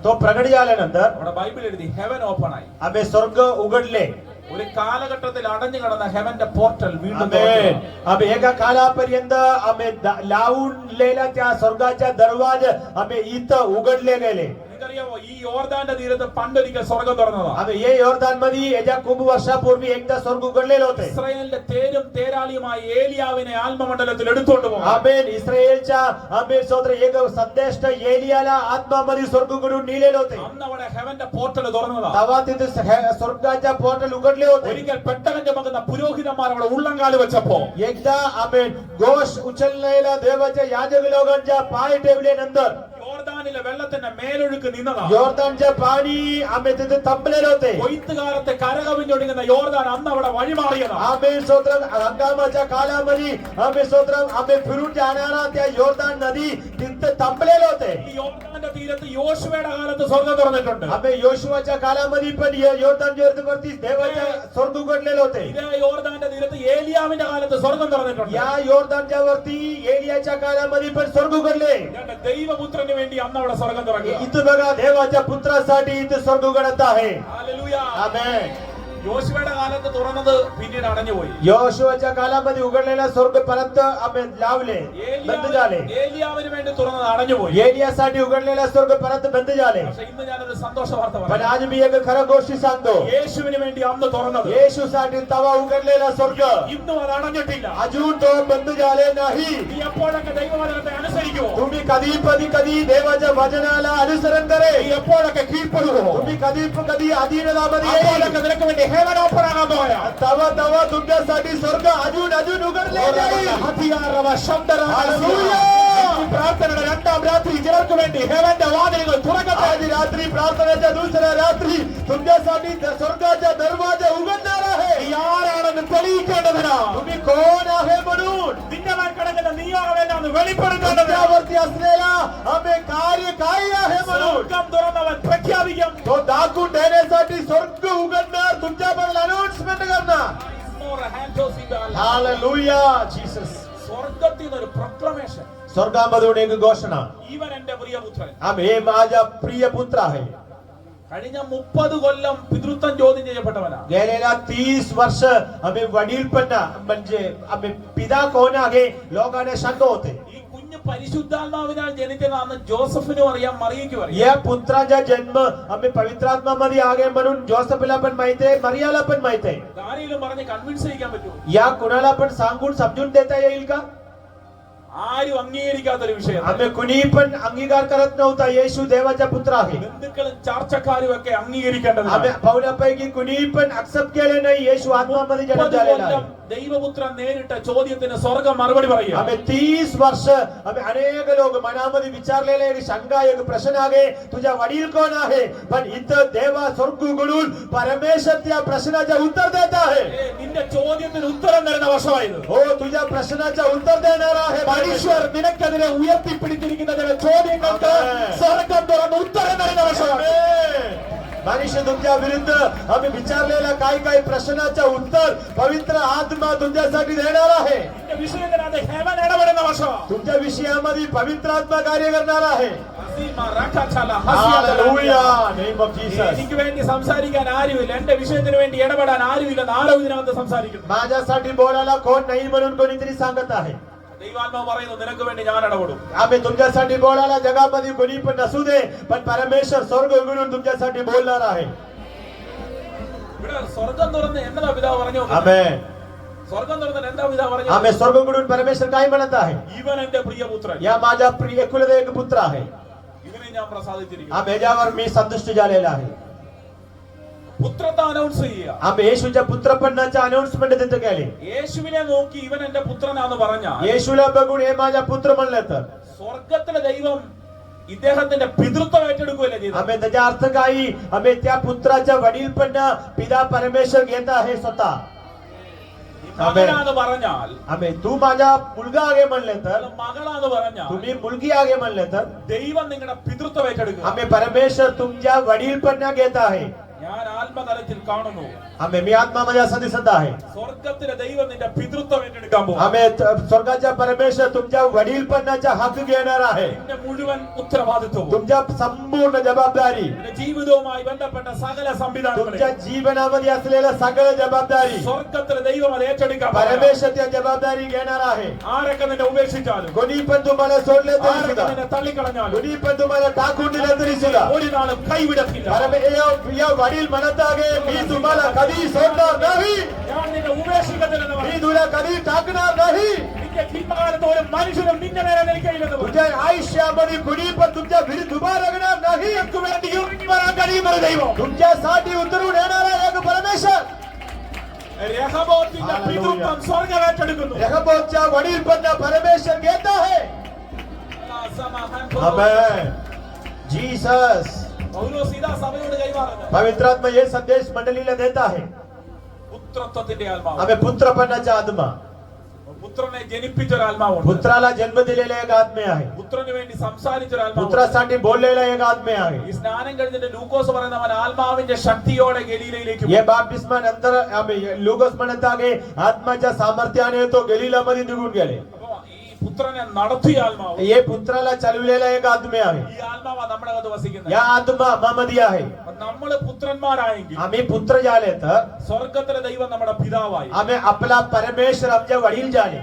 Speaker 2: तो प्रगट झाल्यानंतर
Speaker 1: അവിടെ ബൈബിൾ എഴുതി ഹെവൻ ഓപ്പൺ ആയി.
Speaker 2: आम्ही स्वर्ग उघडले.
Speaker 1: ഒരു കാലഘട്ടത്തിൽ അടഞ്ഞു കിടന്ന ഹെവന്റെ പോർട്ടൽ വീണ്ടും
Speaker 2: आम्ही आम्ही एका कालापर्यंत आम्ही लावूनलेल्या त्या स्वर्गाच्या दरवाजे आम्ही इथं उघडले गेले.
Speaker 1: നിങ്ങൾക്കറിയാമോ, ഈ യോർദാന്റെ തീരത്ത് പണ്ടൊരിക്കൽ സ്വർഗം തുറന്നതാണ്.
Speaker 2: आम्ही हे यॉर्दान मध्ये याच्या खूप वर्षापूर्वी एकदा स्वर्ग उघडलेले होते.
Speaker 1: ഇസ്രായേലിന്റെ തേരും തേരാളിയുമായി ഏലിയാവിനെ ആത്മമണ്ഡലത്തിൽ എടുത്തോണ്ട് പോകും.
Speaker 2: आमेन. इस्रायलच्या आमेन स्तोत्र एक संदेष्ट एलियाला आत्मामध्ये स्वर्ग उघडून नेलेले होते.
Speaker 1: അന്ന് അവിടെ ഹെവന്റെ പോർട്ടൽ തുറന്നതാണ്.
Speaker 2: तेव्हा तिथे स्वर्गाच्या पोर्टल उघडले होते.
Speaker 1: ഒരിക്കൽ പെട്ടകം ചുമക്കുന്ന പുരോഹിതന്മാർ അവിടെ ഉള്ളംകാല് വെച്ചപ്പോ
Speaker 2: एकदा आमेन घोष उचललेल्या देवाच्या याजक लोकांच्या पाय ठेवल्यानंतर
Speaker 1: യോർദാനിലെ വെള്ളത്തിന്റെ മേലൊഴുക്ക് നിന്നതാണ്.
Speaker 2: यॉर्दानचे पाणी आम्ही तिथे थांबलेले होते.
Speaker 1: കൊയ്ത്തുകാലത്തെ കരകവിഞ്ഞൊടുങ്ങുന്ന യോർദാൻ അന്ന് അവിടെ വഴിമാറിയതാണ്.
Speaker 2: आम्ही स्तोत्र हंगामाच्या कालामध्ये आम्ही स्तोत्र आम्ही फिरून जाणारा त्या यॉर्दान नदी तिथे थांबलेले होते.
Speaker 1: ഈ യോർദാന്റെ തീരത്ത് യോശുവയുടെ കാലത്ത് സ്വർഗം തുറന്നിട്ടുണ്ട്.
Speaker 2: आम्ही योशुआच्या कालामध्ये पण यॉर्दान वरती देवाच्या स्वर्ग उघडलेले होते.
Speaker 1: ഇതേ യോർദാന്റെ തീരത്ത് ഏലിയാവിന്റെ കാലത്ത് സ്വർഗം തുറന്നിട്ടുണ്ട്.
Speaker 2: या यॉर्दानच्या वरती एलियाच्या काळामध्ये पण स्वर्ग उघडले.
Speaker 1: ദൈവപുത്രന് വേണ്ടി അവിടെ സ്വർഗം തുറക്കുക.
Speaker 2: इथं बघा देवाच्या पुत्रासाठी इथं स्वर्ग उघडत आहे.
Speaker 1: ഹല്ലേലൂയ.
Speaker 2: आमेन.
Speaker 1: യോശുവയുടെ കാലത്ത് തുറന്നത് പിന്നീട് അടഞ്ഞുപോയി.
Speaker 2: योशुआच्या कालामध्ये उघडलेला स्वर्ग परत आम्ही लावले, बंद झाले.
Speaker 1: ഏലിയാവിന് വേണ്ടി തുറന്നത് അടഞ്ഞുപോയി.
Speaker 2: एलियासाठी उघडलेला स्वर्ग परत बंद झाले.
Speaker 1: പക്ഷേ ഇന്ന് ഞാനൊരു സന്തോഷ വാർത്ത
Speaker 2: पण
Speaker 1: പറയാം.
Speaker 2: आज मी एक खरं गोष्टी सांगतो.
Speaker 1: യേശുവിന് വേണ്ടി अन्न തുറന്നത്
Speaker 2: येशूसाठी तवा उघडलेला स्वर्ग
Speaker 1: ഇന്നും അത് അടഞ്ഞിട്ടില്ല.
Speaker 2: अजून तो बंद झाले नाही.
Speaker 1: നീ എപ്പോഴൊക്കെ ദൈവവചനത്തെ അനുസരിക്കുമോ,
Speaker 2: तुम्ही कधी देवाच्या वचनाला अनुसरण करे,
Speaker 1: നീ എപ്പോഴൊക്കെ കീഴ്പ്പെടുവോ,
Speaker 2: तुम्ही कधी अधीनतामध्ये
Speaker 1: അപ്പോഴൊക്കെ
Speaker 2: येईल.
Speaker 1: നിനക്ക് വേണ്ടി ഹേവൻ ഓപ്പൺ ആകാൻ പോയാ
Speaker 2: तवा तुमच्यासाठी स्वर्ग अजून उघडले जाईल. हालेलुया.
Speaker 1: പ്രാർത്ഥനയുടെ രണ്ടാം രാത്രി ചിലർക്ക് വേണ്ടി ഹേവന്റെ വാതിലുകൾ തുറക്കട്ടെ.
Speaker 2: आज रात्री प्रार्थनेच्या दुसऱ्या रात्री तुमच्यासाठी स्वर्गाचा दरवाजा उघडणार आहे.
Speaker 1: നീ ആരാണെന്ന് തെളിയിക്കേണ്ടതിനാ,
Speaker 2: तुम्ही कोण आहे म्हणून
Speaker 1: നിന്റെ മേൽ കിടക്കുന്ന നിയോഗം എന്താണെന്ന് വെളിപ്പെടുത്തേണ്ടതിനാ,
Speaker 2: तुमच्यावरती असलेला आम्ही कार्य काय आहे म्हणून
Speaker 1: സ്വർഗ്ഗം തുറന്നവൻ പ്രഖ്യാപിക്കും.
Speaker 2: तो दाखवून देण्यासाठी स्वर्ग उघडणार, तुमच्याबद्दल अनाउन्समेंट करणार. Hallelujah Jesus.
Speaker 1: സ്വർഗ്ഗത്തിൽ നിന്നൊരു പ്രൊക്ലമേഷൻ,
Speaker 2: स्वर्गामधून एक घोषणा,
Speaker 1: ഇവൻ എന്റെ പ്രിയപുത്രൻ.
Speaker 2: आम्ही हे माझा प्रिय पुत्र आहे.
Speaker 1: കഴിഞ്ഞ 30 കൊല്ലം പിതൃത്വം ചോദ്യം ചെയ്യപ്പെട്ടവനാ.
Speaker 2: गेलेल्या 30 वर्ष आम्ही वडीलपणा म्हणजे आम्ही पिता कोण आहे लोकांना शंका होते.
Speaker 1: ഈ കുഞ്ഞ് പരിശുദ്ധാത്മാവിനാൽ ജനിച്ചതാണെന്ന് ജോസഫിനും അറിയാം, മറിയയ്ക്കും അറിയാം.
Speaker 2: या पुत्राचा जन्म आम्ही पवित्रात्मामध्ये आहे म्हणून जोसेफला पण माहिती आहे, मरियाला पण माहिती आहे.
Speaker 1: ആരെങ്കിലും പറഞ്ഞ് കൺവിൻസ് ചെയ്യിക്കാൻ പറ്റുമോ?
Speaker 2: या कुणाला पण सांगून समजून देता येईल का?
Speaker 1: ആരും അംഗീകരിക്കാത്തൊരു വിഷയം.
Speaker 2: आम्ही कुणी पण अंगीकार करत नव्हता. येशू देवाचा पुत्र आहे.
Speaker 1: ബന്ധുക്കളും ചാർച്ചക്കാരും ഒക്കെ അംഗീകരിക്കേണ്ടതാണ്.
Speaker 2: आम्ही पाहुण्यापैकी कुणी पण एक्सेप्ट केले नाही. येशू आत्मामध्ये जन्म झालेला आहे.
Speaker 1: ദൈവപുത്രൻ നേരിട്ട ചോദ്യത്തിന് സ്വർഗ്ഗം മറുപടി പറയുക.
Speaker 2: आम्ही 30 वर्ष आम्ही अनेक लोक मनामध्ये विचारलेले एक शंका, एक प्रश्न आहे, तुझा वडील कोण आहे? पण इथं देवा स्वर्ग उघडून परमेश्वर त्या प्रश्नाचे उत्तर देत आहे.
Speaker 1: നിന്റെ ചോദ്യത്തിന് ഉത്തരം തരുന്ന വർഷമായത്.
Speaker 2: हो, तुझ्या प्रश्नाचे उत्तर देणार आहे.
Speaker 1: മനുഷ്യർ നിനക്കെതിരെ ഉയർത്തിപ്പിടിച്ചിരിക്കുന്ന ചില ചോദ്യങ്ങൾക്ക് സ്വർഗ്ഗം തുറന്ന് ഉത്തരം തരുന്ന വർഷമാണ്.
Speaker 2: मनुष्य तुमच्या विरुद्ध आम्ही विचारलेल्या काही प्रश्नाचे उत्तर पवित्र आत्मा तुमच्यासाठी देणार आहे.
Speaker 1: നിന്റെ വിഷയത്തിനകത്ത് ഹേവൻ ഇടപെടുന്ന വർഷമാണ്.
Speaker 2: तुमच्या विषयामध्ये पवित्र आत्मा कार्य करणार आहे.
Speaker 1: ഹല്ലേലൂയ.
Speaker 2: Name of Jesus.
Speaker 1: എനിക്ക് വേണ്ടി സംസാരിക്കാൻ ആരുമില്ല, എന്റെ വിഷയത്തിന് വേണ്ടി ഇടപെടാൻ ആരുമില്ലെന്ന് ആരോ ഇതിനകത്ത് സംസാരിക്കുന്നു.
Speaker 2: माझ्यासाठी बोलायला कोण नाही म्हणून कोणीतरी सांगत आहे.
Speaker 1: ദൈവാത്മാവ് പറയുന്നു, നിനക്ക് വേണ്ടി ഞാൻ ഇടപെടും.
Speaker 2: आम्ही तुमच्यासाठी बोलायला जगामध्ये कोणी पण नसू दे, पण परमेश्वर स्वर्ग उघडून तुमच्यासाठी बोलणार आहे.
Speaker 1: ഇവിടെ സ്വർഗ്ഗം തുറന്ന് എന്നതാ പിതാവ് പറഞ്ഞു?
Speaker 2: आमेन.
Speaker 1: സ്വർഗ്ഗം തുറന്ന് എന്താ പിതാവ് പറഞ്ഞു?
Speaker 2: आम्ही स्वर्ग उघडून परमेश्वर काय म्हणत आहे?
Speaker 1: ഇവൻ എന്റെ പ്രിയപുത്രൻ,
Speaker 2: या माझा प्रिय एकुलता एक पुत्र आहे.
Speaker 1: ഇവനെ ഞാൻ പ്രസാദിച്ചിരിക്കുന്നു.
Speaker 2: आम्ही याच्यावर मी संतुष्ट झालेला आहे.
Speaker 1: പുത്രത്തെ അനൗൺസ് ചെയ്യുക.
Speaker 2: आम्ही येशूच्या पुत्रपणाचा अनाउन्समेंट तिथे केले.
Speaker 1: യേശുവിനെ നോക്കി ഇവൻ എന്റെ പുത്രനാന്ന് പറഞ്ഞാൽ
Speaker 2: येशूला बघून हे माझा पुत्र म्हणलं तर
Speaker 1: സ്വർഗ്ഗത്തിലെ ദൈവം ഇദ്ദേഹത്തിന്റെ പിതൃത്വം ഏറ്റെടുക്കുകയല്ലേ ചെയ്തത്?
Speaker 2: आम्ही त्याचा अर्थ काही आम्ही त्या पुत्राच्या वडीलपणा पिता परमेश्वर घेत आहे स्वतः.
Speaker 1: മകനാന്ന് പറഞ്ഞാൽ,
Speaker 2: आम्ही तू माझा मुलगा आहे म्हणले तर,
Speaker 1: മകളാന്ന് പറഞ്ഞാൽ
Speaker 2: तुम्ही मुलगी आहे म्हणले तर,
Speaker 1: ദൈവം നിങ്ങളുടെ പിതൃത്വം ഏറ്റെടുക്കുക.
Speaker 2: आम्ही परमेश्वर तुमच्या वडीलपणा घेत आहे.
Speaker 1: ഞാൻ ആത്മതലത്തിൽ കാണുന്നു,
Speaker 2: आम्ही मी आत्मामध्ये असं दिसत आहे.
Speaker 1: സ്വർഗ്ഗത്തിലെ ദൈവം നിന്റെ പിതൃത്വം ഏറ്റെടുക്കാൻ പോകും.
Speaker 2: आम्ही स्वर्गाच्या परमेश्वर तुमच्या वडीलपणाचा हक्क घेणार आहे.
Speaker 1: നിന്റെ മുഴുവൻ ഉത്തരവാദിത്വവും
Speaker 2: तुमच्या संपूर्ण जबाबदारी,
Speaker 1: നിന്റെ ജീവിതവുമായി ബന്ധപ്പെട്ട സകല സംവിധാനങ്ങളും
Speaker 2: तुमच्या जीवनामध्ये असलेल्या सगळ्या जबाबदारी
Speaker 1: സ്വർഗ്ഗത്തിലെ ദൈവം അത് ഏറ്റെടുക്കാൻ പോകും.
Speaker 2: परमेश्वर त्या जबाबदारी घेणार आहे.
Speaker 1: ആരൊക്കെ നിന്നെ ഉപേക്ഷിച്ചാലും,
Speaker 2: कोणी पण तुम्हाला सोडले तरी
Speaker 1: ആരൊക്കെ
Speaker 2: सुद्धा,
Speaker 1: നിന്നെ തള്ളിക്കളഞ്ഞാലും
Speaker 2: कोणी पण तुम्हाला टाकून दिलं तरी सुद्धा,
Speaker 1: ഒരു നാളും കൈവിടത്തില്ല.
Speaker 2: या वडील म्हणत आहे मी तुम्हाला कधी सोडणार नाही,
Speaker 1: ഞാൻ നിന്നെ ഉപേക്ഷിക്കത്തില്ലെന്ന്
Speaker 2: मी
Speaker 1: പറഞ്ഞു.
Speaker 2: तुला कधी टाकणार नाही.
Speaker 1: നിന്റെ ജീവകാലത്ത് ഒരു മനുഷ്യനും നിന്റെ നേരെ നിൽക്കില്ലെന്ന് പറഞ്ഞു.
Speaker 2: तुझ्या आयुष्यामध्ये कुणी पण तुमच्या विरुद्ध उभा राहणार नाही.
Speaker 1: നിനക്ക് വേണ്ടി ഇറങ്ങി വരാൻ കഴിയുന്ന ഒരു ദൈവം,
Speaker 2: तुमच्यासाठी उतरून येणारा एक परमेश्वर
Speaker 1: രഹബോത്തിന്റെ പിതൃത്വം സ്വർഗ്ഗം ഏറ്റെടുക്കുന്നു.
Speaker 2: रेहबोतच्या वडीलपणा परमेश्वर घेत आहे. आमेन. जीसस.
Speaker 1: പൗലോസ് ഇതാ സഭയോട് കൈമാറുന്നത്.
Speaker 2: पवित्रात्मा हे संदेश मंडळीला देत आहे.
Speaker 1: പുത്രത്വത്തിന്റെ ആത്മാവ്,
Speaker 2: आम्ही पुत्रपणाचा आत्मा,
Speaker 1: പുത്രനെ ജനിപ്പിച്ച ഒരു ആത്മാവുണ്ട്.
Speaker 2: पुत्राला जन्म दिलेला एक आत्मे आहे.
Speaker 1: പുത്രന് വേണ്ടി സംസാരിച്ച ഒരു ആത്മാവ്.
Speaker 2: पुत्रासाठी बोललेला एक आत्मे आहे.
Speaker 1: ഈ സ്നാനം കഴിഞ്ഞിട്ട് ലൂക്കോസ് പറയുന്നവൻ ആത്മാവിന്റെ ശക്തിയോടെ ഗലീലയിലേക്ക്
Speaker 2: हे बाप्तिस्मा नंतर आम्ही लुकोस म्हणत आहे आत्माच्या सामर्थ्याने तो गलिलामध्ये निघून गेले.
Speaker 1: അപ്പോ ഈ പുത്രനെ നടത്തിയ ആത്മാവ്,
Speaker 2: हे पुत्राला चालविलेला एक आत्मा आहे.
Speaker 1: ഈ ആത്മാവാ നമ്മുടെ അകത്ത് വസിക്കുന്നത്.
Speaker 2: या आत्मा आम्हामध्ये आहे.
Speaker 1: നമ്മള് പുത്രന്മാരായെങ്കിൽ
Speaker 2: आम्ही पुत्र झाले तर
Speaker 1: സ്വർഗത്തിലെ ദൈവം നമ്മുടെ പിതാവായി.
Speaker 2: आम्ही आपला परमेश्वर आमच्या वडील झाले.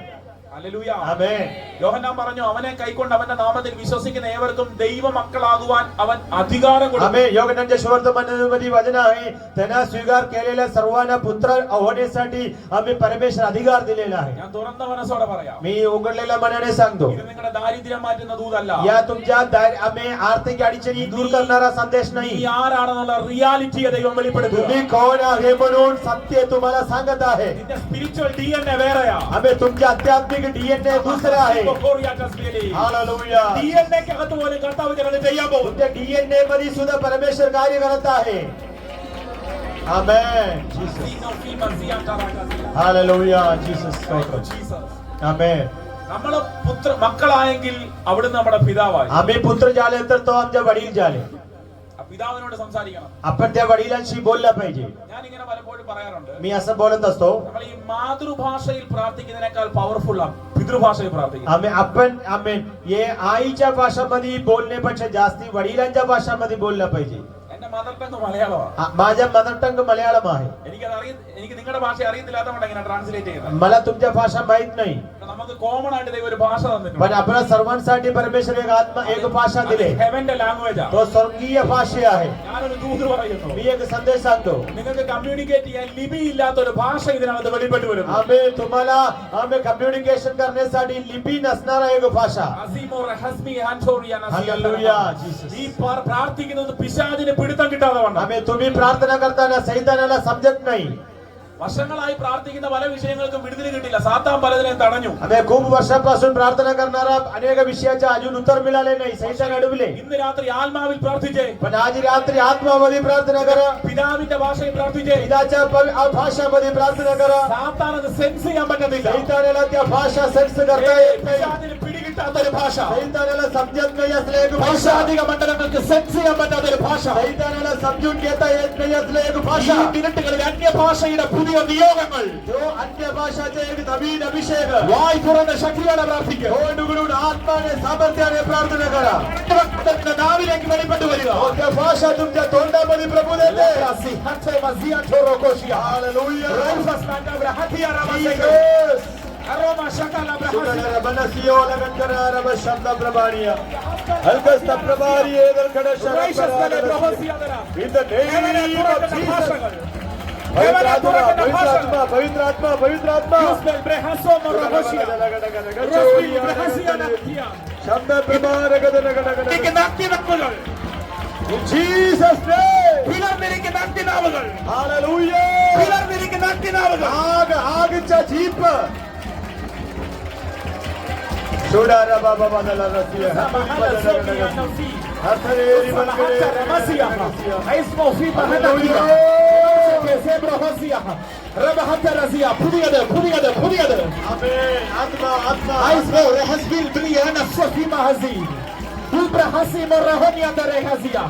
Speaker 1: ഹല്ലേലൂയ.
Speaker 2: आमेन.
Speaker 1: യോഹന്നാൻ പറഞ്ഞു, അവനെ കൈക്കൊണ്ട് അവന്റെ നാമത്തിൽ വിശ്വസിക്കുന്ന ഏവർക്കും ദൈവ മക്കളാകുവാൻ അവൻ അധികാരം കൊടുത്തു.
Speaker 2: आम्ही योगनांच्या सुवर्तमानामध्ये वचन आहे, त्यांना स्वीकार केलेल्या सर्वांना पुत्र होण्यासाठी आम्ही परमेश्वर अधिकार दिलेला आहे.
Speaker 1: ഞാൻ തുറന്ന മനസ്സോടെ പറയാം,
Speaker 2: मी उघडलेल्या मनाने सांगतो,
Speaker 1: ഇത് നിങ്ങളുടെ ദാരിദ്ര്യം മാറ്റുന്ന ദൂതല്ല.
Speaker 2: या तुमच्या आम्ही आर्थिक अडचणी दूर करणारा संदेश
Speaker 1: നീ
Speaker 2: नाही.
Speaker 1: ആരാണെന്നുള്ള റിയാലിറ്റിയെ ദൈവം വെളിപ്പെടുത്തുക.
Speaker 2: तुम्ही कोण आहे म्हणून सत्य तुम्हाला सांगत आहे.
Speaker 1: നിന്റെ സ്പിരിച്വൽ DNA വേറെയാ.
Speaker 2: आम्ही तुमच्या आध्यात्मिक डीएनए दुसरे आहे. हालेलुया.
Speaker 1: DNA-ക്കകത്ത് പോലും കർത്താവ് ചിലത് ചെയ്യാൻ പോകും.
Speaker 2: तुमच्या डीएनए मध्ये सुद्धा परमेश्वर कार्य करत आहे. आमेन. हालेलुया. जीसस. आमेन.
Speaker 1: നമ്മള് മക്കളായെങ്കിൽ അവിടുന്ന് നമ്മുടെ പിതാവായി.
Speaker 2: आम्ही पुत्र झाले तर तो आमच्या वडील झाले.
Speaker 1: ആ പിതാവിനോട് സംസാരിക്കണം.
Speaker 2: आपण त्या वडिलांशी बोललं पाहिजे.
Speaker 1: ഞാൻ ഇങ്ങനെ പലപ്പോഴും പറയാറുണ്ട്,
Speaker 2: मी असं बोलत असतो,
Speaker 1: നമ്മൾ ഈ മാതൃഭാഷയിൽ പ്രാർത്ഥിക്കുന്നതിനേക്കാൾ പവർഫുൾ ആണ് പിതൃഭാഷയിൽ പ്രാർത്ഥിക്കുന്നത്.
Speaker 2: आम्ही हे आईच्या भाषामध्ये बोलण्यापेक्षा जास्ती वडिलांच्या भाषामध्ये बोललं पाहिजे.
Speaker 1: എന്റെ മദർ ടങ് മലയാളമാണ്.
Speaker 2: माझ्या मदर टंग मल्याळम आहे.
Speaker 1: എനിക്ക് നിങ്ങളുടെ ഭാഷ അറിയത്തില്ലാത്തതുകൊണ്ട് ഇങ്ങനെ ട്രാൻസ്ലേറ്റ് ചെയ്യുന്നത്.
Speaker 2: मला तुमच्या भाषा माहित नाही,
Speaker 1: നമുക്ക് കോമൺ ആയിട്ട് ദൈവം ഒരു ഭാഷ തന്നിട്ടുണ്ട്.
Speaker 2: पण आपल्या सर्वांसाठी परमेश्वर एक आत्मा एक भाषा दिले.
Speaker 1: ഹെവന്റെ ലാംഗ്വേജ് ആണ്.
Speaker 2: तो स्वर्गीय भाषा आहे.
Speaker 1: ഞാനൊരു ദൂത് പറയുന്നു,
Speaker 2: मी एक संदेश सांगतो,
Speaker 1: നിങ്ങൾക്ക് കമ്മ്യൂണിക്കേറ്റ് ചെയ്യാൻ ലിപി ഇല്ലാത്ത ഒരു ഭാഷ ഇതിനകത്ത് വെളിപ്പെട്ട് വരുന്നു.
Speaker 2: आम्ही कम्युनिकेशन करण्यासाठी लिपी नसणारा एक भाषा. हालेलुया. जीसस.
Speaker 1: ഈ പ്രാർത്ഥിക്കുന്നത് പിശാചിന് പിടുത്തം കിട്ടാതെ വണ്ണം.
Speaker 2: आम्ही तुम्ही प्रार्थना करताना सैतानाला समजत नाही.
Speaker 1: വർഷങ്ങളായി പ്രാർത്ഥിക്കുന്ന പല വിഷയങ്ങൾക്കും വിടുതൽ കിട്ടില്ല. സാത്താൻ പലതിനെയും തടഞ്ഞു.
Speaker 2: आम्ही खूप वर्षापासून प्रार्थना करणारा अनेक विषयाचे अजून उत्तर मिळाले नाही. सैतान अडवले.
Speaker 1: ഇന്ന് രാത്രി ആത്മാവിൽ പ്രാർത്ഥിച്ചേ.
Speaker 2: पण आज रात्री आत्मामध्ये प्रार्थना करा.
Speaker 1: പിതാവിന്റെ ഭാഷയിൽ പ്രാർത്ഥിച്ചേ.
Speaker 2: पिताच्या भाषामध्ये प्रार्थना करा.
Speaker 1: സാത്താൻ അത് സെൻസ് ചെയ്യാൻ പറ്റത്തില്ല.
Speaker 2: सैतानाला त्या भाषा सेन्स करता येत नाही.
Speaker 1: പിശാചിന് പിടികിട്ടാത്ത ഒരു ഭാഷ.
Speaker 2: सैतानाला समजत नाही असले एक भाषा.
Speaker 1: പൈശാചിക മണ്ഡലങ്ങൾക്ക് സെൻസ് ചെയ്യാൻ പറ്റാത്ത ഒരു ഭാഷ.
Speaker 2: सैतानाला समजून घेता येत नाही असले एक भाषा.
Speaker 1: ഈ മിനിറ്റുകളിൽ അന്യഭാഷയുടെ പുതിയ നിയോഗങ്ങൾ,
Speaker 2: जो अन्य भाषाचे एक नवीन अभिषेक.
Speaker 1: വായ് തുറന്ന് ശക്തിയോടെ പ്രാർത്ഥിക്കുക.
Speaker 2: तोंड उघडून आत्माने सामर्थ्याने प्रार्थना करा.
Speaker 1: നാവിലേക്ക് വെളിപ്പെട്ടു വരിക.
Speaker 2: त्या भाषा तुमच्या तोंडामध्ये प्रभू देते.
Speaker 1: Hallelujah.
Speaker 2: Jesus.
Speaker 1: Aroma shakala brahasi.
Speaker 2: बनसियो लगनकरा रब शब्द प्रभाणीय. हलकस्त प्रभारी एदल कड़ा
Speaker 1: Righteous
Speaker 2: शब्द
Speaker 1: brahasi adara.
Speaker 2: In the name of Jesus. पवित्र आत्मा पवित्र आत्मा पवित्र आत्मा
Speaker 1: Yusbel brehaso morohoshia. Rosbi brahasi anatia.
Speaker 2: शब्द प्रभार गदन
Speaker 1: Ikinakti nakmugal.
Speaker 2: In Jesus name.
Speaker 1: Pilar merike nakti namugal.
Speaker 2: Hallelujah.
Speaker 1: Pilar merike nakti namugal.
Speaker 2: आगच्या जीप सोडारा बाबा बदला रसिया हसरेरी बनके
Speaker 1: Ramasia. Aismo fi bahanatia. Kese brahasiya. Rabahata razia. Pudiyade.
Speaker 2: आमेन आत्मा आत्मा
Speaker 1: Aismo rehasbil briyana sofi mahazi. Ubrahasi morahonia derehazia.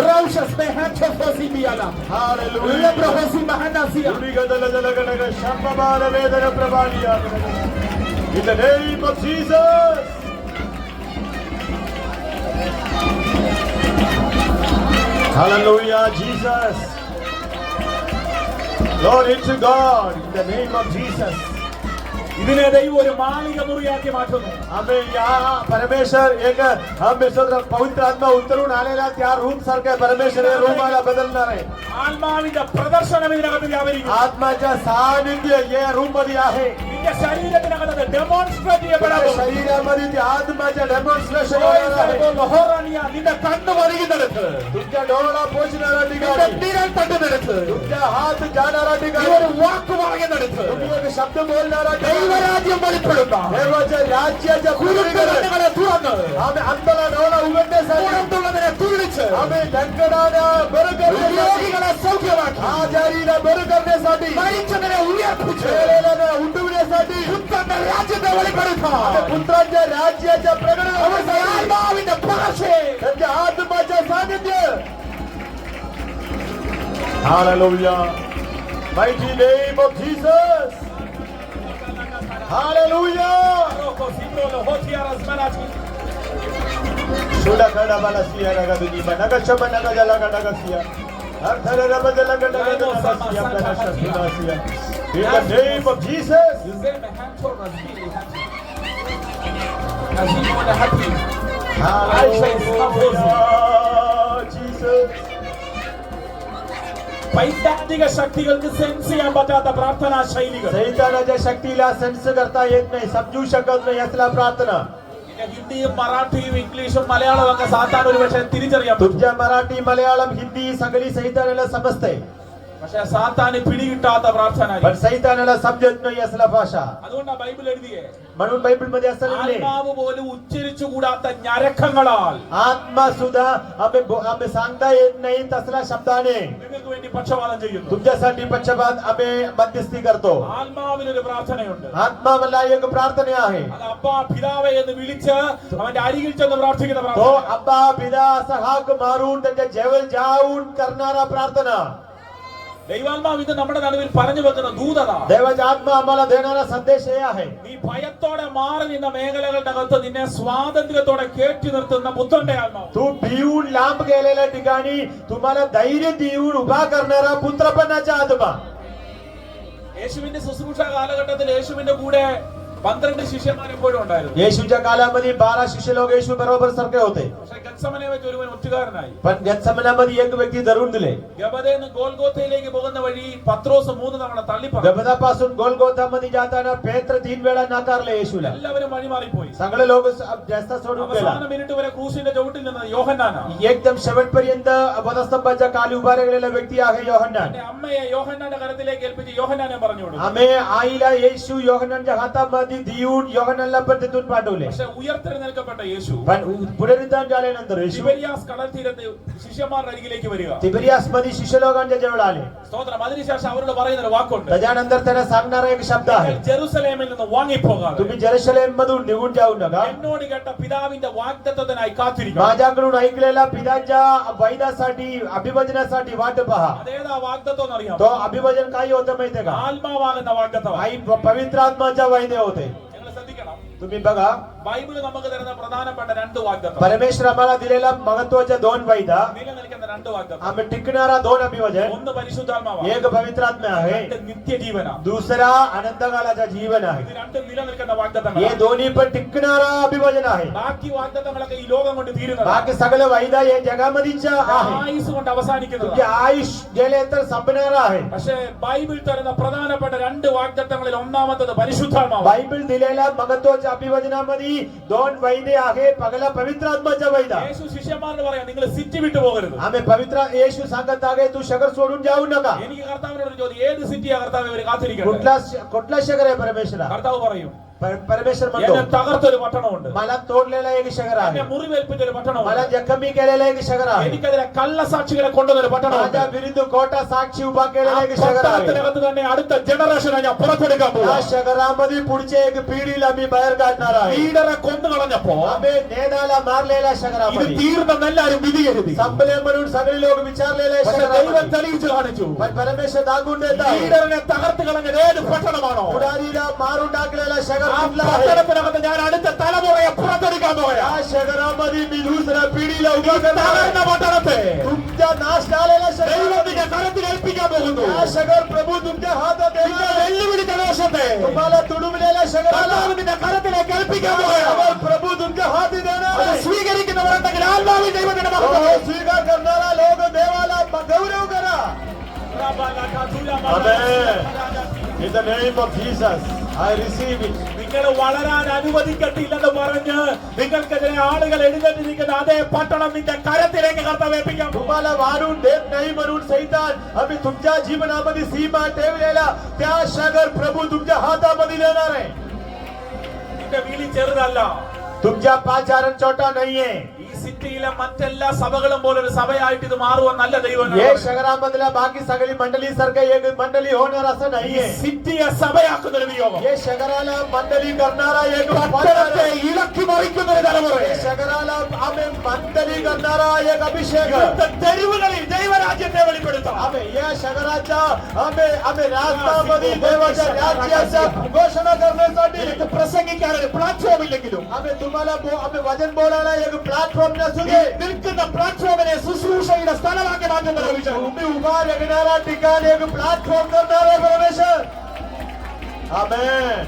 Speaker 1: Raushas mehancho fosi biala.
Speaker 2: Hallelujah
Speaker 1: Lebrahasi mahanasia.
Speaker 2: उड़ी गदल गदल शब्द बाल वेदन प्रभानिया In the name of Jesus. Hallelujah, Jesus. Glory to God. In the name of Jesus.
Speaker 1: ഇതിനെ ദൈവം ഒരു മാളിക മുറിയാക്കി മാറ്റുന്നു.
Speaker 2: आम्ही या परमेश्वर एक आम्ही स्वतः पवित्र आत्मा उतरून आलेला त्या रूम सारख्या परमेश्वर या रूमाला बदलणार आहे.
Speaker 1: ആത്മാവിന്റെ പ്രദർശനം ഇതിനകത്ത് വ്യാപരിക്കും.
Speaker 2: आत्माच्या सानिध्य या रूम मध्ये आहे.
Speaker 1: നിന്റെ ശരീരത്തിനകത്ത് ഡെമോൺസ്ട്രേറ്റ് ചെയ്യപ്പെടാൻ പോകുന്നു.
Speaker 2: शरीरामध्ये त्या आत्माच्या डेमॉन्स्ट्रेशन होणार आहे.
Speaker 1: ലഹോറാനിയ, നിന്റെ കണ്ണ് വരികുന്നിടത്ത്,
Speaker 2: तुमच्या डोळा पोचणारा
Speaker 1: നിന്റെ
Speaker 2: ठिकाणी
Speaker 1: വിരൽ തട്ടുന്നിടത്ത്,
Speaker 2: तुमच्या हात जाणारा ठिकाणी
Speaker 1: ഒരു വാക്ക് പറയുന്നിടത്ത്
Speaker 2: तुम्ही एक शब्द बोलणारा ठिकाणी
Speaker 1: ദൈവരാജ്യം വെളിപ്പെടുന്ന
Speaker 2: देवाच्या राज्याच्या
Speaker 1: കുരുക്കടങ്ങളെ തുറന്ന്
Speaker 2: आम्ही अंतला डोळा उघडण्यासाठी
Speaker 1: പുറത്തുള്ളതിനെ തുള്ളിച്ച്
Speaker 2: आम्ही ढंकणाला बरं करण्यासाठी
Speaker 1: രോഗികളെ സൗഖ്യമാക്കി
Speaker 2: आजारीला बरं करण्यासाठी
Speaker 1: മരിച്ചതിനെ ഉയർപ്പിച്ച്
Speaker 2: मेलेल्याला उठवण्यासाठी
Speaker 1: പുത്രന്റെ രാജ്യത്തെ വെളിപ്പെടുത്താൻ
Speaker 2: आम्ही पुत्राच्या राज्याच्या
Speaker 1: അവരുടെ
Speaker 2: प्रकटनासाठी
Speaker 1: ആത്മാവിന്റെ ഭാഷയെ
Speaker 2: त्यांच्या आत्माच्या सानिध्य Hallelujah. Mighty name of Jesus. Hallelujah सुडा कड़ा बाला सिया रगा दुनी नगा चमन नगा जला नगा सिया हर थरे रब जला Naga Naga Siya Naga शफिना Siya in the name of Jesus hallelujah Jesus
Speaker 1: പൈശാചിക ശക്തികൾക്ക് സെൻസ് ചെയ്യാൻ പറ്റാത്ത പ്രാർത്ഥനാ ശൈലികൾ
Speaker 2: सैतानाच्या शक्तीला सेन्स करता येत नाही समजू शकत नाही असला प्रार्थना
Speaker 1: ഹിന്ദിയും മറാഠിയും ഇംഗ്ലീഷും മലയാളവും ഒക്കെ സാധാരണ ഒരു പക്ഷേ തിരിച്ചറിയാം
Speaker 2: तुमच्या मराठी मल्याळम हिंदी सगळी सैतानाला समजते
Speaker 1: പക്ഷെ സാത്താന് പിടികിട്ടാത്ത പ്രാർത്ഥന
Speaker 2: पण सैतानाला समजत नाही असला भाषा
Speaker 1: അതുകൊണ്ടാണ് ബൈബിൾ എഴുതിയേ
Speaker 2: म्हणून बायबल मध्ये असं लिहिले
Speaker 1: ആത്മാവ് പോലും ഉച്ചരിച്ചുകൂടാത്ത ഞരക്കങ്ങളാൽ
Speaker 2: आत्मा सुद्धा आम्ही सांगता येत नाही तसला शब्दाने
Speaker 1: നിങ്ങൾക്ക് വേണ്ടി പക്ഷപാതം ചെയ്യുന്നു
Speaker 2: तुमच्यासाठी पक्षपात आम्ही मध्यस्थी करतो
Speaker 1: ആത്മാവിനൊരു പ്രാർത്ഥനയുണ്ട്
Speaker 2: आत्मा मला एक प्रार्थना आहे
Speaker 1: അത് അപ്പാ പിതാവേ എന്ന് വിളിച്ച് അവന്റെ അരികിൽ ചെന്ന് പ്രാർത്ഥിക്കുന്ന
Speaker 2: तो
Speaker 1: പ്രാർത്ഥന
Speaker 2: अब्बा पिता असा हाक मारून त्याच्या जवळ जाऊन करणारा प्रार्थना
Speaker 1: ദൈവാത്മാവ് ഇത് നമ്മുടെ നടുവിൽ പറഞ്ഞു വെക്കുന്ന ദൂതത
Speaker 2: देवाचा आत्मा आम्हाला देणारा संदेश हे आहे
Speaker 1: നീ ഭയത്തോടെ മാറി നിന്ന മേഖലകളുടെ അകത്ത് നിന്നെ സ്വാതന്ത്ര്യത്തോടെ കേട്ടി നിർത്തുന്ന പുത്രന്റെ ആത്മാവ്
Speaker 2: तू भिवून लांब गेलेल्या ठिकाणी तुम्हाला धैर्य देऊन उभा करणारा पुत्रपणाचा आत्मा
Speaker 1: യേശുവിന്റെ ശുശ്രൂഷ കാലഘട്ടത്തിൽ യേശുവിന്റെ കൂടെ 12 ശിഷ്യന്മാർ എപ്പോഴും ഉണ്ടായിരുന്നു
Speaker 2: येशूच्या कालामध्ये 12 शिष्य लोक येशू बरोबर सारखे होते
Speaker 1: പക്ഷേ ഗത്സമനെ വെച്ച് ഒരുവൻ ഒറ്റുകാരനായി
Speaker 2: पण गत्समनामध्ये एक व्यक्ती धरून दिले
Speaker 1: ഗബദേന്ന് ഗോൽഗോഥയിലേക്ക് പോകുന്ന വഴി പത്രോസ് 3 തവണ തള്ളിപ്പറഞ്ഞു
Speaker 2: गबदापासून गोलगोथामध्ये जाताना पेत्र 3 वेळा नाकारले येशूला
Speaker 1: എല്ലാവരും വഴിമാറിപ്പോയി
Speaker 2: सगळे लोक जास्त सोडून गेला
Speaker 1: അവസാന മിനിറ്റ് വരെ ക്രൂശിന്റെ ചവിട്ടിൽ നിന്നത് യോഹന്നാനാണ്
Speaker 2: एकदम शेवटपर्यंत वधस्तंभाच्या खाली उभा राहिलेला व्यक्ती आहे योहन्नान
Speaker 1: എന്റെ അമ്മയെ യോഹന്നാന്റെ കരത്തിലേക്ക് ഏൽപ്പിച്ച് യോഹന്നാനെ പറഞ്ഞു കൊടുത്തു
Speaker 2: आम्ही आईला येशू योहन्नानच्या हातामध्ये देऊन योहन्नानला पण तिथून पाठवले
Speaker 1: പക്ഷെ ഉയർത്തെഴുന്നേൽക്കപ്പെട്ട യേശു
Speaker 2: पण पुनरुत्थान झाल्यानंतर येशू
Speaker 1: തിബരിയാസ് കടൽ തീരത്ത് ശിഷ്യന്മാരുടെ അരികിലേക്ക് വരിക
Speaker 2: तिबेरियास मध्ये शिष्य लोकांच्या जवळ आले
Speaker 1: സ്തോത്രം അതിനുശേഷം അവരോട് പറയുന്ന ഒരു വാക്കുണ്ട്
Speaker 2: त्याच्यानंतर त्यांना सांगणारा एक शब्द आहे
Speaker 1: നിങ്ങൾ ജെറുസലേമിൽ നിന്ന് വാങ്ങിപ്പോകാതെ
Speaker 2: तुम्ही जेरुसलेम मधून निघून जाऊ नका
Speaker 1: എന്നോട് കേട്ട പിതാവിന്റെ വാഗ്ദത്തത്തിനായി കാത്തിരിക്കണം
Speaker 2: माझ्याकडून ऐकलेला पित्याच्या वैदासाठी अभिवचनासाठी वाट पहा
Speaker 1: അതേതാ വാഗ്ദത്തം എന്നറിയാം
Speaker 2: तो अभिवचन काही होतं माहितीये का
Speaker 1: ആത്മാവാകുന്ന വാഗ്ദത്തം
Speaker 2: आई पवित्र आत्माच्या वैदे होते
Speaker 1: നിങ്ങൾ ശ്രദ്ധിക്കണം
Speaker 2: तुम्ही बघा
Speaker 1: ബൈബിൾ നമുക്ക് തരുന്ന പ്രധാനപ്പെട്ട 2 വാഗ്ദത്തം
Speaker 2: परमेश्वर आम्हाला दिलेला महत्वाच्या 2 वैदा
Speaker 1: നിലനിൽക്കുന്ന 2 വാഗ്ദത്തം
Speaker 2: आम्ही टिकणारा 2 अभिवचन
Speaker 1: ഒന്ന് പരിശുദ്ധാത്മാവാണ്
Speaker 2: एक पवित्र आत्मा आहे
Speaker 1: രണ്ട് നിത്യജീവനാണ്
Speaker 2: दुसरा अनंतकालाचा जीवन आहे
Speaker 1: ഇത് രണ്ടും നിലനിൽക്കുന്ന
Speaker 2: हे
Speaker 1: വാഗ്ദത്തങ്ങളാണ്
Speaker 2: दोन्ही पण टिकणारा अभिवचन आहे
Speaker 1: ബാക്കി വാഗ്ദത്തങ്ങളൊക്കെ ഈ ലോകം കൊണ്ട് തീരുന്നതാണ്
Speaker 2: बाकी सगळे वैदा हे जगामधीच आहे
Speaker 1: ആയുസ് കൊണ്ട് അവസാനിക്കുന്നതാണ്
Speaker 2: तुमचे आयुष गेले तर संपणारा आहे
Speaker 1: പക്ഷേ ബൈബിൾ തരുന്ന പ്രധാനപ്പെട്ട 2 വാഗ്ദത്തങ്ങളിൽ ഒന്നാമത്തേത് പരിശുദ്ധാത്മാവ്
Speaker 2: बायबल दिलेल्या महत्वाच्या अभिवचनामध्ये 2 वैदे आहे पहिला पवित्र आत्माचा वैदा
Speaker 1: യേശു ശിഷ്യന്മാരോട് പറയാം നിങ്ങൾ സിറ്റി വിട്ടു പോകരുത്
Speaker 2: आम्ही पवित्र येशू सांगत आहे तू शहर सोडून जाऊ नका
Speaker 1: എനിക്ക് കർത്താവിനോട് ഒരു ചോദ്യം ഏത് സിറ്റിയാ കർത്താവ് ഇവർ കാത്തിരിക്കട്ടെ
Speaker 2: कुठला शहर आहे परमेश्वरा
Speaker 1: കർത്താവ് പറയും
Speaker 2: परमेश्वर
Speaker 1: എന്നെ
Speaker 2: म्हणतो
Speaker 1: തകർത്തൊരു പട്ടണമുണ്ട്
Speaker 2: मला तोडलेला एक शहर
Speaker 1: എന്നെ
Speaker 2: आहे
Speaker 1: മുറിവേൽപ്പിച്ച ഒരു
Speaker 2: मला
Speaker 1: പട്ടണമുണ്ട്
Speaker 2: जखमी केलेला एक शहर आहे
Speaker 1: എനിക്കെതിരെ കള്ളസാക്ഷികളെ കൊണ്ടുവന്നൊരു പട്ടണമുണ്ട്
Speaker 2: माझ्या विरुद्ध खोटा साक्षी उभा केलेला एक शहर आहे
Speaker 1: പട്ടണത്തിനകത്ത് തന്നെ അടുത്ത ജനറേഷനെ ഞാൻ പുറത്തെടുക്കാൻ
Speaker 2: या
Speaker 1: പോകും
Speaker 2: शहरामध्ये पुढच्या एक पिढीला मी बाहेर काढणार आहे
Speaker 1: ലീഡറെ കൊന്നു കളഞ്ഞപ്പോ
Speaker 2: आम्ही नेदाला मारलेल्या
Speaker 1: ഇത്
Speaker 2: शहरामध्ये
Speaker 1: തീർന്നെന്ന് എല്ലാരും വിധി എഴുതി
Speaker 2: संपले म्हणून सगळे लोक विचारलेले
Speaker 1: പക്ഷേ ദൈവം
Speaker 2: शहरामध्ये
Speaker 1: തെളിയിച്ചു കാണിച്ചു
Speaker 2: पण परमेश्वर दाखवून देत आहे
Speaker 1: ലീഡറിനെ തകർത്ത് കളഞ്ഞത് ഏത് പട്ടണമാണോ
Speaker 2: पुढारीला मारून टाकलेला शहर
Speaker 1: ആ
Speaker 2: कुठला आहे
Speaker 1: പട്ടണത്തിനകത്ത് ഞാൻ അടുത്ത തലമുറയെ പുറത്തെടുക്കാൻ പോയാ
Speaker 2: या शहरामध्ये मी दुसऱ्या पिढीला उभा करणार
Speaker 1: തകർന്ന
Speaker 2: आहे.
Speaker 1: പട്ടണത്തെ
Speaker 2: तुमच्या नाश झालेल्या
Speaker 1: ദൈവത്തിന്റെ
Speaker 2: शहरामध्ये
Speaker 1: കരത്തിൽ ഏൽപ്പിക്കാൻ പോകുന്നു
Speaker 2: या शहर प्रभू तुमच्या हातात
Speaker 1: നിന്നെ
Speaker 2: देणार आहे.
Speaker 1: വെല്ലുവിളിച്ച ദേശത്തെ
Speaker 2: तुम्हाला तुडवलेल्या शहराला
Speaker 1: കർത്താവിന്റെ കരത്തിലേക്ക് ഏൽപ്പിക്കാൻ പോവുകയാണ്.
Speaker 2: शहर प्रभू तुमच्या हाती देणार
Speaker 1: അത്
Speaker 2: आहे.
Speaker 1: സ്വീകരിക്കുന്നവരുണ്ടെങ്കിൽ ആത്മാവിൽ ദൈവത്തിന്റെ
Speaker 2: तो
Speaker 1: മഹത്വം
Speaker 2: स्वीकार करणारा लोक देवाला गौरव करा In the name of Jesus, I receive it.
Speaker 1: നിങ്ങൾ വളരാൻ അനുവദിക്കട്ടില്ലെന്ന് പറഞ്ഞ് നിങ്ങൾക്കെതിരെ ആളുകൾ എഴുന്നേറ്റിരിക്കുന്ന അതേ പട്ടണം നിന്റെ കരത്തിലേക്ക് കർത്താവ് ഏൽപ്പിക്കാൻ പോകും.
Speaker 2: तुम्हाला वाढून देत नाही म्हणून सैतान आम्ही तुमच्या जीवनामध्ये सीमा ठेवलेला त्या शहर प्रभू तुमच्या हातामध्ये देणार आहे.
Speaker 1: നിന്റെ വിളി ചെറുതല്ല.
Speaker 2: तुमच्या पाचारण छोटा नाहीये.
Speaker 1: ഈ സിറ്റിയിലെ മറ്റെല്ലാ സഭകളും പോലെ ഒരു സഭയായിട്ട് ഇത് മാറുമെന്നല്ല ദൈവം
Speaker 2: ये शहरामधल्या बाकी सगळी मंडळी सारखं एक मंडळी होणार असं नाहीये.
Speaker 1: സിറ്റിയെ സഭയാക്കുന്ന ഒരു നിയോഗം,
Speaker 2: ये शहराला मंडळी करणारा एक
Speaker 1: പട്ടണത്തെ ഇളക്കി മറിക്കുന്ന ഒരു തലമുറ,
Speaker 2: ये शहराला आम्ही मंडळी करणारा एक अभिषेक,
Speaker 1: തെരുവുകളിൽ ദൈവരാജ്യത്തെ വെളിപ്പെടുത്താം.
Speaker 2: आम्ही या शहराच्या आम्ही राजकारणामध्ये देवाच्या राज्याच्या घोषणा करण्यासाठी
Speaker 1: പ്രസംഗിക്കാൻ ഒരു പ്ലാറ്റ്ഫോം ഇല്ലെങ്കിലും
Speaker 2: आम्ही तुम्हाला आम्ही वचन बोलायला एक प्लॅटफॉर्म नसू दे.
Speaker 1: നിൽക്കുന്ന പ്ലാറ്റ്ഫോമിനെ ശുശ്രൂഷയുടെ സ്ഥലമാക്കി മാറ്റുന്ന ഒരു വിഷയം.
Speaker 2: तुम्ही उभा राहणारा ठिकाण एक प्लॅटफॉर्म करणारा परमेश्वर. आमेन.